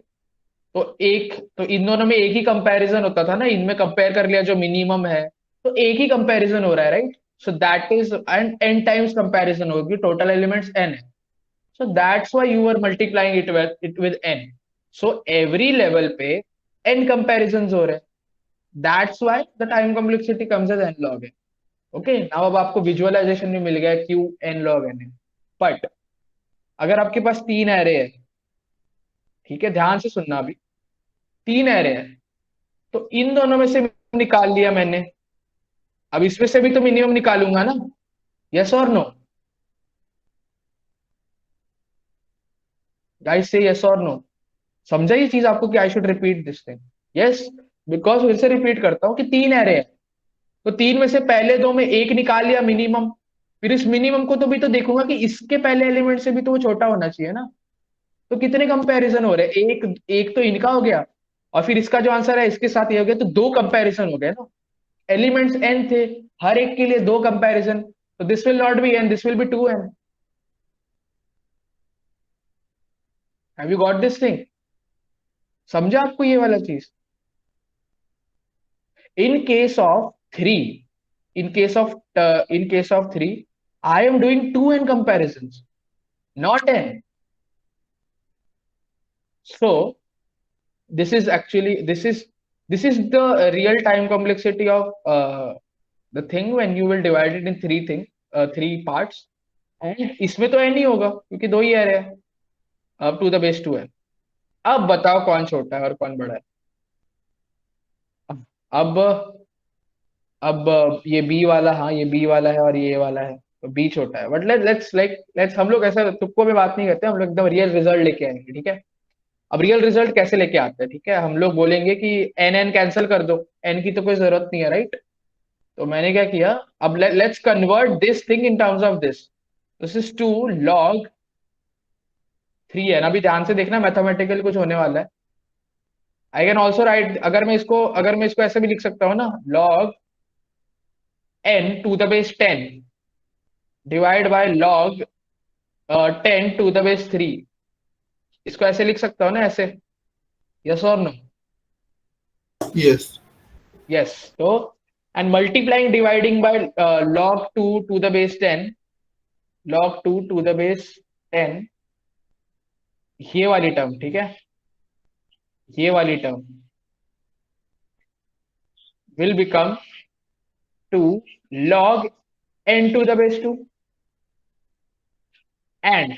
तो इन दोनों में एक ही कंपैरिजन होता था ना, इनमें कंपेयर कर लिया जो मिनिमम है, तो एक ही कंपैरिजन हो रहा है, right? So that is and n times comparison होगी, टोटल एलिमेंट्स एन है। So that's why you are multiplying it with n. So every level पे एन कंपैरिजन हो रहे हैं, that's why the time complexity comes as N log n. Okay, now अब आपको visualization भी मिल गया क्यू एन लॉग एन है। बट अगर आपके पास तीन एरे है, ठीक है, ध्यान से सुनना अभी, तीन एरे है, तो इन दोनों में से निकाल लिया मैंने, अब इसमें से भी तो मिनिमम निकालूंगा ना? यस और नो? गाइस से यस और नो? समझा ये चीज आपको कि आई should repeat this thing? Yes, because फिर से रिपीट करता हूं कि तीन एरे है, तो तीन में से पहले दो में एक निकाल लिया मिनिमम, फिर इस मिनिमम को तो भी तो देखूंगा कि इसके पहले एलिमेंट से भी तो वो छोटा होना चाहिए ना। तो कितने कंपैरिजन हो रहे हैं? एक, एक तो इनका हो गया, और फिर इसका जो आंसर है इसके साथ ये हो गया, तो दो कंपैरिजन हो गए ना। एलिमेंट्स एन थे, हर एक के लिए दो कंपैरिजन, तो this will not be n, this will be two n. Have you got this thing? समझा आपको ये वाला चीज? In case of three, in case of three, I am doing two n comparisons, not n. So this is the real time complexity of the thing when you will divide it in three parts, and इसमें तो n ही होगा क्योंकि दो ही array है, अब to the base to है। अब बताओ कौन छोटा है और कौन बड़ा है? अब अब ये बी वाला, हाँ ये बी वाला है और ये वाला है, तो बी छोटा है, बट लेट्स हम लोग ऐसा तुक्को में बात नहीं करते, हम लोग एकदम रियल रिजल्ट लेके आएंगे, ठीक है? अब रियल रिजल्ट कैसे लेके आते हैं, ठीक है, हम लोग बोलेंगे कि एन एन कैंसिल कर दो, एन की तो कोई जरूरत नहीं है, राइट? तो मैंने क्या किया, अब let's convert this thing in terms of this is two log three है ना, अभी ध्यान से देखना, मैथमेटिकल कुछ होने वाला है। आई कैन ऑल्सो राइट, अगर मैं इसको ऐसे भी लिख सकता हूँ ना, log n to the base ten divide by log ten to the base three, इसको ऐसे लिख सकता हूँ ना, ऐसे? यस और नो? Yes. यस। तो and multiplying dividing by log 2 to the base 10, log 2 to the base 10, ये वाली टर्म, ठीक है, ये वाली term will become two log n to the base 2, and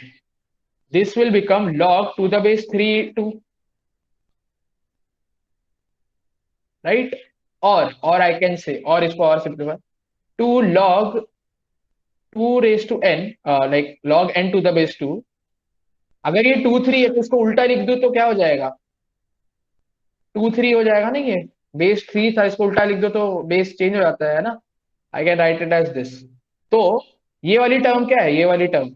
this will become log to the base 3 2, right? और I can say, और इसको और simplify, to log 2 raise to n, like log n to the base 2। अगर ये 2 3 है तो इसको उल्टा लिख दो तो क्या हो जाएगा? 2 3 हो जाएगा ना, ये बेस 3 था, इसको उल्टा लिख दो तो बेस चेंज हो जाता है ना। I can write it as this. तो ये वाली टर्म क्या है, ये वाली टर्म,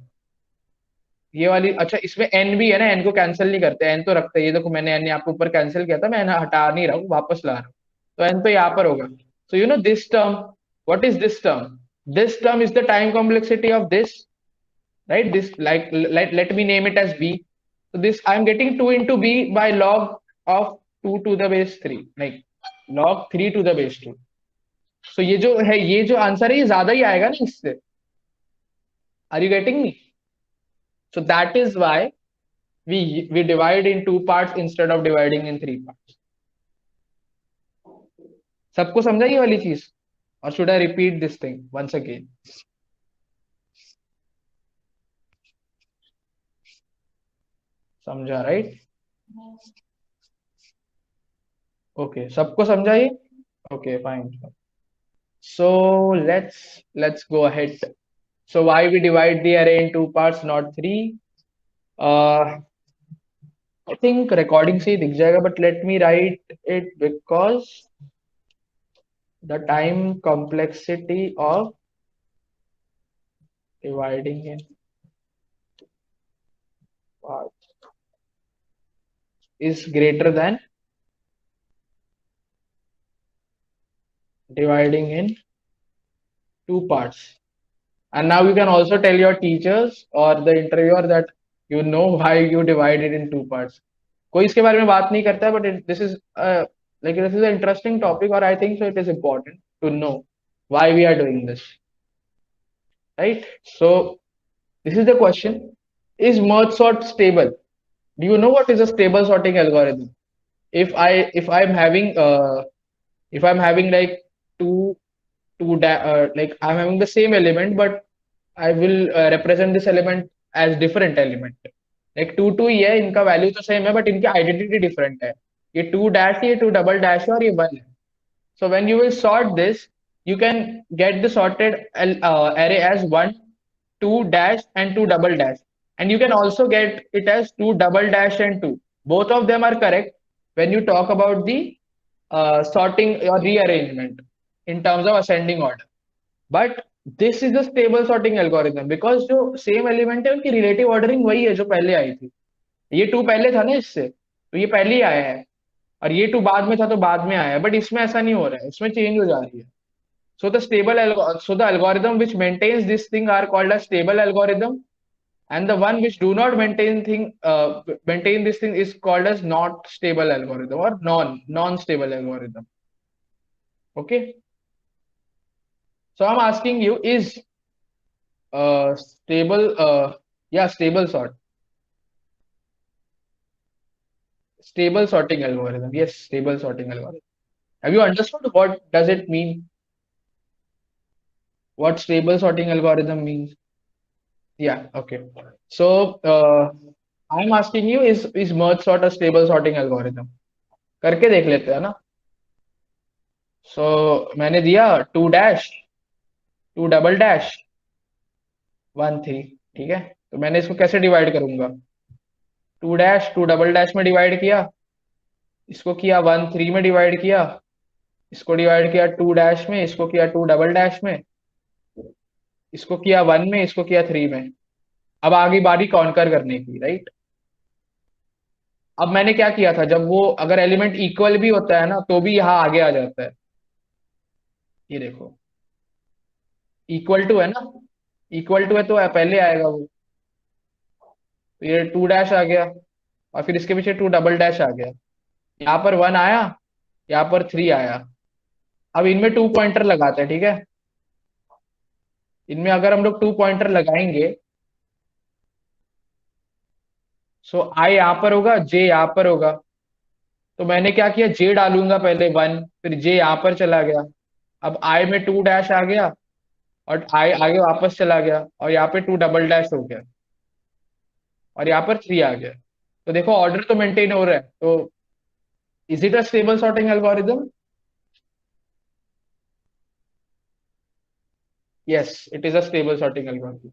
ये वाली, अच्छा इसमें एन भी है ना, एन को कैंसिल नहीं करते, एन तो रखते हैं, ये देखो मैंने एन यहाँ पे ऊपर कैंसिल किया था, मैं एन हटा नहीं रहा हूँ, वापस ला रहा हूँ, तो एन तो यहाँ पर होगा। So you know this term, what is this term? This term is the time complexity of this, right? This, like, let me name it as b. So this I'm getting 2 into b by log of 2 to the base 3, like log 3 to the base 2. So ये जो है, ये जो answer है, ये ज्यादा ही आएगा ना इससे. Are you getting me? So that is why we divide in two parts instead of dividing in three parts. सबको समझा ये वाली चीज? और should I repeat this thing once again? समझा, राइट? ओके, सबको समझा ये? Okay, fine. So let's go ahead. So why we divide the array in two parts, not three? I think recording से ही दिख जाएगा, but let me write it because the time complexity of dividing in parts is greater than dividing in two parts. And now you can also tell your teachers or the interviewer that you know why you divide it in two parts. कोई इसके बारे में बात नहीं करता है, but this is an interesting topic, or I think so it is important to know why we are doing this, right? So this is the question: is merge sort stable? Do you know what is a stable sorting algorithm? If I'm having like two like I'm having the same element, but I will represent this element as different element. Like 2 ही है, इनका value तो same है, but इनकी identity different है. ये 2 dash है, ये 2 double dash है, और ये 1 है. So when you will sort this, you can get the sorted array as 1, 2 dash and 2 double dash. And you can also get it as 2 double dash and 2. Both of them are correct when you talk about the sorting or rearrangement in terms of ascending order. But this is a stable sorting algorithm because जो same element है उनकी relative ordering वही है जो पहले आई थी. ये 2 पहले था ना इससे, तो ये पहले ही आया है, और ये 2 बाद में था तो बाद में आया है, बट इसमें ऐसा नहीं हो रहा है, इसमें चेंज हो जा रही है. So the algorithm which maintains this thing are called as stable algorithm, and the one which do not maintain this thing is called as not stable algorithm or non-stable algorithm. Okay. So I'm asking you, is stable sorting algorithm? Yes, stable sorting algorithm. Have you understood what does it mean? What stable sorting algorithm means? Yeah, okay. So I'm asking you, is merge sort a stable sorting algorithm? करके देख लेते हैं ना. So मैंने दिया 2 dash, 2 double dash, 1 3. ठीक है, तो मैंने इसको कैसे डिवाइड करूंगा? 2 डैश 2 डबल डैश में डिवाइड किया, इसको किया 1 3 में डिवाइड किया, इसको डिवाइड किया 2 डैश में, इसको किया 2 डबल डैश में, इसको किया 1 में, इसको किया 3 में. अब आगे बारी कॉन्कर करने की, राइट? अब मैंने क्या किया था, जब वो अगर एलिमेंट इक्वल भी होता है ना तो भी यहाँ आगे आ जाता है. ये देखो, इक्वल टू है ना, इक्वल टू है तो पहले आएगा वो. तो ये 2 डैश आ गया, और फिर इसके पीछे 2 डबल डैश आ गया. यहाँ पर 1 आया, यहाँ पर 3 आया. अब इनमें 2 पॉइंटर लगाते हैं, ठीक है? इनमें अगर हम लोग 2 पॉइंटर लगाएंगे, सो आई यहाँ पर होगा, जे यहाँ पर होगा. तो मैंने क्या किया, जे डालूंगा पहले 1, फिर जे यहाँ पर चला गया. अब आई में 2 डैश आ गया, और आई आगे वापस चला गया, और यहाँ पे 2 डबल डैश हो गया, और यहाँ पर 3 आ गया. तो देखो ऑर्डर तो मेंटेन हो रहा है. तो is it a stable sorting algorithm? Yes, it is a stable sorting algorithm.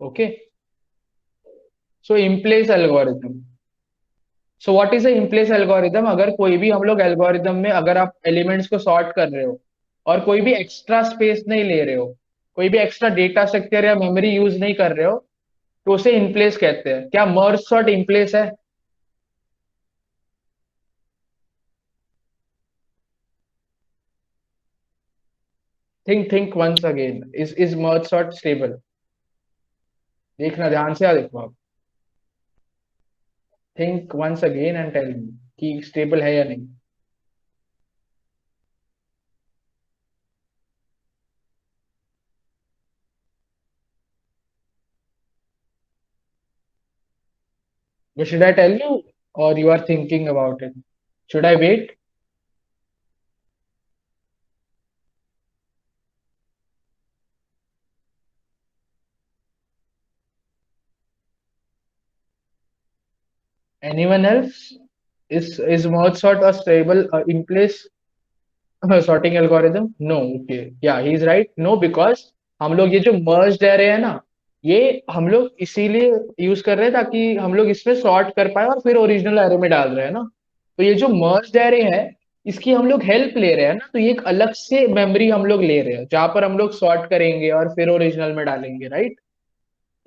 Okay. So in place algorithm. So what is a in place algorithm? अगर कोई भी हम लोग एल्गोरिदम में, अगर आप एलिमेंट्स को सॉर्ट कर रहे हो और कोई भी एक्स्ट्रा स्पेस नहीं ले रहे हो, कोई भी एक्स्ट्रा डेटा स्ट्रक्चर या मेमोरी यूज नहीं कर रहे हो, तो उसे इन प्लेस कहते हैं। क्या मर्ज सॉर्ट इन प्लेस है? Think think once again, is merge sort stable? देखना ध्यान से, आ देखो आप। Think once again and tell me कि स्टेबल है या नहीं। शुड आई टेल यू और you are thinking about it? Should I wait? Anyone else? is merge sort a stable in place sorting algorithm? No. Okay, yeah, he is right. No, because हम लोग ये जो merged array है ना, ये हम लोग इसीलिए यूज कर रहे हैं ताकि हम लोग इसमें सॉर्ट कर पाए और फिर ओरिजिनल array में डाल रहे हैं ना। तो ये जो merged array है, इसकी हम लोग हेल्प ले रहे हैं ना, तो ये एक अलग से मेमोरी हम लोग ले रहे हैं जहां पर हम लोग सॉर्ट करेंगे और फिर ओरिजिनल में डालेंगे, राइट?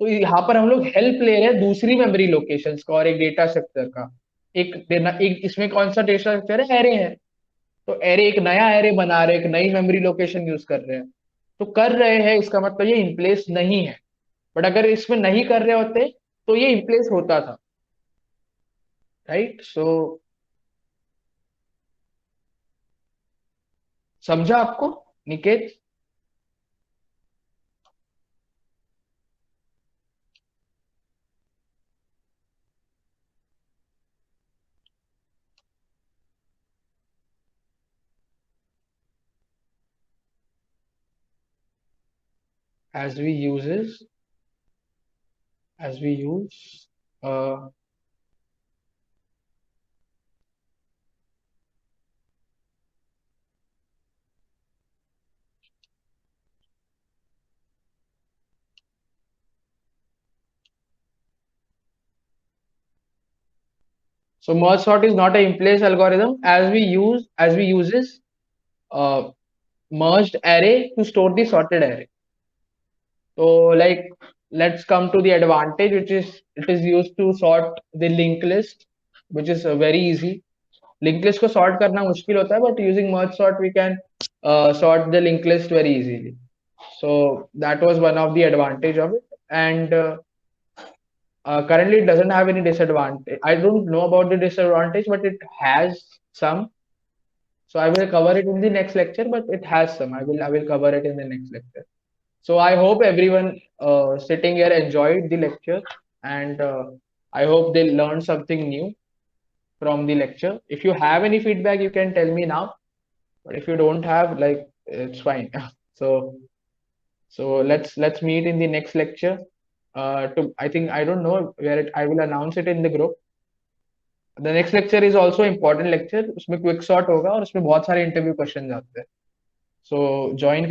तो यहाँ पर हम लोग हेल्प ले रहे हैं दूसरी मेमोरी लोकेशंस का और एक डेटा स्ट्रक्चर का। एक देना, एक इसमें कौन सा डेटा स्ट्रक्चर है? एरे है। तो एरे, एक नया एरे बना रहे हैं, एक नई मेमोरी लोकेशन यूज कर रहे हैं। तो कर रहे हैं इसका मतलब ये इन प्लेस नहीं है। बट अगर इसमें नहीं कर रहे होते तो ये इन प्लेस होता था, राइट? सो समझा आपको, Niket? as we uses as we use so merge sort is not a in place algorithm as we uses uh, merged array to store the sorted array. So like, let's come to the advantage, which is it is used to sort the linked list, which is very easy. Linked list को sort करना मुश्किल होता है, but using merge sort we can sort the linked list very easily. So that was one of the advantage of it, and currently it doesn't have any disadvantage. I don't know about the disadvantage, but it has some. So I will cover it in the next lecture, but it has some. I will cover it in the next lecture. So I hope everyone sitting here enjoyed the lecture, and I hope they learned something new from the lecture. If you have any feedback, you can tell me now. But if you don't have, like, it's fine. So let's meet in the next lecture. To I think I don't know where it. I will announce it in the group. The next lecture is also important lecture. उसमें quick sort होगा और उसमें बहुत सारे interview questions आते हैं. So join